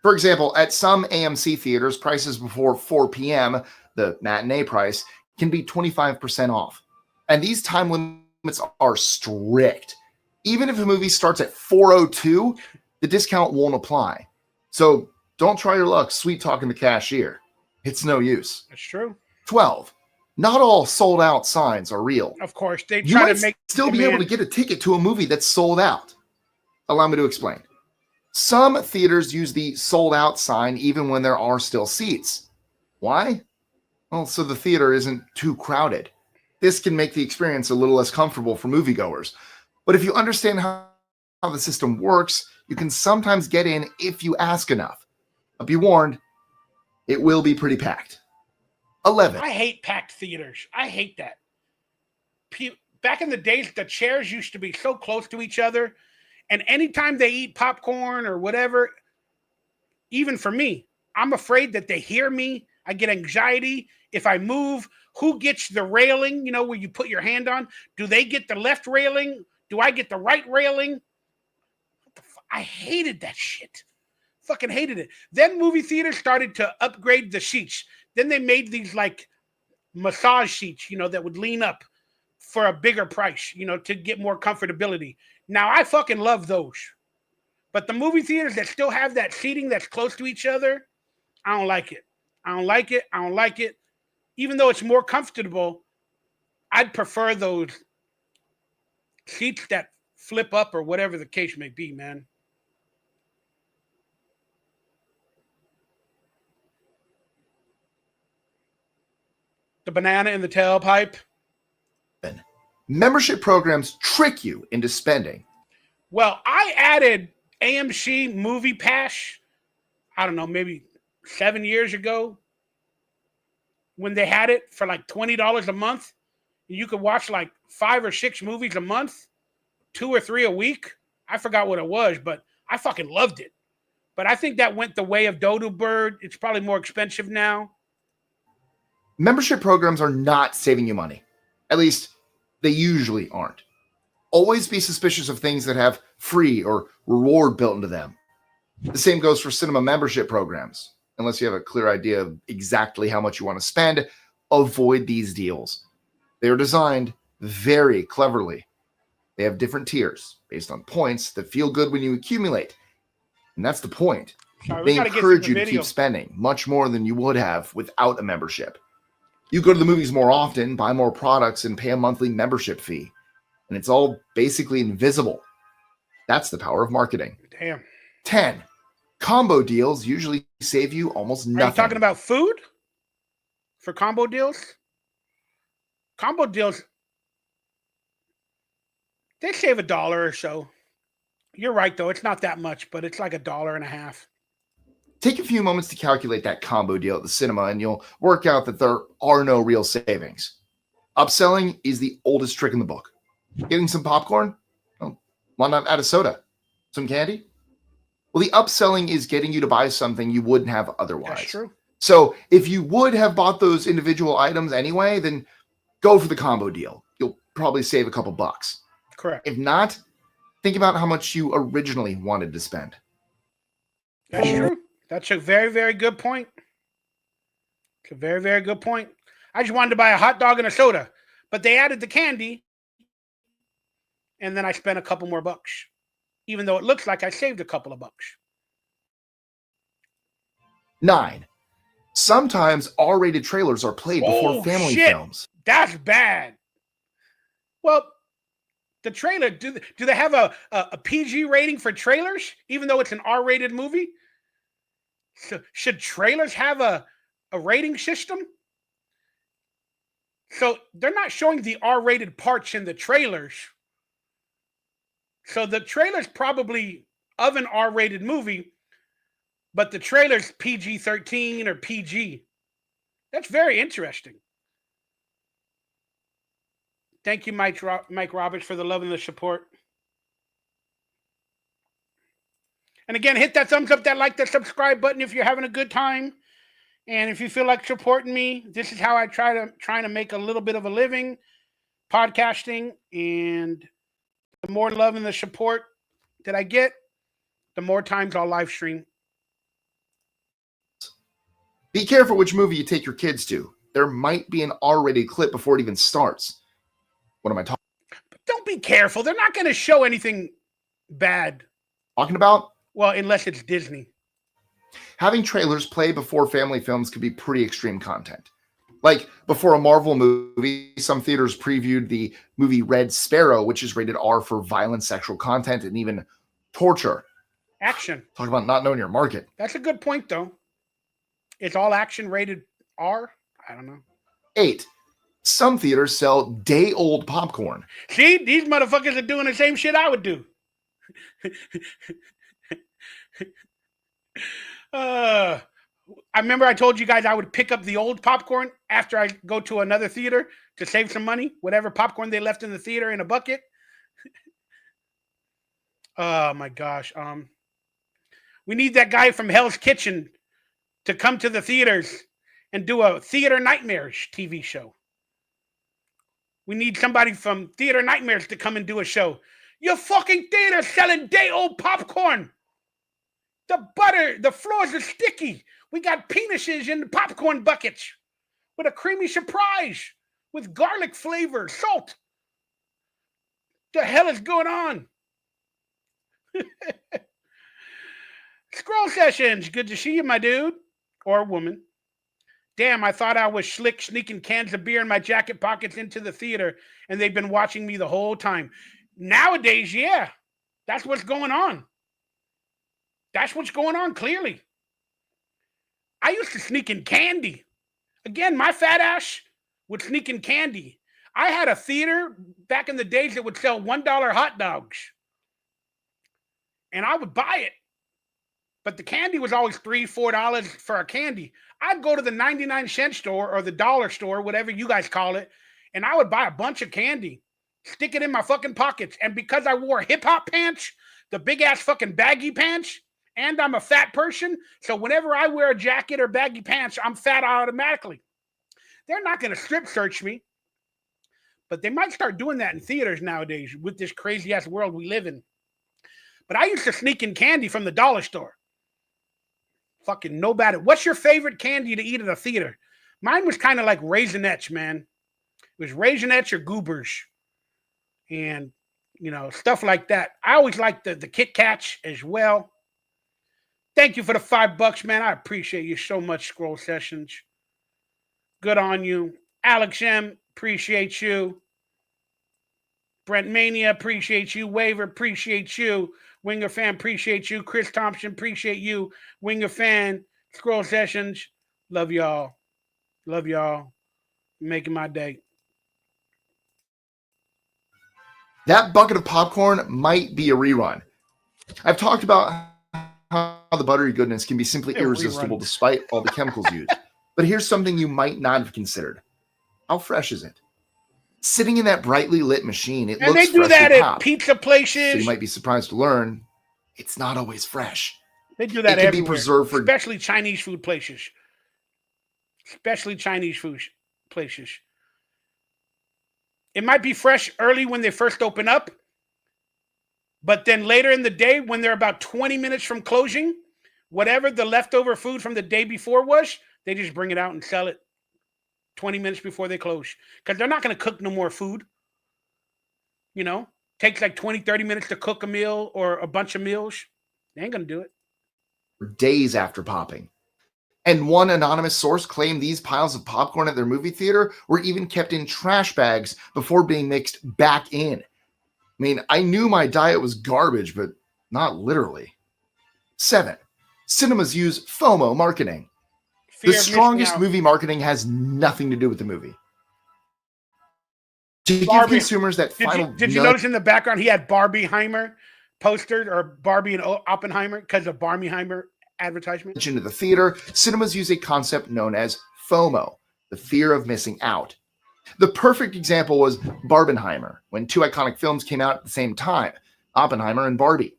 For example, at some AMC theaters, prices before 4 p.m., the matinee price, can be 25% off. And these time limits are strict. Even if a movie starts at 4:02, the discount won't apply. So don't try your luck sweet talking the cashier. It's no use. That's true. 12. Not all sold out signs are real. Of course, they You try might to make still be able to get a ticket to a movie that's sold out. Allow me to explain. Some theaters use the sold out sign even when there are still seats. Why? Well, so the theater isn't too crowded. This can make the experience a little less comfortable for moviegoers. But if you understand how the system works, you can sometimes get in if you ask enough. But be warned, it will be pretty packed. 11. I hate packed theaters. I hate that. Back in the days, the chairs used to be so close to each other. And anytime they eat popcorn or whatever, even for me, I'm afraid that they hear me. I get anxiety. If I move, who gets the railing, you know, where you put your hand on? Do they get the left railing? Do I get the right railing? I hated that shit. Fucking hated it. Then movie theaters started to upgrade the seats. Then they made these like massage seats, you know, that would lean up for a bigger price, you know, to get more comfortability. Now, I fucking love those. But the movie theaters that still have that seating that's close to each other, I don't like it. I don't like it. I don't like it. Even though it's more comfortable, I'd prefer those seats that flip up or whatever the case may be, man. The banana in the tailpipe. Membership programs trick you into spending. Well, I added AMC Movie Pass, I don't know, maybe 7 years ago when they had it for like $20 a month. You could watch like 5 or 6 movies a month, 2 or 3 a week. I forgot what it was, but I fucking loved it. But I think that went the way of Dodo Bird. It's probably more expensive now. Membership programs are not saving you money. At least, they usually aren't. Always be suspicious of things that have free or reward built into them. The same goes for cinema membership programs. Unless you have a clear idea of exactly how much you want to spend, avoid these deals. They are designed very cleverly. They have different tiers based on points that feel good when you accumulate. And that's the point. Sorry, they encourage you to keep spending much more than you would have without a membership. You go to the movies more often, buy more products, and pay a monthly membership fee. And it's all basically invisible. That's the power of marketing. Damn. 10. Combo deals usually save you almost nothing. Are you talking about food for combo deals? Combo deals, they save $1 or so. You're right, though. It's not that much, but it's like $1.50. Take a few moments to calculate that combo deal at the cinema, and you'll work out that there are no real savings. Upselling is the oldest trick in the book. Getting some popcorn? Well, why not add a soda? Some candy? Well, the upselling is getting you to buy something you wouldn't have otherwise. That's true. So if you would have bought those individual items anyway, then go for the combo deal. You'll probably save a couple bucks. Correct. If not, think about how much you originally wanted to spend. That's true. That's a very, very good point. It's a very, very good point. I just wanted to buy a hot dog and a soda, but they added the candy, and then I spent a couple more bucks, even though it looks like I saved a couple of bucks. 9. Sometimes R-rated trailers are played before family films. That's bad. Well, the trailer, do they have a PG rating for trailers, even though it's an R-rated movie? So should trailers have a rating system? So they're not showing the R-rated parts in the trailers. So the trailer's probably of an R-rated movie, but the trailer's PG-13 or PG. That's very interesting. Thank you, Mike Roberts, for the love and the support. And again, hit that thumbs up, that like, that subscribe button if you're having a good time. And if you feel like supporting me, this is how I trying to make a little bit of a living, podcasting. And the more love and the support that I get, the more times I'll live stream. Be careful which movie you take your kids to. There might be an R-rated clip before it even starts. What am I Don't be careful. They're not going to show anything bad. talking about? Well, unless it's Disney. Having trailers play before family films could be pretty extreme content. Like before a Marvel movie, some theaters previewed the movie Red Sparrow, which is rated R for violent sexual content and even torture. Action. Talk about not knowing your market. That's a good point, though. Is all action rated R? I don't know. 8. Some theaters sell day-old popcorn. See, these motherfuckers are doing the same shit I would do. I remember I told you guys I would pick up the old popcorn after I go to another theater to save some money. Whatever popcorn they left in the theater in a bucket. Oh my gosh. We need that guy from Hell's Kitchen to come to the theaters and do a Theater Nightmares TV show. We need somebody from Theater Nightmares to come and do a show. Your fucking theater selling day-old popcorn. The floors are sticky. We got penises in the popcorn buckets with a creamy surprise with garlic flavor, salt. The hell is going on? Scroll Sessions, good to see you, my dude or woman. Damn, I thought I was slick sneaking cans of beer in my jacket pockets into the theater, and they've been watching me the whole time. Nowadays, yeah, that's what's going on. That's what's going on, clearly. I used to sneak in candy. Again, my fat ass would sneak in candy. I had a theater back in the days that would sell $1 hot dogs. And I would buy it. But the candy was always $3, $4 for a candy. I'd go to the 99-cent store or the dollar store, whatever you guys call it, and I would buy a bunch of candy, stick it in my fucking pockets. And because I wore hip-hop pants, the big-ass fucking baggy pants, and I'm a fat person, so whenever I wear a jacket or baggy pants, I'm fat automatically. They're not going to strip search me, but they might start doing that in theaters nowadays with this crazy-ass world we live in. But I used to sneak in candy from the dollar store. Fucking no bad. What's your favorite candy to eat at a theater? Mine was kind of like Raisinets, man. It was Raisinets or Goobers. And, you know, stuff like that. I always liked the Kit Kats as well. Thank you for the $5, man. I appreciate you so much, Scroll Sessions. Good on you. Alex M, appreciate you. Brent Mania, appreciate you. Waver, appreciate you. Winger Fan, appreciate you. Chris Thompson, appreciate you. Winger Fan, Scroll Sessions, love y'all. Love y'all. Making my day. That bucket of popcorn might be a rerun. I've talked about how the buttery goodness can be simply irresistible despite all the chemicals used. But here's something you might not have considered. How fresh is it? Sitting in that brightly lit machine, it looks fresh. And they do that at pizza places. So you might be surprised to learn it's not always fresh. They do that everywhere. It can be preserved for especially Chinese food places. Especially Chinese food places. It might be fresh early when they first open up, but then later in the day when they're about 20 minutes from closing, whatever the leftover food from the day before was, they just bring it out and sell it 20 minutes before they close. Because they're not going to cook no more food. You know, takes like 20, 30 minutes to cook a meal or a bunch of meals. They ain't going to do it. Days after popping. And one anonymous source claimed these piles of popcorn at their movie theater were even kept in trash bags before being mixed back in. I mean, I knew my diet was garbage, but not literally. 7. Cinemas use FOMO marketing. The strongest movie marketing has nothing to do with the movie. To give Barbie. consumers that final Did you notice in the background he had Barbieheimer postered, or Barbie and Oppenheimer, because of Barbieheimer advertisement? into the theater, cinemas use a concept known as FOMO, the fear of missing out. The perfect example was Barbenheimer, when two iconic films came out at the same time, Oppenheimer and Barbie.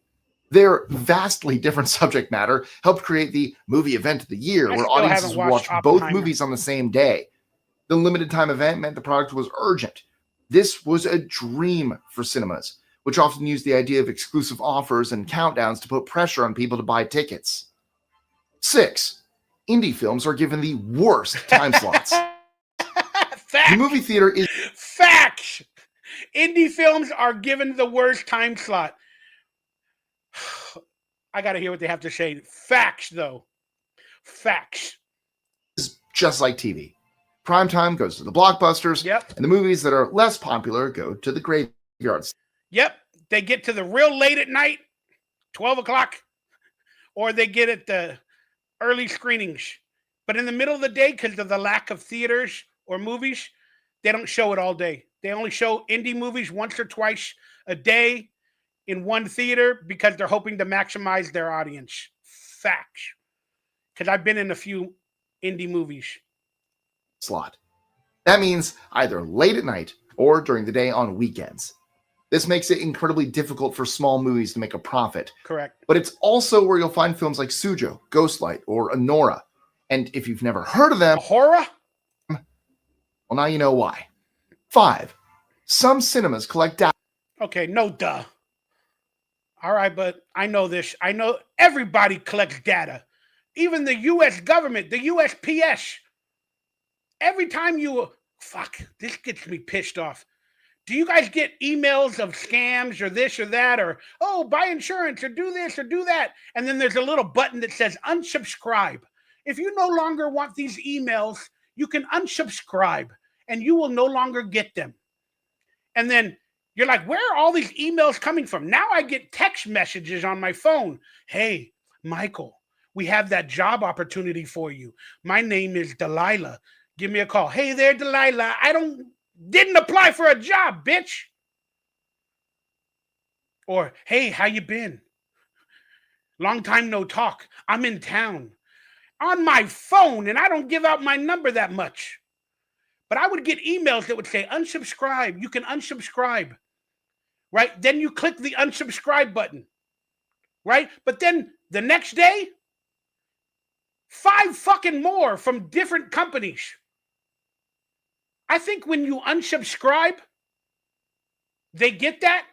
Their vastly different subject matter helped create the movie event of the year, where audiences watched both movies on the same day. The limited time event meant the product was urgent. This was a dream for cinemas, which often used the idea of exclusive offers and countdowns to put pressure on people to buy tickets. 6. Indie films are given the worst time slots. The movie theater is... Facts! Indie films are given the worst time slot. I gotta hear what they have to say. Facts, though. Facts. Just like TV. Prime time goes to the blockbusters, Yep. and the movies that are less popular go to the graveyards. Yep. They get to the real late at night, 12 o'clock, or they get at the early screenings. But in the middle of the day, because of the lack of theaters or movies, they don't show it all day. They only show indie movies once or twice a day in one theater because they're hoping to maximize their audience. Facts. Because I've been in a few indie movies. Slot. That means either late at night or during the day on weekends. This makes it incredibly difficult for small movies to make a profit. Correct. But it's also where you'll find films like Sujo, Ghostlight, or Anora. And if you've never heard of them, Horror? well, now you know why. 5. Some cinemas collect data. Okay, no duh. All right, but I know this. I know everybody collects data. Even the U.S. government, the USPS. Every time you... Fuck, this gets me pissed off. Do you guys get emails of scams or this or that, or, oh, buy insurance or do this or do that? And then there's a little button that says unsubscribe. If you no longer want these emails, you can unsubscribe and you will no longer get them. And then you're like, where are all these emails coming from? Now I get text messages on my phone. Hey, Michael, we have that job opportunity for you. My name is Delilah. Give me a call. Hey there, Delilah. Didn't apply for a job, bitch. Or, hey, how you been? Long time no talk. I'm in town. On my phone, and I don't give out my number that much. But I would get emails that would say, unsubscribe. You can unsubscribe. Right? Then you click the unsubscribe button. Right? But then the next day, 5 fucking more from different companies. I think when you unsubscribe, they get that,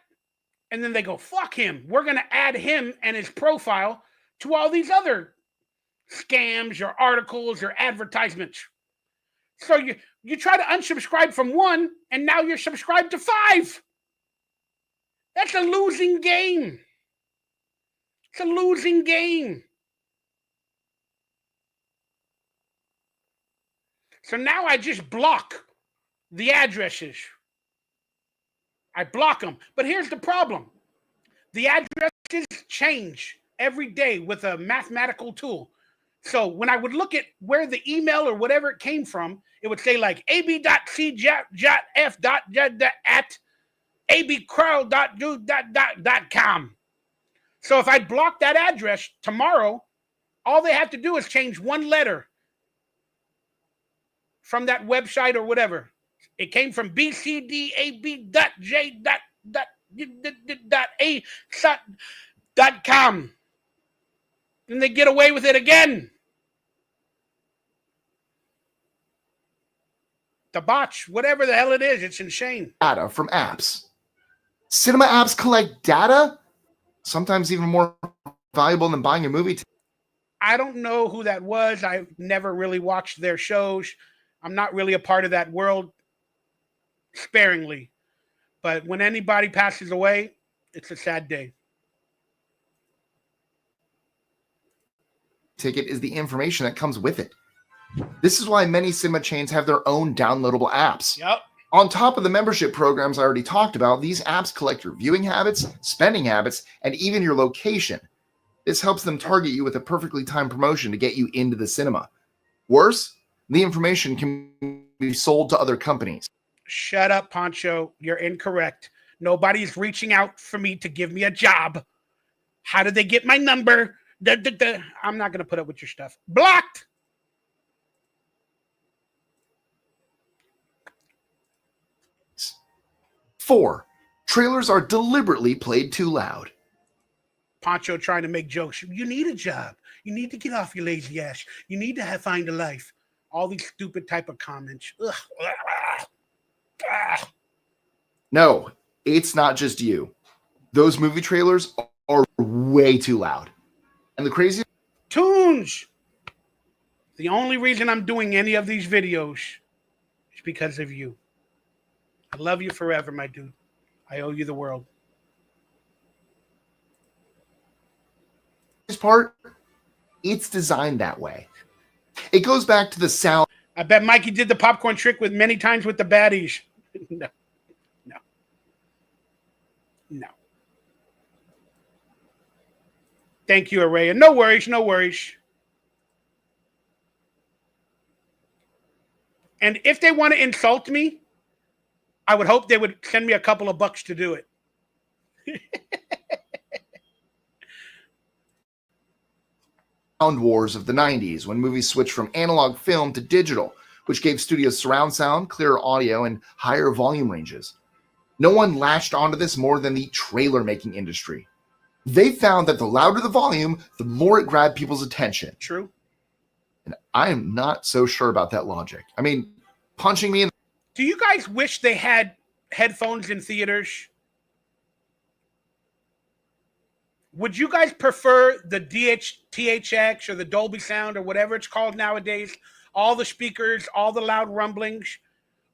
and then they go, fuck him. We're going to add him and his profile to all these other scams or articles or advertisements. So you try to unsubscribe from 1, and now you're subscribed to 5. That's a losing game. It's a losing game. So now I just block the addresses. I block them. But here's the problem. The addresses change every day with a mathematical tool. So when I would look at where the email or whatever it came from, it would say like ab.c.f.at.abcrowd.com. So if I block that address tomorrow, all they have to do is change one letter from that website or whatever. It came from bcdab.j.a.com. And they get away with it again. The bots, whatever the hell it is, it's insane. Data from apps. Cinema apps collect data? Sometimes even more valuable than buying a movie. I don't know who that was. I've never really watched their shows. I'm not really a part of that world, sparingly. But when anybody passes away, it's a sad day. Ticket is the information that comes with it. This is why many cinema chains have their own downloadable apps. Yep. On top of the membership programs I already talked about, these apps collect your viewing habits, spending habits, and even your location. This helps them target you with a perfectly timed promotion to get you into the cinema. Worse, the information can be sold to other companies. Shut up, Poncho. You're incorrect. Nobody's reaching out for me to give me a job. How did they get my number? I'm not going to put up with your stuff. Blocked. Four, trailers are deliberately played too loud. Poncho trying to make jokes. You need a job. You need to get off your lazy ass. You need to find a life. All these stupid type of comments. Ugh. No, it's not just you. Those movie trailers are way too loud. And the crazy Tunes. The only reason I'm doing any of these videos is because of you. I love you forever, my dude. I owe you the world. part, it's designed that way. It goes back to the sound. I bet Mikey did the popcorn trick with many times with the baddies. No. Thank you, Araya. No worries. And if they want to insult me, I would hope they would send me a couple of bucks to do it. Sound wars of the 90s, when movies switched from analog film to digital, which gave studios surround sound, clearer audio, and higher volume ranges. No one latched onto this more than the trailer making industry. They found that the louder the volume, the more it grabbed people's attention. True. And I am not so sure about that logic. I mean, punching me in. Do you guys wish they had headphones in theaters? Would you guys prefer the THX or the Dolby Sound or whatever it's called nowadays? All the speakers, all the loud rumblings?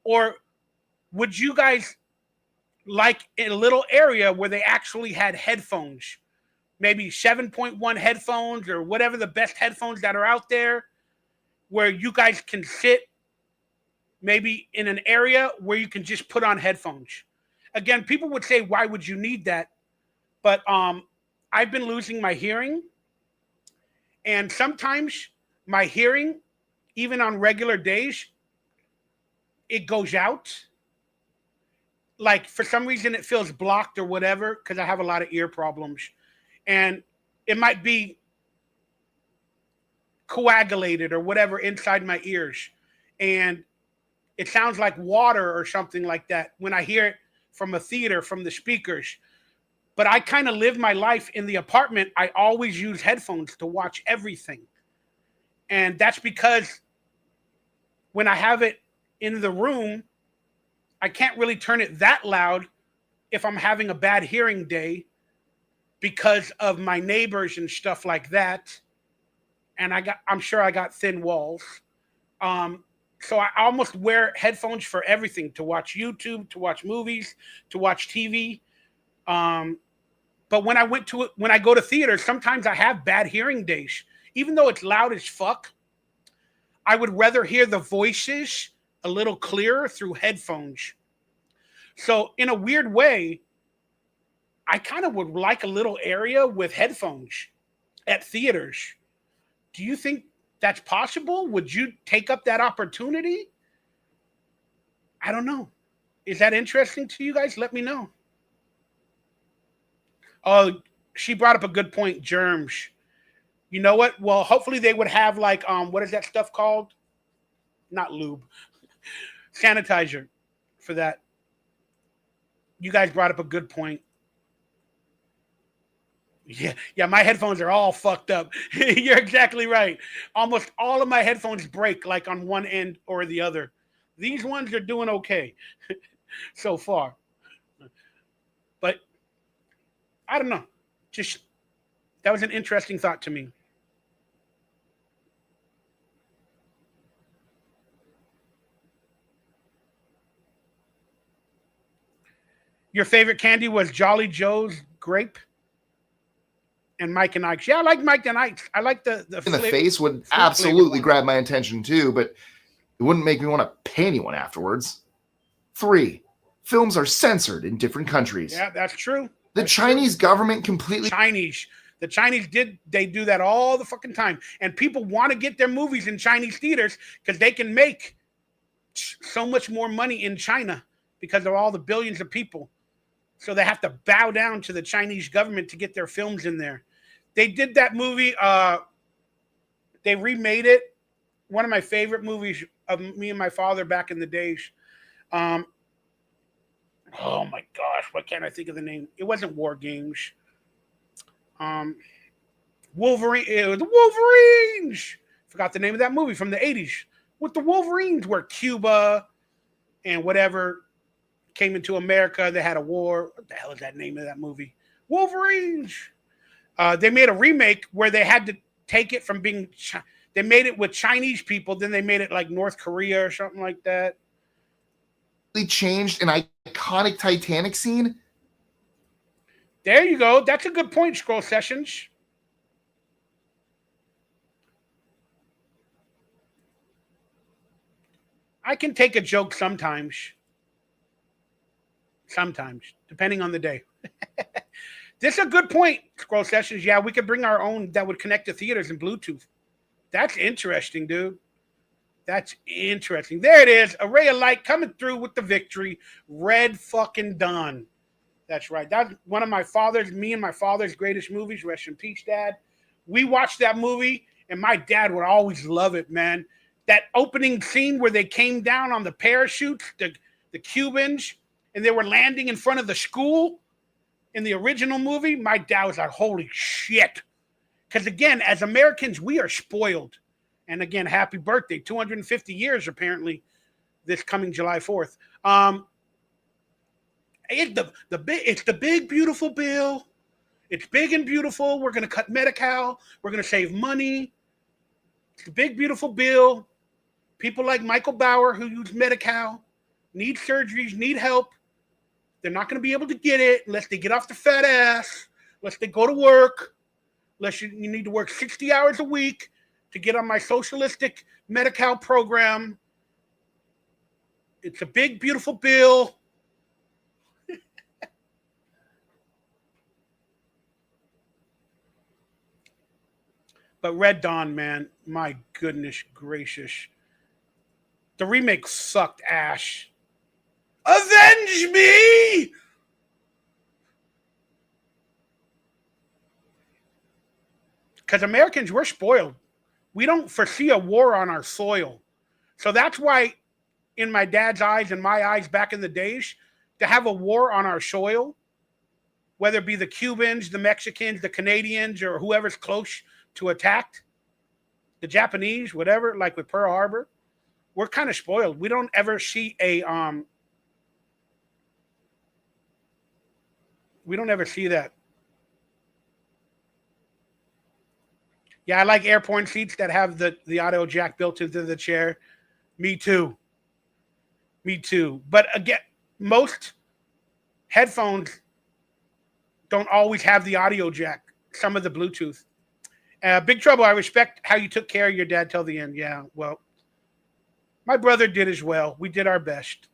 Or would you guys like in a little area where they actually had headphones? Maybe 7.1 headphones or whatever the best headphones that are out there, where you guys can sit maybe in an area where you can just put on headphones. Again, people would say, why would you need that? But I've been losing my hearing. And sometimes my hearing, even on regular days, it goes out. Like for some reason it feels blocked or whatever, because I have a lot of ear problems. And it might be coagulated or whatever inside my ears. And it sounds like water or something like that when I hear it from a theater, from the speakers. But I kind of live my life in the apartment. I always use headphones to watch everything. And that's because when I have it in the room, I can't really turn it that loud if I'm having a bad hearing day because of my neighbors and stuff like that. And I'm sure I got thin walls. So I almost wear headphones for everything, to watch YouTube, to watch movies, to watch TV. But when I go to theaters, sometimes I have bad hearing days. Even though it's loud as fuck, I would rather hear the voices a little clearer through headphones. So in a weird way, I kind of would like a little area with headphones at theaters. Do you think that's possible? Would you take up that opportunity? I don't know. Is that interesting to you guys? Let me know. Oh, she brought up a good point, germs. You know what? Well, hopefully they would have like, what is that stuff called? Not lube. Sanitizer for that. You guys brought up a good point. Yeah, my headphones are all fucked up. You're exactly right. Almost all of my headphones break like on one end or the other. These ones are doing okay so far. But I don't know. Just that was an interesting thought to me. Your favorite candy was Jolly Joe's grape and Mike and Ike's. Yeah, I like Mike and Ike's. I like the in the face would absolutely grab my attention too, but it wouldn't make me want to pay anyone afterwards. 3, films are censored in different countries. Yeah, that's true. The Chinese government completely. The Chinese they do that all the fucking time. And people want to get their movies in Chinese theaters because they can make so much more money in China because of all the billions of people. So they have to bow down to the Chinese government to get their films in there. They did that movie. They remade it. One of my favorite movies of me and my father back in the days. Oh my gosh, why can't I think of the name? It wasn't War Games. Wolverine. It was the Wolverines. Forgot the name of that movie from the 80s with the Wolverines, where Cuba and whatever came into America. They had a war. What the hell is that name of that movie? Wolverines. They made a remake where they had to take it from being. They made it with Chinese people. Then they made it like North Korea or something like that. They changed an iconic Titanic scene. There you go. That's a good point, Scroll Sessions. I can take a joke sometimes. Sometimes, depending on the day. This is a good point, Scroll Sessions. Yeah, we could bring our own that would connect to theaters and Bluetooth. That's interesting, dude. That's interesting. There it is. A ray of light coming through with the victory. Red fucking Dawn. That's right. That's one of me and my father's greatest movies. Rest in peace, Dad. We watched that movie, and my dad would always love it, man. That opening scene where they came down on the parachutes, the Cubans, and they were landing in front of the school in the original movie, my dad was like, holy shit. Because again, as Americans, we are spoiled. And again, happy birthday. 250 years, apparently, this coming July 4th. It's the big, beautiful bill. It's big and beautiful. We're going to cut Medi-Cal. We're going to save money. It's the big, beautiful bill. People like MichaelRayBower who use Medi-Cal need surgeries, need help. They're not going to be able to get it unless they get off their fat ass, unless they go to work, unless you need to work 60 hours a week to get on my socialistic Medi-Cal program. It's a big, beautiful bill. But Red Dawn, man, my goodness gracious. The remake sucked ass. Avenge me! Because Americans, we're spoiled. We don't foresee a war on our soil. So that's why, in my dad's eyes and my eyes back in the days, to have a war on our soil, whether it be the Cubans, the Mexicans, the Canadians, or whoever's close to attack, the Japanese, whatever, like with Pearl Harbor, we're kind of spoiled. We don't ever see we don't ever see that. Yeah, I like airport seats that have the audio jack built into the chair. Me too. Me too. But again, most headphones don't always have the audio jack. Some of the Bluetooth. Big Trouble, I respect how you took care of your dad till the end. Yeah, well, my brother did as well. We did our best.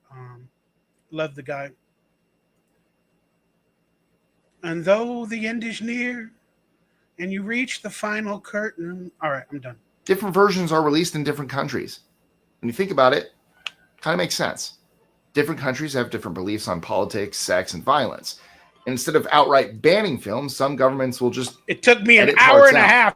Love the guy. And though the end is near and you reach the final curtain. All right, I'm done. Different versions are released in different countries. When you think about it, kind of makes sense. Different countries have different beliefs on politics, sex, and violence. And instead of outright banning films, some governments will just. It took me an hour and a half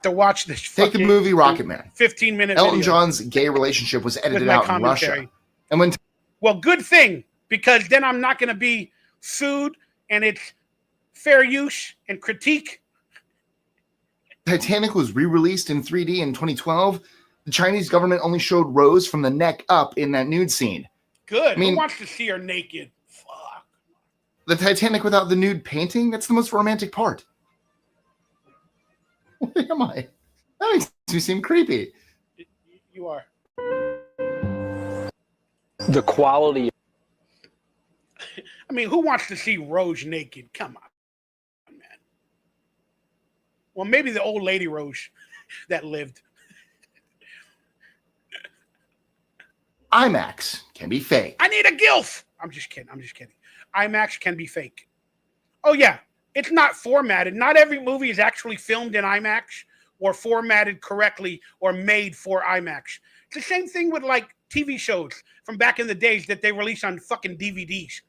to watch this. Take the movie Rocketman. 15-minute Elton video John's gay relationship was edited out in Russia. And when well, good thing, because then I'm not going to be sued and it's fair use and critique. Titanic was re-released in 3D in 2012, the Chinese government only showed Rose from the neck up in that nude scene. Good. Who wants to see her naked? Fuck. The Titanic without the nude painting? That's the most romantic part. What am I? That makes me seem creepy. You are. The quality. I mean, who wants to see Rose naked? Come on, man. Well, maybe the old lady Rose that lived. IMAX can be fake. I need a gilf. I'm just kidding. IMAX can be fake. Oh, yeah. It's not formatted. Not every movie is actually filmed in IMAX or formatted correctly or made for IMAX. It's the same thing with like TV shows from back in the days that they released on fucking DVDs.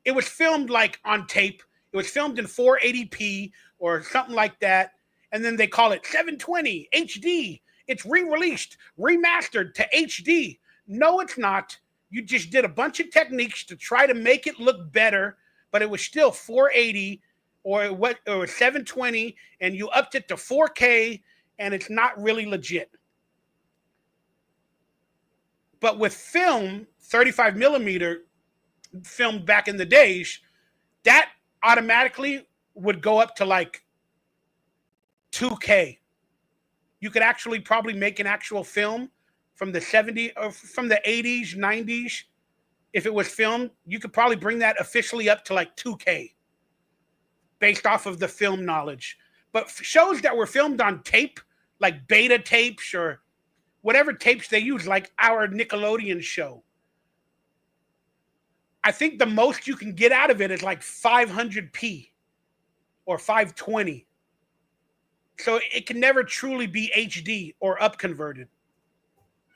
It was filmed like on tape. It was filmed in 480p or something like that. And then they call it 720 HD. It's re-released, remastered to HD. No, it's not. You just did a bunch of techniques to try to make it look better, but it was still 480 or 720, and you upped it to 4K, and it's not really legit. But with film, 35 millimeter filmed back in the days, that automatically would go up to like 2K. You could actually probably make an actual film from the 70s or from the 80s, 90s. If it was filmed, you could probably bring that officially up to like 2K based off of the film knowledge. But shows that were filmed on tape, like beta tapes or whatever tapes they use, like our Nickelodeon show, I think the most you can get out of it is like 500p or 520. So it can never truly be HD or up converted.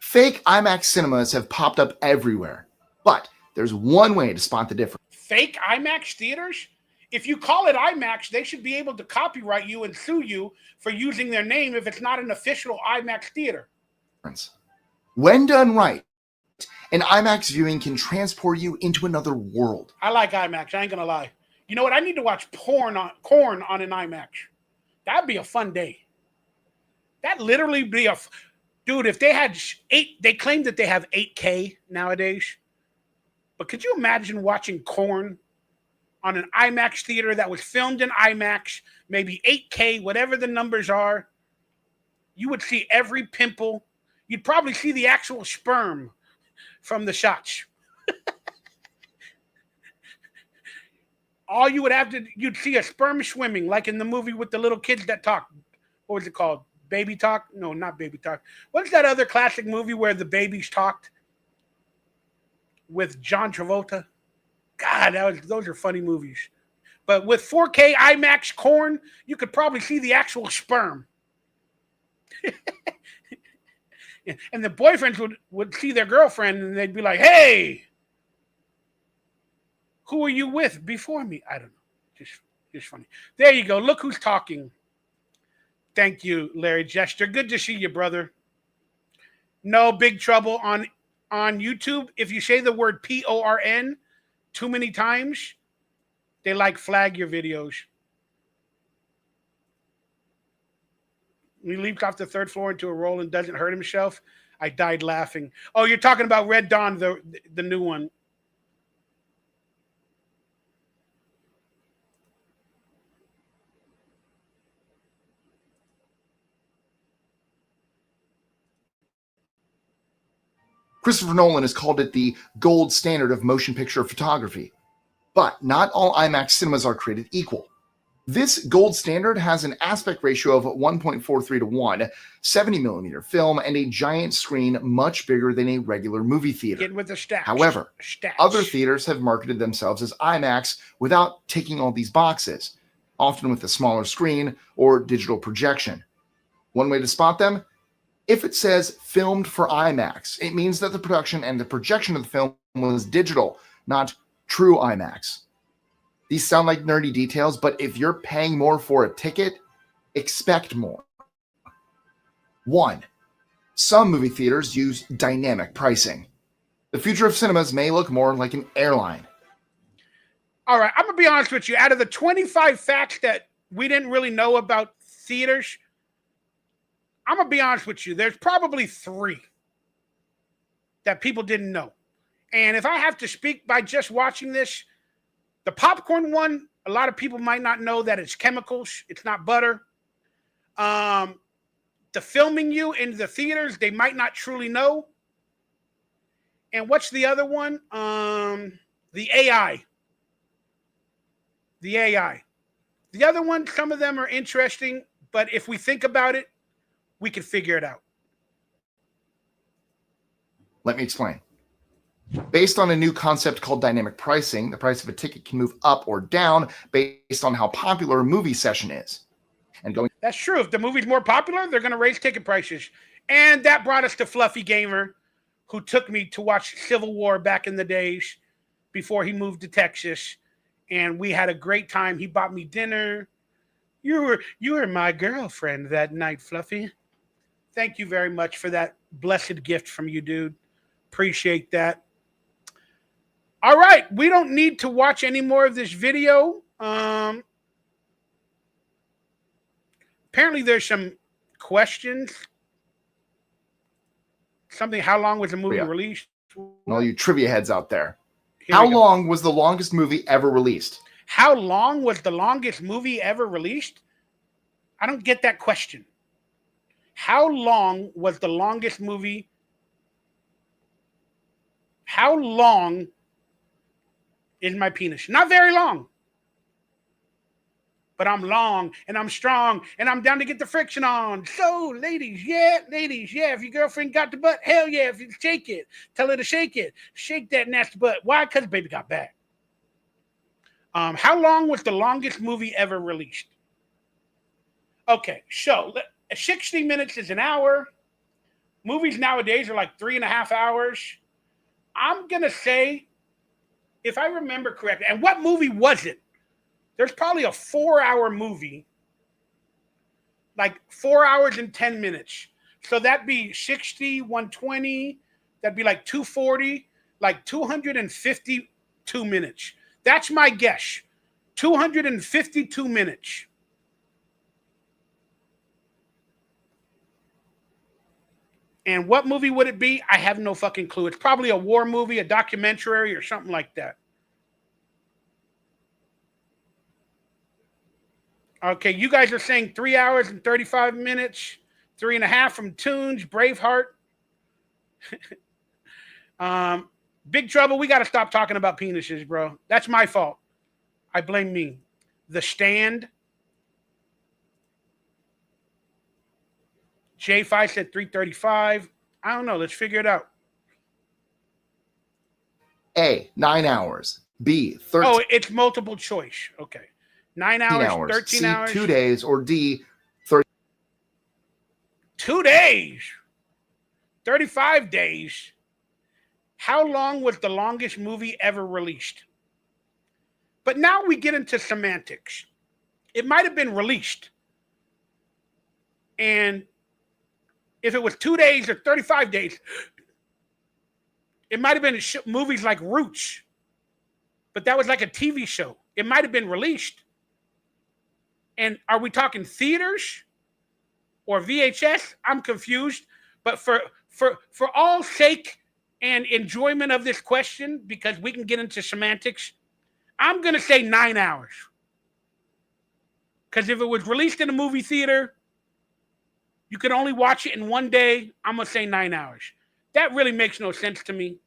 Fake IMAX cinemas have popped up everywhere, but there's one way to spot the difference. Fake IMAX theaters? If you call it IMAX, they should be able to copyright you and sue you for using their name if it's not an official IMAX theater. When done right, an IMAX viewing can transport you into another world. I like IMAX, I ain't gonna lie. You know what? I need to watch Corn on an IMAX. That'd be a fun day. That'd literally be a... Dude, if they had they claim that they have 8K nowadays. But could you imagine watching Corn on an IMAX theater that was filmed in IMAX, maybe 8K, whatever the numbers are? You would see every pimple. You'd probably see the actual sperm from the shots. All you would have to, you'd see a sperm swimming, like in the movie with the little kids that talk. What was it called? Baby Talk? No, not Baby Talk. What's that other classic movie where the babies talked with John Travolta? God, those are funny movies. But with 4K IMAX Corn, you could probably see the actual sperm. And the boyfriends would see their girlfriend and they'd be like, hey, who are you with before me? I don't know. Just funny. There you go. Look who's talking. Thank you, Larry Jester. Good to see you, brother. No big trouble on YouTube. If you say the word PORN too many times, they flag your videos. He leaped off the third floor into a roll and doesn't hurt himself. I died laughing. Oh, you're talking about Red Dawn, the new one. Christopher Nolan has called it the gold standard of motion picture photography. But not all IMAX cinemas are created equal. This gold standard has an aspect ratio of 1.43 to 1, 70mm film, and a giant screen much bigger than a regular movie theater. Get with the stats. However, other theaters have marketed themselves as IMAX without ticking all these boxes, often with a smaller screen or digital projection. One way to spot them: if it says filmed for IMAX, it means that the production and the projection of the film was digital, not true IMAX. These sound like nerdy details, but if you're paying more for a ticket, expect more. 1. Some movie theaters use dynamic pricing. The future of cinemas may look more like an airline. All right, I'm going to be honest with you. Out of the 25 facts that we didn't really know about theaters, I'm going to be honest with you. There's probably 3 that people didn't know. And if I have to speak by just watching this, the popcorn one, a lot of people might not know that it's chemicals. It's not butter. The filming you in the theaters, they might not truly know. And what's the other one? The AI. The AI. The other one, some of them are interesting, but if we think about it, we can figure it out. Let me explain. Based on a new concept called dynamic pricing, the price of a ticket can move up or down based on how popular a movie session is. That's true. If the movie's more popular, they're going to raise ticket prices. And that brought us to Fluffy Gamer, who took me to watch Civil War back in the days before he moved to Texas. And we had a great time. He bought me dinner. You were my girlfriend that night, Fluffy. Thank you very much for that blessed gift from you, dude. Appreciate that. All right. We don't need to watch any more of this video. Apparently there's some questions. Something, how long was the movie released? And all you trivia heads out there. Here How long was the longest movie ever released? How long was the longest movie ever released? I don't get that question. How long was the longest movie? How long is my penis? Not very long. But I'm long and I'm strong and I'm down to get the friction on. So, ladies, yeah. If your girlfriend got the butt, hell yeah. If you shake it, tell her to shake it. Shake that nasty butt. Why? Because baby got back. How long was the longest movie ever released? Okay, so 60 minutes is an hour. Movies nowadays are like 3.5 hours. I'm going to say, if I remember correctly, and what movie was it? There's probably a 4-hour movie, like 4 hours and 10 minutes. So that'd be 60, 120. That'd be like 240, like 252 minutes. That's my guess. 252 minutes. And what movie would it be? I have no fucking clue. It's probably a war movie, a documentary, or something like that. Okay, you guys are saying 3 hours and 35 minutes, 3.5 from Toons, Braveheart. Big Trouble, we got to stop talking about penises, bro. That's my fault. I blame me. The Stand. J5 said 335. I don't know. Let's figure it out. A, 9 hours. B, 13 Oh, it's multiple choice. Okay. 9 hours, 13 C, hours. 2 days. Or D, 30. 2 days. 35 days. How long was the longest movie ever released? But now we get into semantics. It might have been released. And if it was 2 days or 35 days, it might have been movies like Roots. But that was like a TV show. It might have been released. And are we talking theaters or VHS? I'm confused. But for all sake and enjoyment of this question, because we can get into semantics, I'm going to say 9 hours. Because if it was released in a movie theater, you could only watch it in one day. I'm going to say 9 hours. That really makes no sense to me.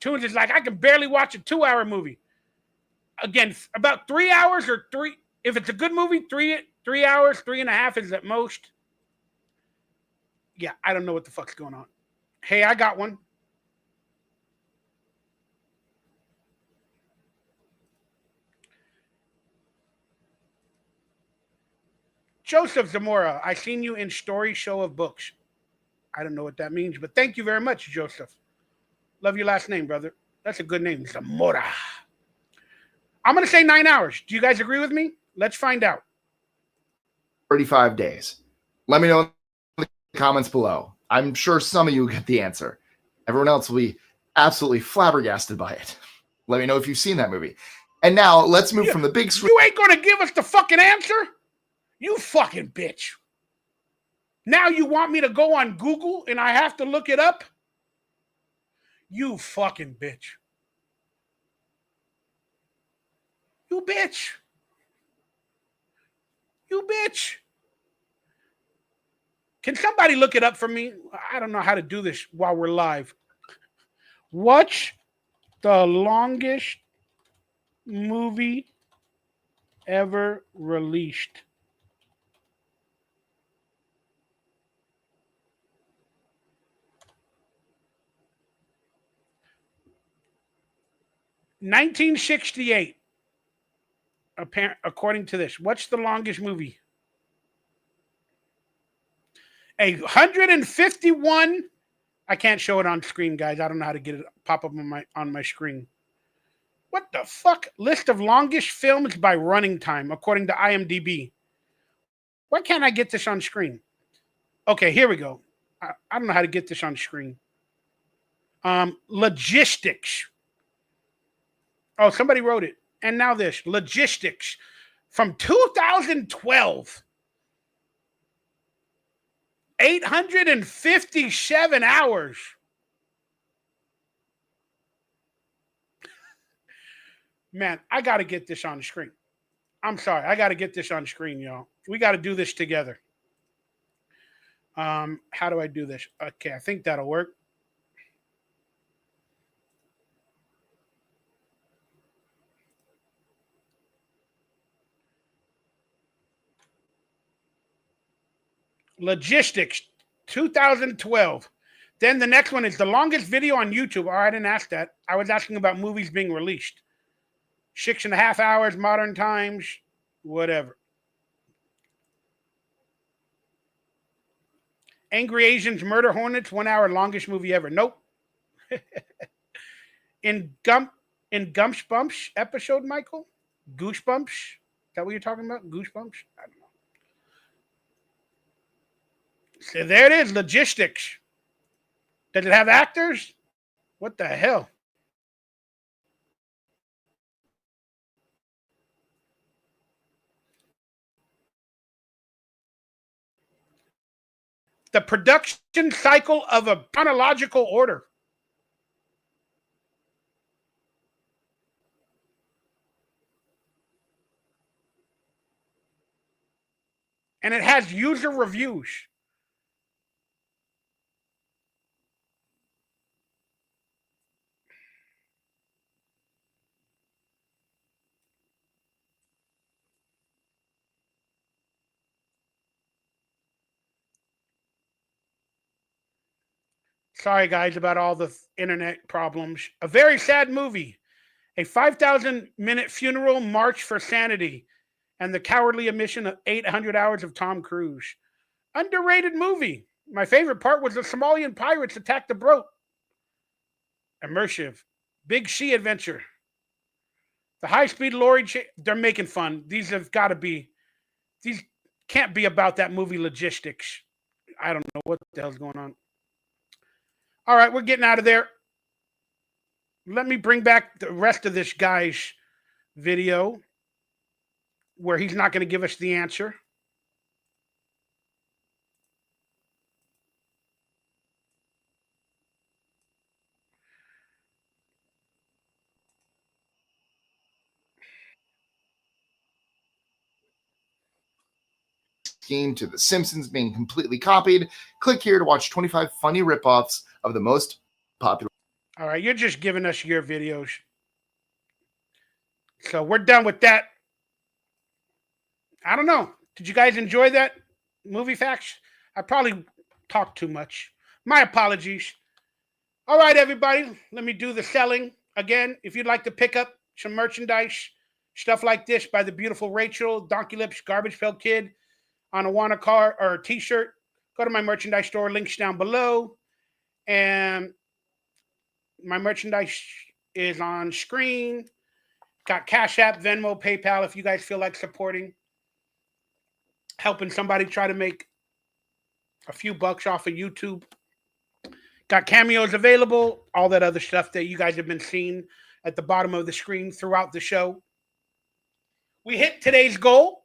Toons is like, I can barely watch a 2-hour movie. Again, about 3 hours or three. If it's a good movie, 3 hours, 3.5 is at most. Yeah, I don't know what the fuck's going on. Hey, I got one. Joseph Zamora, I seen you in Story Show of Books. I don't know what that means, but thank you very much, Joseph. Love your last name, brother. That's a good name, Zamora. I'm going to say 9 hours. Do you guys agree with me? Let's find out. 35 days. Let me know in the comments below. I'm sure some of you get the answer. Everyone else will be absolutely flabbergasted by it. Let me know if you've seen that movie. And now let's move from the big screen. You ain't going to give us the fucking answer? You fucking bitch. Now you want me to go on Google and I have to look it up? You fucking bitch. You bitch. You bitch. Can somebody look it up for me? I don't know how to do this while we're live. What's the longest movie ever released? $1968. According to this, what's the longest movie? 151. I can't show it on screen, guys. I don't know how to get it pop up on my screen. What the fuck? List of longest films by running time, according to IMDb. Why can't I get this on screen? Okay, here we go. I don't know how to get this on screen. Logistics. Oh, somebody wrote it. And now this. Logistics. From 2012. 857 hours. Man, I got to get this on the screen. I'm sorry. I got to get this on screen, y'all. We got to do this together. How do I do this? Okay, I think that'll work. Logistics, 2012. Then the next one is the longest video on YouTube. Oh, I didn't ask that. I was asking about movies being released. 6.5 hours, modern times, whatever. Angry Asians Murder Hornets, 1 hour, longest movie ever. Nope. in Goosebumps episode, Michael? Goosebumps? Is that what you're talking about? Goosebumps? I don't know. So there it is, logistics. Does it have actors? What the hell? The production cycle of a chronological order. And it has user reviews. Sorry, guys, about all the internet problems. A very sad movie. A 5,000-minute funeral march for sanity and the cowardly omission of 800 hours of Tom Cruise. Underrated movie. My favorite part was the Somalian pirates attacked the boat. Immersive. Big sea adventure. The high-speed lorry. They're making fun. These have got to be. These can't be about that movie logistics. I don't know what the hell's going on. All right, we're getting out of there. Let me bring back the rest of this guy's video where he's not going to give us the answer. Scheme to The Simpsons being completely copied. Click here to watch 25 funny ripoffs of the most popular. All right, you're just giving us your videos. So we're done with that. I don't know. Did you guys enjoy that movie facts? I probably talked too much. My apologies. All right, everybody. Let me do the selling again. If you'd like to pick up some merchandise, stuff like this by the beautiful Rachel, DonkeyLips, Garbage Pail Kid, on a Wanna car or a t-shirt, go to my merchandise store. Links down below. And my merchandise is on screen. Got Cash App, Venmo, PayPal if you guys feel like supporting. Helping somebody try to make a few bucks off of YouTube. Got Cameos available. All that other stuff that you guys have been seeing at the bottom of the screen throughout the show. We hit today's goal.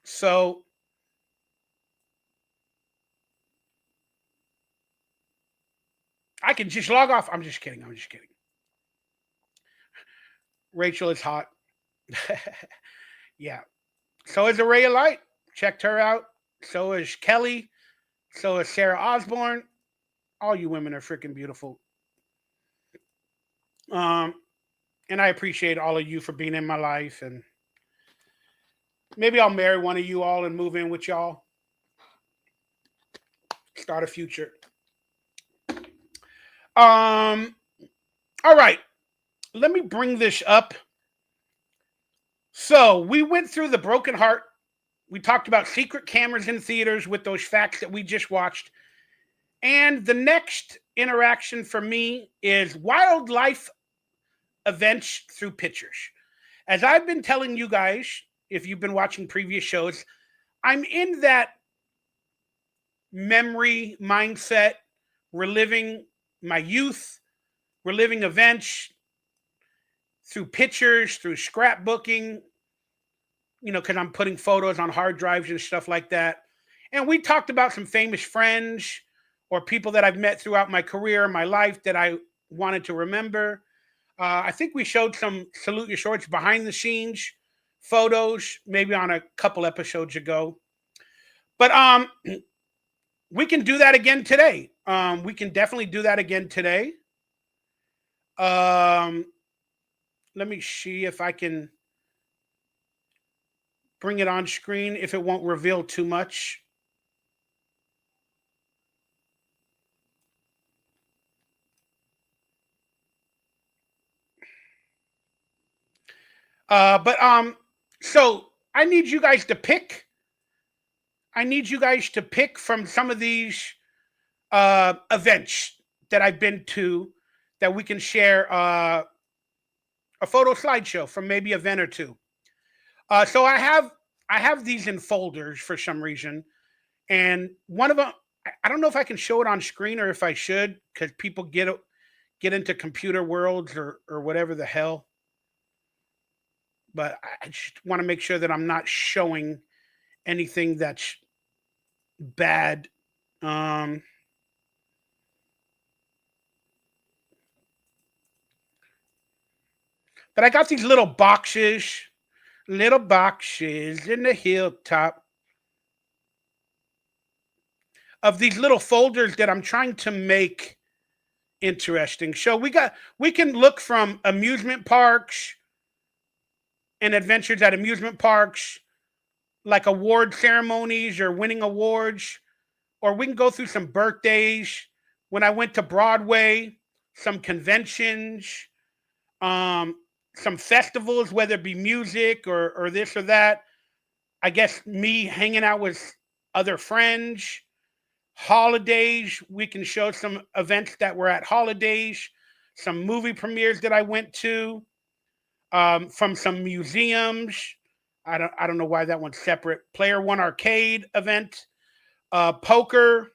So I can just log off. I'm just kidding. Rachel is hot. Yeah. So is Array of Light. Checked her out. So is Kelly. So is Sarah Osborne. All you women are freaking beautiful. And I appreciate all of you for being in my life. And maybe I'll marry one of you all and move in with y'all. Start a future. All right. Let me bring this up. So we went through the broken heart We talked about secret cameras in theaters with those facts that we just watched. And the next interaction for me is wildlife events through pictures. As I've been telling you guys, if you've been watching previous shows, I'm in that memory mindset, reliving my youth, reliving events through pictures, through scrapbooking, because I'm putting photos on hard drives and stuff like that. And we talked about some famous friends or people that I've met throughout my career, my life that I wanted to remember. I think we showed some Salute Your Shorts behind the scenes photos, maybe on a couple episodes ago. But we can do that again today. We can definitely do that again today. Let me see if I can bring it on screen, if it won't reveal too much. So I need you guys to pick. I need you guys to pick from some of these events that I've been to that we can share a photo slideshow from maybe an event or two. So I have these in folders for some reason, and one of them, I don't know if I can show it on screen or if I should, because people get into computer worlds or whatever the hell. But I just want to make sure that I'm not showing anything that's bad. But I got these little boxes in the hilltop of these little folders that I'm trying to make interesting. So we can look from amusement parks and adventures at amusement parks, like award ceremonies or winning awards, or we can go through some birthdays when I went to Broadway, some conventions, some festivals, whether it be music or this or that. I guess me hanging out with other friends, holidays. We can show some events that were at holidays, some movie premieres that I went to, from some museums. I don't know why that one's separate. Player One Arcade event, poker,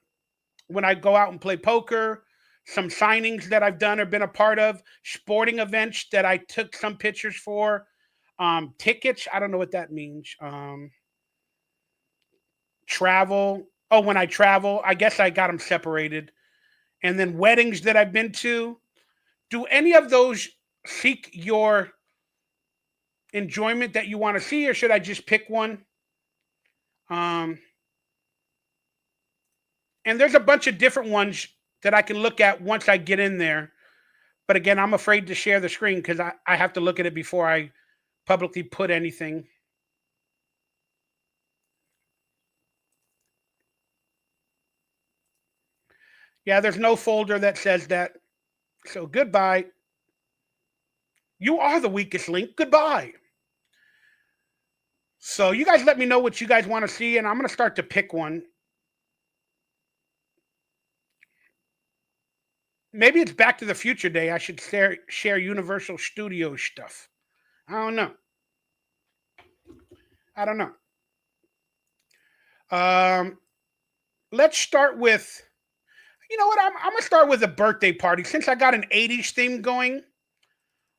when I go out and play poker, some signings that I've done or been a part of, sporting events that I took some pictures for, tickets. I don't know what that means. Travel. Oh, when I travel, I guess I got them separated. And then weddings that I've been to. Do any of those seek your enjoyment that you want to see, or should I just pick one? And there's a bunch of different ones that I can look at once I get in there. But again, I'm afraid to share the screen because I have to look at it before I publicly put anything. Yeah, there's no folder that says that. So goodbye. You are the weakest link. Goodbye. So you guys let me know what you guys want to see, and I'm going to start to pick one. Maybe it's Back to the Future Day. I should share Universal Studios stuff. I don't know. I don't know. Let's start with, you know what? I'm gonna start with a birthday party. Since I got an 80s theme going,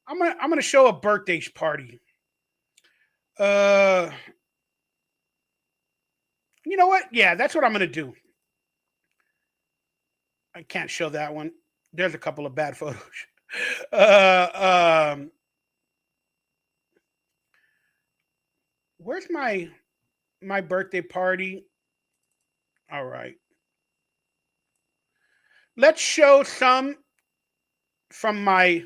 I'm gonna show a birthday party. Uh you know what? Yeah, that's what I'm gonna do. I can't show that one. There's a couple of bad photos. Uh where's my birthday party? All right. Let's show some from my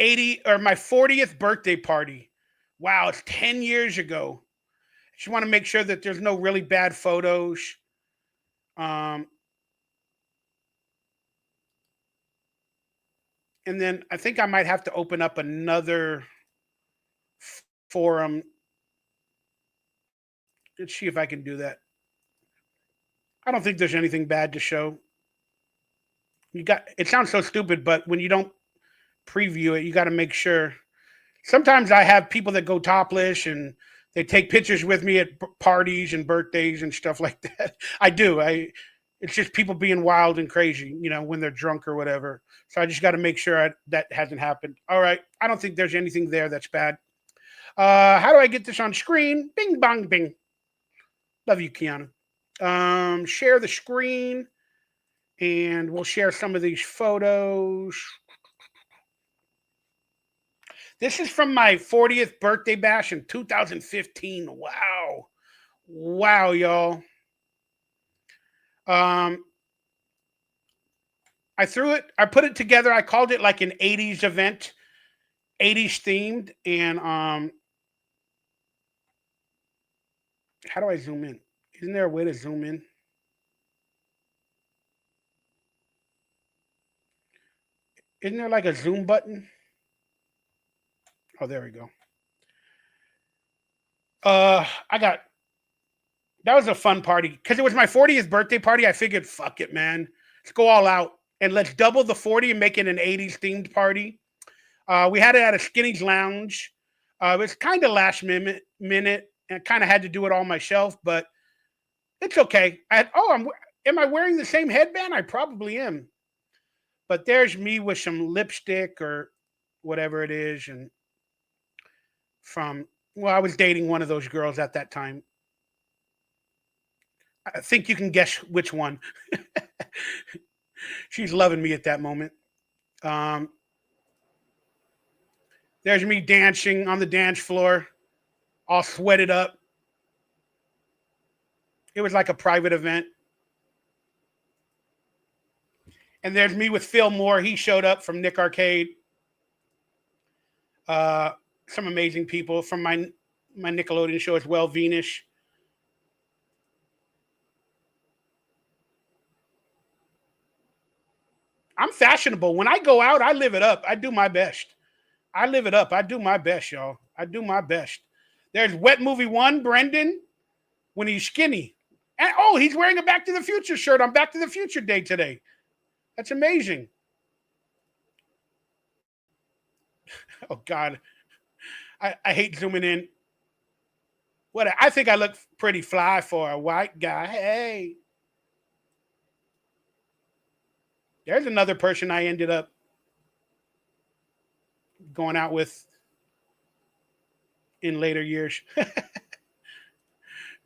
my 40th birthday party. Wow, it's 10 years ago. I just want to make sure that there's no really bad photos. And then I think I might have to open up another forum. Let's see if I can do that. I don't think there's anything bad to show. It sounds so stupid, but when you don't preview it, you got to make sure. Sometimes I have people that go topless and they take pictures with me at parties and birthdays and stuff like that. I do. It's just people being wild and crazy, when they're drunk or whatever. So I just got to make sure that hasn't happened. All right. I don't think there's anything there that's bad. How do I get this on screen? Bing, bong, bing. Love you, Kiana. Share the screen, and we'll share some of these photos. This is from my 40th birthday bash in 2015. Wow. Wow, y'all. I put it together. I called it like an 80s event, 80s themed. And how do I zoom in? Isn't there a way to zoom in? Isn't there like a zoom button? Oh, there we go. That was a fun party because it was my 40th birthday party. I figured, fuck it, man. Let's go all out and let's double the 40 and make it an 80s themed party. We had it at a Skinny's Lounge. It was kind of last minute, and I kind of had to do it all myself, but it's okay. Am I wearing the same headband? I probably am. But there's me with some lipstick or whatever it is, and I was dating one of those girls at that time. I think you can guess which one. She's loving me at that moment. There's me dancing on the dance floor, all sweated up. It was like a private event. And there's me with Phil Moore. He showed up from Nick Arcade. Some amazing people from my Nickelodeon show as well, Venus. I'm fashionable. When I go out, I live it up. I do my best. I live it up. I do my best, y'all. I do my best. There's Wet Movie 1, Brendan, when he's skinny. And he's wearing a Back to the Future shirt on Back to the Future Day today. That's amazing. Oh, God. I hate zooming in. I think I look pretty fly for a white guy. Hey. There's another person I ended up going out with in later years.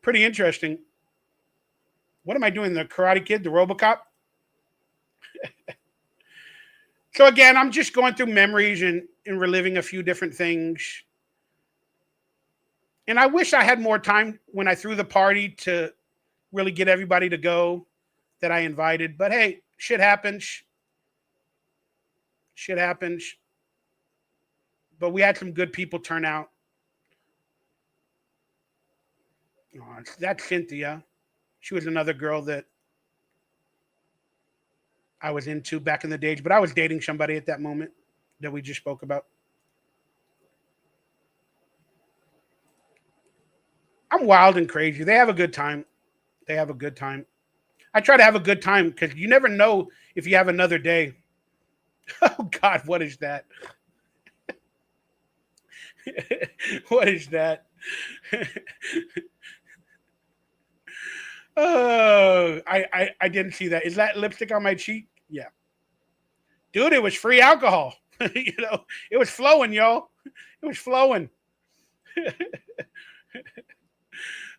Pretty interesting. What am I doing? The Karate Kid, the RoboCop? So again, I'm just going through memories and reliving a few different things. And I wish I had more time when I threw the party to really get everybody to go that I invited. But hey, shit happens. Shit happens. But we had some good people turn out. Oh, that's Cynthia. She was another girl that I was into back in the days, but I was dating somebody at that moment that we just spoke about. I'm wild and crazy. They have a good time. They have a good time. I try to have a good time because you never know if you have another day. Oh, God, what is that? What is that? Oh, I didn't see that. Is that lipstick on my cheek? Yeah. Dude, it was free alcohol. It was flowing, y'all. It was flowing.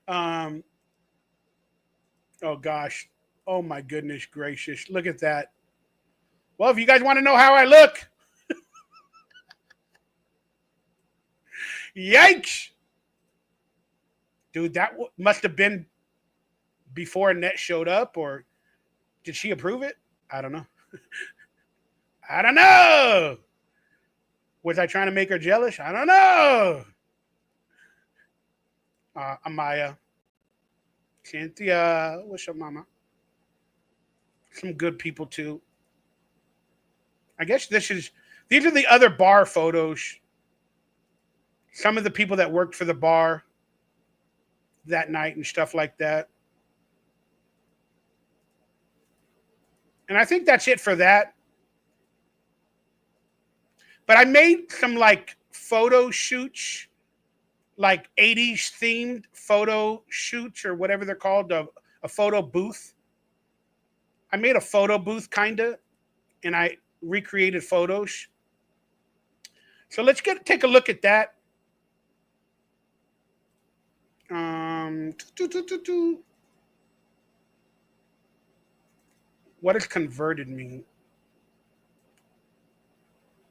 Oh, gosh. Oh, my goodness gracious. Look at that. Well, if you guys want to know how I look. Yikes. Dude, that must have been before Annette showed up, or did she approve it? I don't know. I don't know. Was I trying to make her jealous? I don't know. Amaya. Cynthia. What's up, mama? Some good people, too. I guess these are the other bar photos. some of the people that worked for the bar that night and stuff like that. And I think that's it for that. But I made some like photo shoots, like 80s themed photo shoots or whatever they're called, a photo booth. I made a photo booth kind of, and I recreated photos. So let's take a look at that. What does converted mean?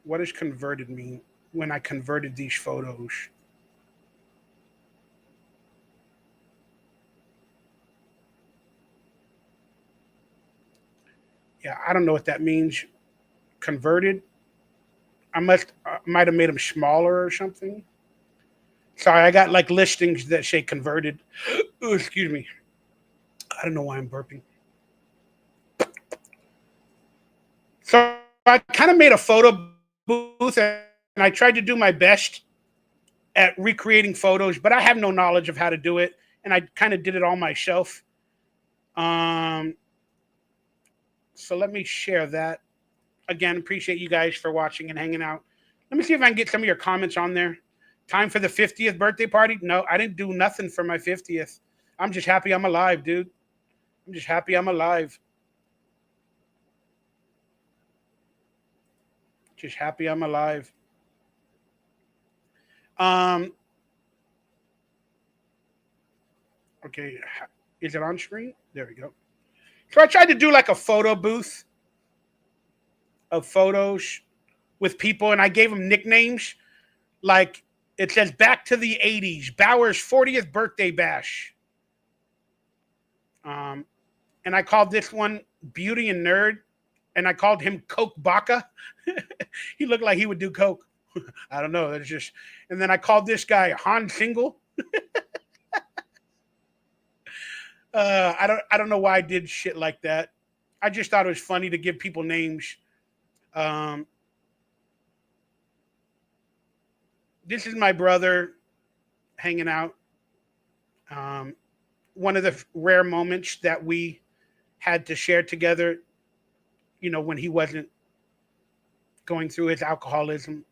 What does converted mean when I converted these photos? Yeah, I don't know what that means. Converted. I might have made them smaller or something. Sorry, I got like listings that say converted. Ooh, excuse me. I don't know why I'm burping. So I kind of made a photo booth and I tried to do my best at recreating photos, but I have no knowledge of how to do it. And I kind of did it all myself. So let me share that. Again, appreciate you guys for watching and hanging out. Let me see if I can get some of your comments on there. Time for the 50th birthday party? No, I didn't do nothing for my 50th. I'm just happy I'm alive, dude. I'm just happy I'm alive. Just happy I'm alive. Okay, is it on screen? There we go. So I tried to do like a photo booth of photos with people, and I gave them nicknames. Like it says back to the 80s, Bower's 40th birthday bash. And I called this one Beauty and Nerd, and I called him Coke Baca. He looked like he would do coke. I don't know. That's just. And then I called this guy Han Single. I don't know why I did shit like that. I just thought it was funny to give people names. This is my brother hanging out. One of the rare moments that we had to share together, you know, when he wasn't going through his alcoholism.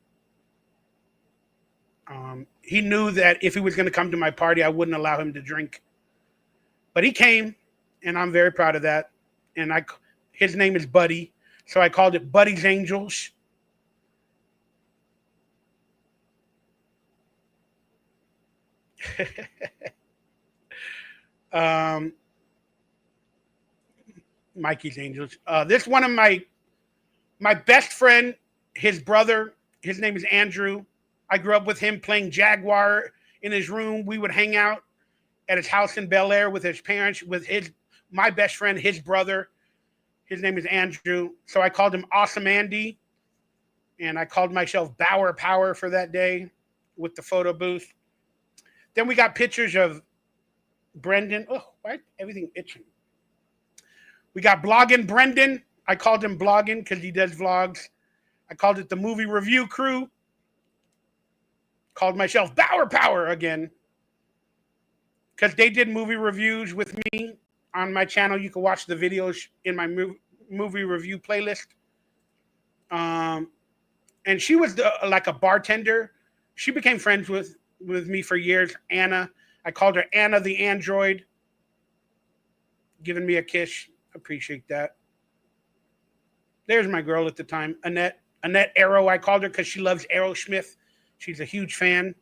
He knew that if he was going to come to my party, I wouldn't allow him to drink. But he came, and I'm very proud of that. And his name is Buddy, so I called it Buddy's Angels. Mikey's Angels. This one of my best friend, his brother, his name is Andrew. I grew up with him playing Jaguar in his room. We would hang out at his house in Bel Air with his parents, with my best friend, his brother. His name is Andrew. So I called him Awesome Andy. And I called myself Bower Power for that day with the photo booth. Then we got pictures of Brendan. Oh, why everything itching? We got Bloggin' Brendan. I called him Bloggin' because he does vlogs. I called it the Movie Review Crew. Called myself Bower Power again. Because they did movie reviews with me on my channel. You can watch the videos in my movie review playlist. And she was like a bartender. She became friends with me for years. Anna. I called her Anna the Android. Giving me a kiss. Appreciate that. There's my girl at the time, Annette. Annette Arrow, I called her because she loves Aerosmith. She's a huge fan.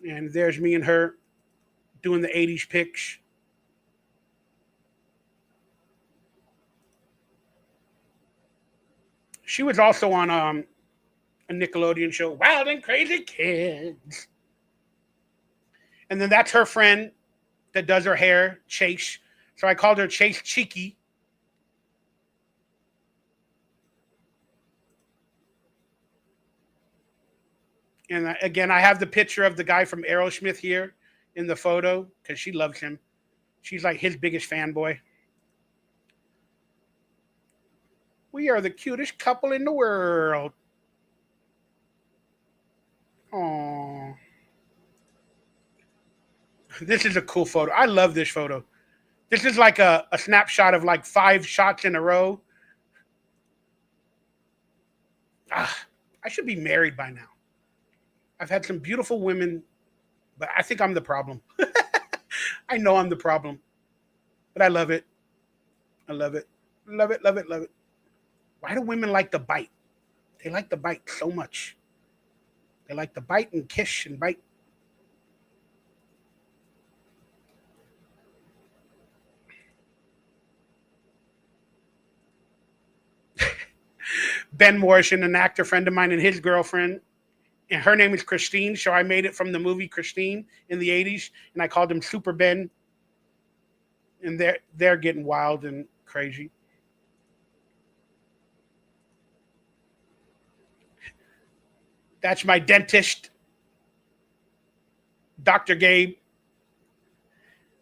And there's me and her doing the 80s pics. She was also on a Nickelodeon show, Wild and Crazy Kids. And then that's her friend that does her hair, Chase. So I called her Chase Cheeky. And again, I have the picture of the guy from Aerosmith here in the photo because she loves him. She's like his biggest fanboy. We are the cutest couple in the world. Aww. This is a cool photo. I love this photo. This is like a snapshot of like 5 shots in a row. I should be married by now. I've had some beautiful women, but I think I'm the problem. I know I'm the problem, but I love it. I love it. Love it, love it, love it. Why do women like to bite? They like to bite so much. They like to bite and kiss and bite. Ben Morrison, an actor friend of mine, and his girlfriend, and her name is Christine, so I made it from the movie Christine in the 80s, and I called him Super Ben. And they're getting wild and crazy. That's my dentist, Dr. Gabe.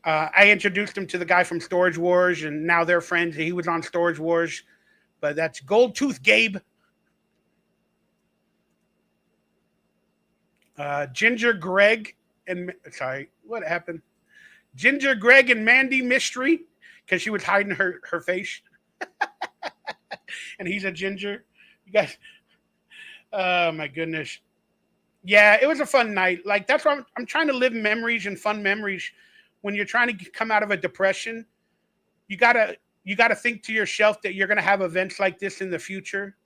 I introduced him to the guy from Storage Wars, and now they're friends. He was on Storage Wars, but that's Gold Tooth Gabe. Ginger Greg and what happened? Ginger Greg and Mandy Mystery, because she was hiding her face. And he's a ginger. You guys, oh my goodness. Yeah, it was a fun night. Like, that's why I'm trying to live memories and fun memories. When you're trying to come out of a depression, you gotta think to yourself that you're gonna have events like this in the future.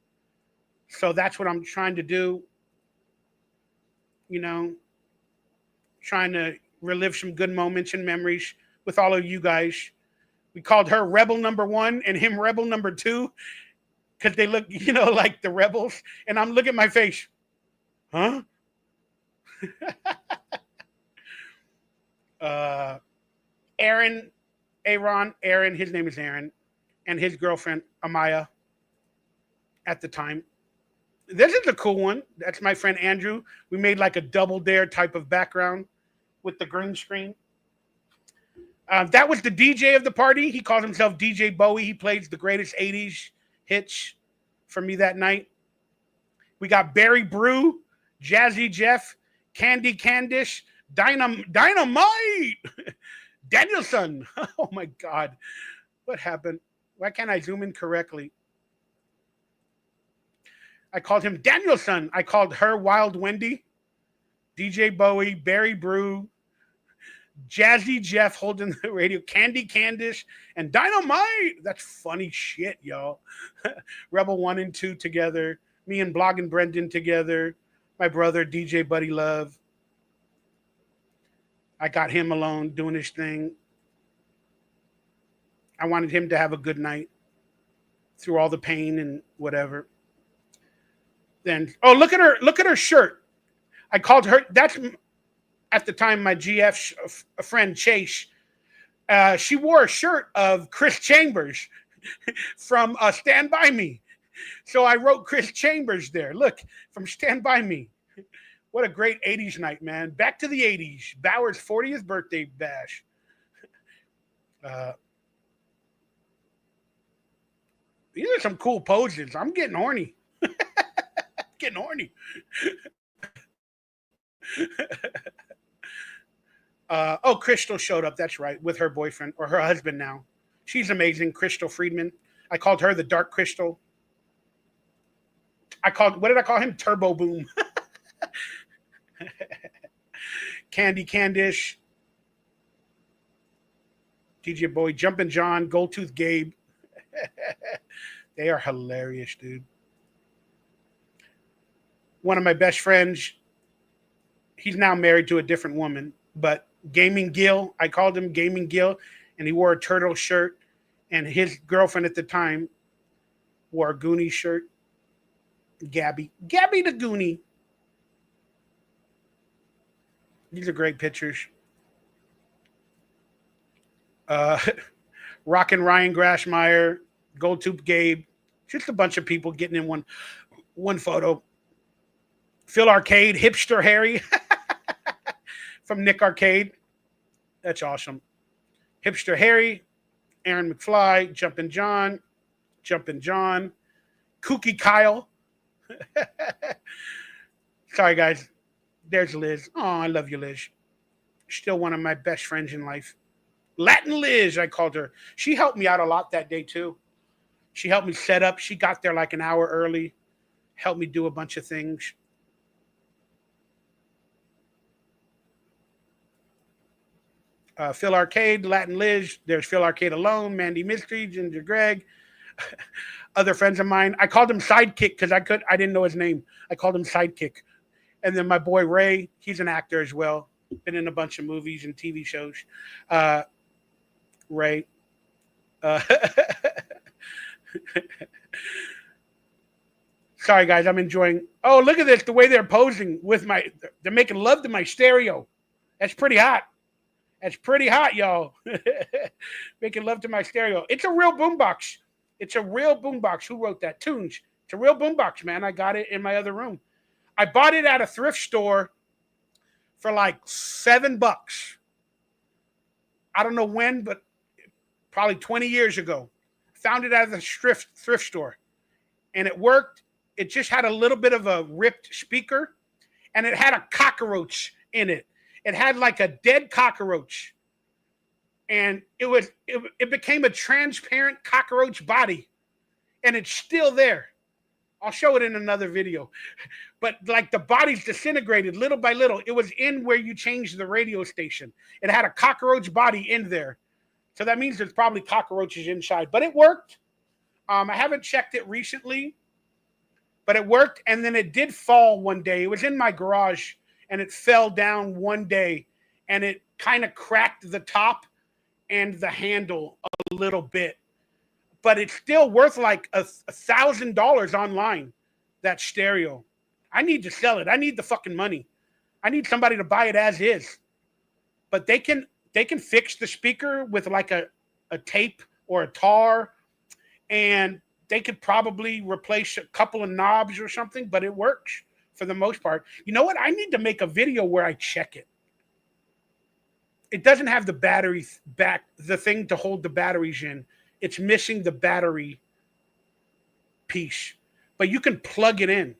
So that's what I'm trying to do. You know, trying to relive some good moments and memories with all of you guys. We called her Rebel number 1 and him Rebel number 2 because they look, like the rebels. And I'm looking at my face. Huh? Aaron, his name is Aaron, and his girlfriend, Amaya, at the time. This is a cool one. That's my friend Andrew. We made like a Double Dare type of background with the green screen. That was the DJ of the party. He calls himself DJ Bowie. He plays the greatest 80s hits for me that night. We got Barry Brew, Jazzy Jeff, Candy Candish, Dynamite, Danielson. Oh my God. What happened? Why can't I zoom in correctly? I called him Danielson. I called her Wild Wendy, DJ Bowie, Barry Brew, Jazzy Jeff holding the radio, Candy Candish, and Dynamite. That's funny shit, y'all. Rebel 1 and 2 together. Me and Blog and Brendan together. My brother, DJ Buddy Love. I got him alone doing his thing. I wanted him to have a good night through all the pain and whatever. Then, look at her shirt. I called her, that's at the time my GF friend Chase. She wore a shirt of Chris Chambers from Stand By Me. So I wrote Chris Chambers there. Look, from Stand By Me. What a great 80s night, man. Back to the 80s. Bower's 40th birthday bash. These are some cool poses. I'm getting horny. Getting horny. Crystal showed up. That's right. With her boyfriend or her husband now. She's amazing. Crystal Friedman. I called her the Dark Crystal. What did I call him? Turbo Boom. Candy Candish. DJ Boy, Jumpin' John, Gold Tooth Gabe. They are hilarious, dude. One of my best friends, he's now married to a different woman, but Gaming Gil, I called him Gaming Gil, and he wore a turtle shirt, and his girlfriend at the time wore a Goonie shirt. Gabby the Goonie. These are great pictures. Rockin' Ryan Grassmeyer, Gold Tooth Gabe, just a bunch of people getting in one photo. Phil Arcade, Hipster Harry from Nick Arcade. That's awesome. Hipster Harry, Aaron McFly, Jumpin' John, Kooky Kyle. Sorry, guys. There's Liz. Oh, I love you, Liz. Still one of my best friends in life. Latin Liz, I called her. She helped me out a lot that day too. She helped me set up. She got there like an hour early, helped me do a bunch of things. Phil Arcade, Latin Liz. There's Phil Arcade alone, Mandy Mystery, Ginger Greg. Other friends of mine. I called him Sidekick because I didn't know his name. I called him Sidekick. And then my boy Ray, he's an actor as well. Been in a bunch of movies and TV shows. Ray. Sorry guys, I'm enjoying. Oh, look at this, the way they're posing with they're making love to my stereo. That's pretty hot. That's pretty hot, y'all. Making love to my stereo. It's a real boombox. It's a real boombox. Who wrote that? Tunes. It's a real boombox, man. I got it in my other room. I bought it at a thrift store for like $7. I don't know when, but probably 20 years ago. Found it at the thrift store. And it worked. It just had a little bit of a ripped speaker. And it had a cockroach in it. It had like a dead cockroach. And it became a transparent cockroach body. And it's still there. I'll show it in another video. But like the body's disintegrated little by little. It was in where you changed the radio station. It had a cockroach body in there. So that means there's probably cockroaches inside. But it worked. I haven't checked it recently. But it worked. And then it did fall one day. It was in my garage. And it fell down one day. And it kind of cracked the top and the handle a little bit. But it's still worth like $1,000 online, that stereo. I need to sell it. I need the fucking money. I need somebody to buy it as is. But they can fix the speaker with like a tape or a tar, and they could probably replace a couple of knobs or something, but it works for the most part. You know what? I need to make a video where I check it. It doesn't have the battery back, the thing to hold the batteries in. It's missing the battery piece, but you can plug it in.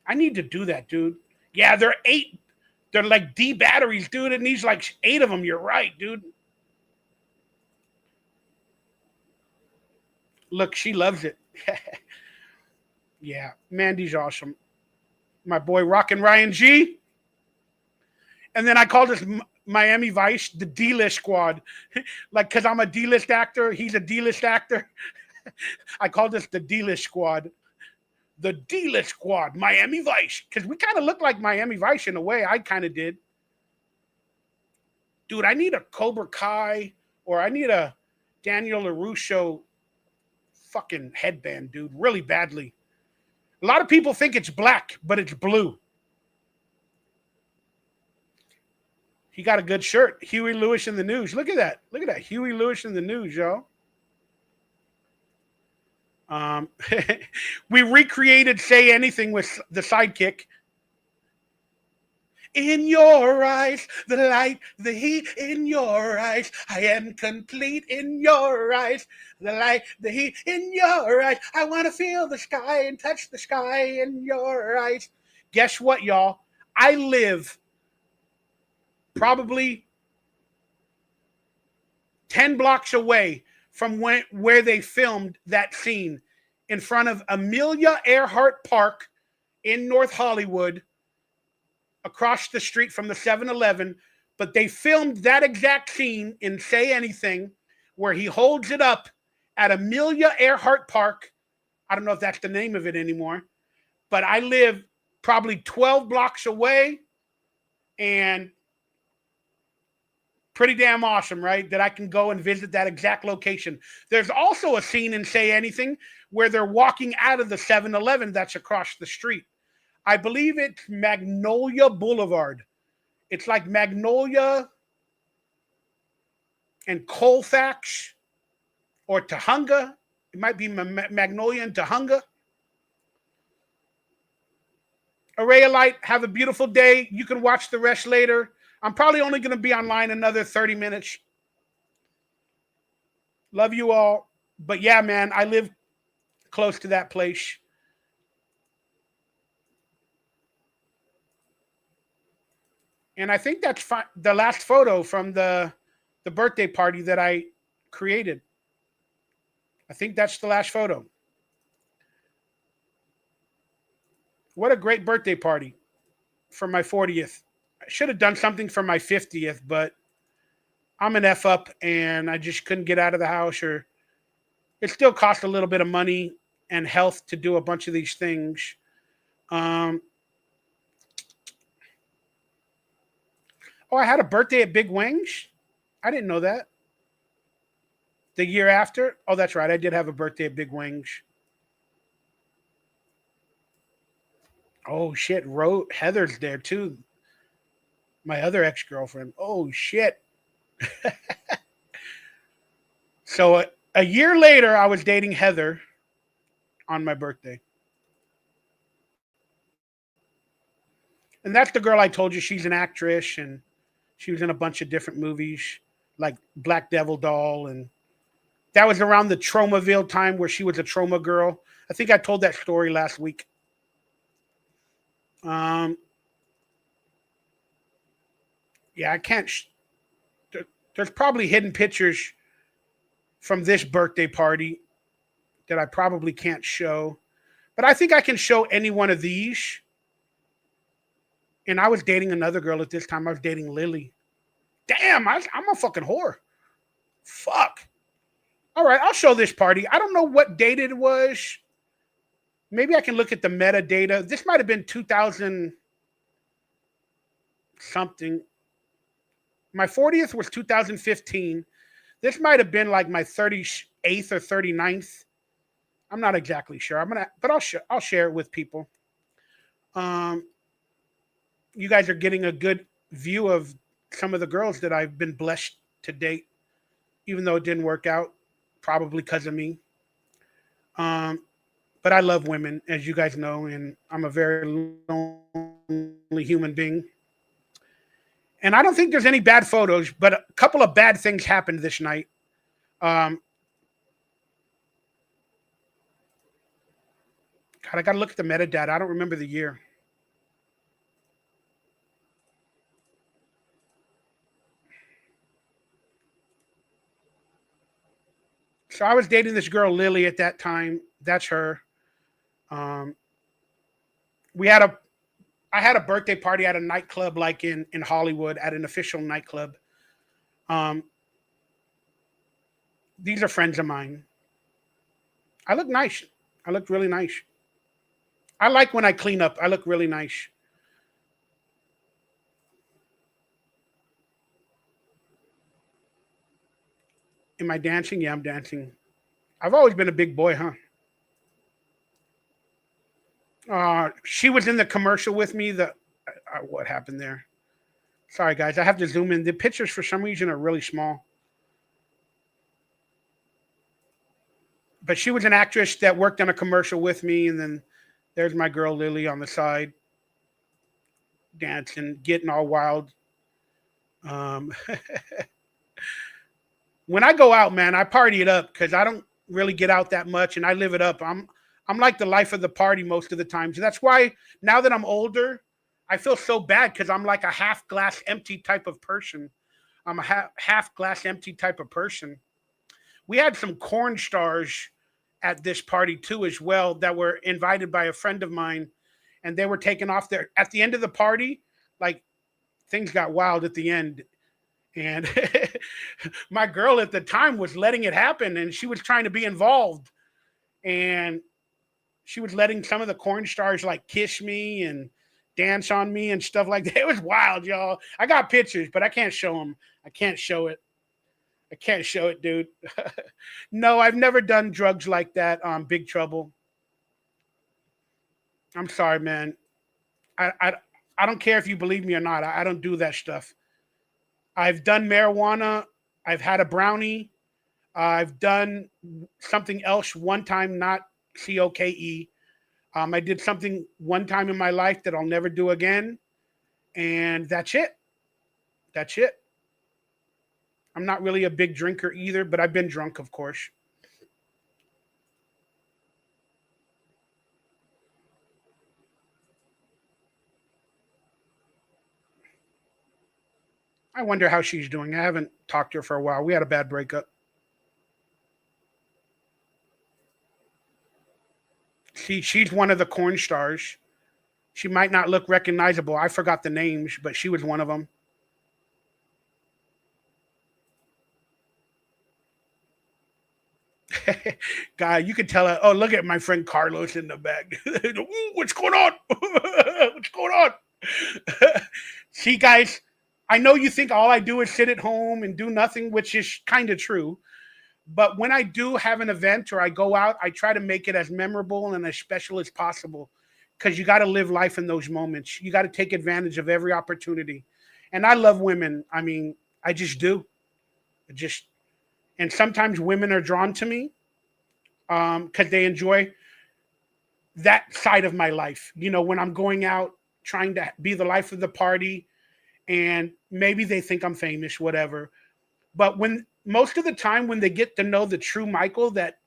I need to do that, dude. Yeah, they're like D batteries, dude. It needs like 8 of them. You're right, dude. Look, she loves it. Yeah, Mandy's awesome. My boy Rockin' Ryan G. And then I call this Miami Vice the D-list squad. Like, because I'm a D-list actor, he's a D-list actor. I call this the D-list squad. The D-list squad, Miami Vice. Because we kind of look like Miami Vice in a way. I kind of did. Dude, I need a Cobra Kai or I need a Daniel LaRusso fucking headband, dude. Really badly. A lot of people think it's black, but it's blue. He got a good shirt. Huey Lewis in the News. Look at that. Look at that. Huey Lewis in the News, y'all. We recreated Say Anything with the Sidekick. In your eyes, the light, the heat in your eyes. I am complete in your eyes. The light, the heat in your eyes. I want to feel the sky and touch the sky in your eyes. Guess what, y'all? I live probably 10 blocks away from where they filmed that scene in front of Amelia Earhart Park in North Hollywood, across the street from the 7-Eleven. But they filmed that exact scene in Say Anything, where he holds it up at Amelia Earhart Park. I don't know if that's the name of it anymore, but I live probably 12 blocks away, and pretty damn awesome, right? That I can go and visit that exact location. There's also a scene in Say Anything where they're walking out of the 7-Eleven that's across the street. I believe it's Magnolia Boulevard. It's like Magnolia and Colfax or Tahunga. It might be Magnolia and Tahunga. Arrayalite, have a beautiful day. You can watch the rest later. I'm probably only going to be online another 30 minutes. Love you all. But yeah, man, I live close to that place. And I think that's the last photo from the birthday party that I created. I think that's the last photo. What a great birthday party for my 40th. I should have done something for my 50th, but I'm an F up and I just couldn't get out of the house, or it still cost a little bit of money and health to do a bunch of these things. Oh, I had a birthday at Big Wings? I didn't know that. The year after? Oh, that's right. I did have a birthday at Big Wings. Oh, shit. Heather's there, too. My other ex-girlfriend. Oh, shit. So a year later, I was dating Heather on my birthday. And that's the girl I told you. She's an actress, and she was in a bunch of different movies, like Black Devil Doll. And that was around the Tromaville time where she was a trauma girl. I think I told that story last week. Yeah, I can't. There's probably hidden pictures from this birthday party that I probably can't show. But I think I can show any one of these. And I was dating another girl at this time. I was dating Lily. Damn, I'm a fucking whore. Fuck. All right, I'll show this party. I don't know what date it was. Maybe I can look at the metadata. This might have been 2000 something. My 40th was 2015. This might have been like my 38th or 39th. I'm not exactly sure. But I'll share it with people. You guys are getting a good view of some of the girls that I've been blessed to date, even though it didn't work out, probably because of me. But I love women, as you guys know, and I'm a very lonely human being. And I don't think there's any bad photos, but a couple of bad things happened this night. God, I got to look at the metadata. I don't remember the year. So I was dating this girl, Lily, at that time. That's her. I had a birthday party at a nightclub, like in Hollywood, at an official nightclub. These are friends of mine. I look nice. I look really nice. I like when I clean up. I look really nice. Am I dancing? Yeah, I'm dancing. I've always been a big boy, huh? She was in the commercial with me. What happened there? Sorry, guys. I have to zoom in. The pictures, for some reason, are really small. But she was an actress that worked on a commercial with me, and then there's my girl Lily on the side, dancing, getting all wild. When I go out, man, I party it up because I don't really get out that much, and I live it up. I'm like the life of the party most of the time. So that's why now that I'm older, I feel so bad because I'm like a half glass empty type of person. I'm a half glass empty type of person. We had some corn stars at this party too, as well, that were invited by a friend of mine, and they were taken off there at the end of the party. Like, things got wild at the end. And my girl at the time was letting it happen, and she was trying to be involved. And she was letting some of the corn stars like kiss me and dance on me and stuff like that. It was wild, y'all. I got pictures, but I can't show them. I can't show it. I can't show it, dude. No, I've never done drugs like that. Big trouble. I'm sorry, man. I don't care if you believe me or not. I don't do that stuff. I've done marijuana. I've had a brownie. I've done something else one time, not COKE. I did something one time in my life that I'll never do again. And that's it. That's it. I'm not really a big drinker either, but I've been drunk, of course. I wonder how she's doing. I haven't talked to her for a while. We had a bad breakup. She's one of the corn stars. She might not look recognizable. I forgot the names, but she was one of them. Guy, you could tell her, oh, look at my friend Carlos in the back. What's going on? What's going on? See, guys, I know you think all I do is sit at home and do nothing, which is kind of true. But when I do have an event or I go out, I try to make it as memorable and as special as possible, because you got to live life in those moments. You got to take advantage of every opportunity. And I love women. I mean, I just do. And sometimes women are drawn to me because they enjoy that side of my life. You know, when I'm going out trying to be the life of the party, and maybe they think I'm famous, whatever. But when most of the time when they get to know the true Michael that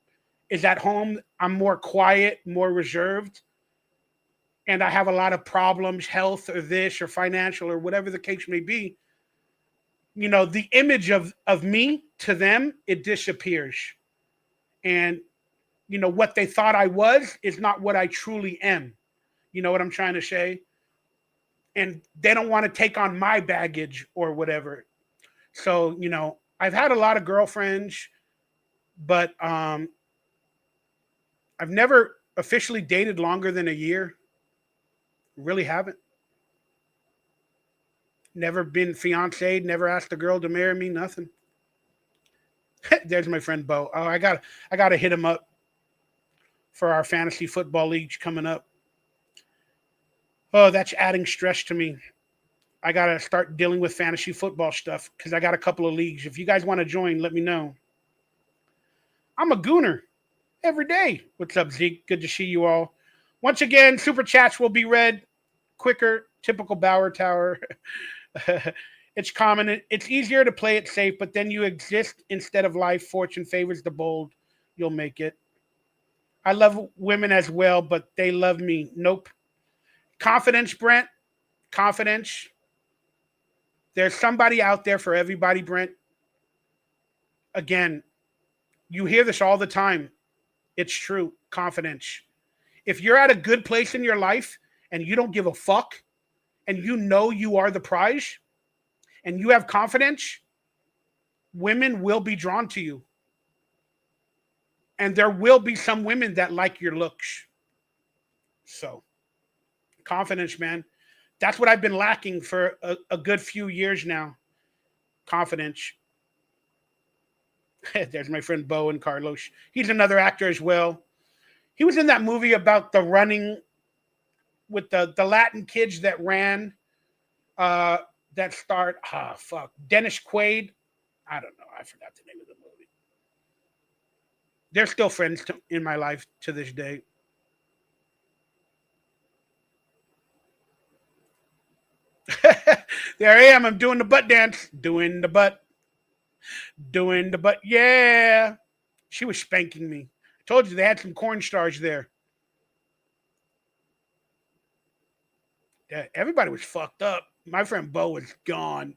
is at home, I'm more quiet, more reserved, and I have a lot of problems, health or this or financial or whatever the case may be. You know, the image of me to them, it disappears. And, you know, what they thought I was is not what I truly am. You know what I'm trying to say? And they don't want to take on my baggage or whatever. So, you know, I've had a lot of girlfriends, but I've never officially dated longer than a year. Really haven't. Never been fiancéed, never asked a girl to marry me, nothing. There's my friend Bo. Oh, I gotta hit him up for our fantasy football league coming up. Oh, that's adding stress to me. I gotta start dealing with fantasy football stuff because I got a couple of leagues. If you guys want to join, let me know. I'm a gooner every day. What's up, Zeke? Good to see you all. Once again, super chats will be read quicker. Typical Bauer Tower. It's common. It's easier to play it safe, but then you exist instead of life. Fortune favors the bold. You'll make it. I love women as well, but they love me. Nope. Confidence, Brent. Confidence. There's somebody out there for everybody, Brent. Again, you hear this all the time. It's true. Confidence. If you're at a good place in your life and you don't give a fuck and you know you are the prize and you have confidence, women will be drawn to you. And there will be some women that like your looks. So, confidence, man. That's what I've been lacking for a good few years now. Confidence. There's my friend Bo and Carlos. He's another actor as well. He was in that movie about the running with the Latin kids that ran, that starred, Dennis Quaid. I don't know. I forgot the name of the movie. They're still friends in my life to this day. There I am. I'm doing the butt dance. Doing the butt. Yeah. She was spanking me. I told you they had some corn stars there. Yeah, everybody was fucked up. My friend Bo was gone.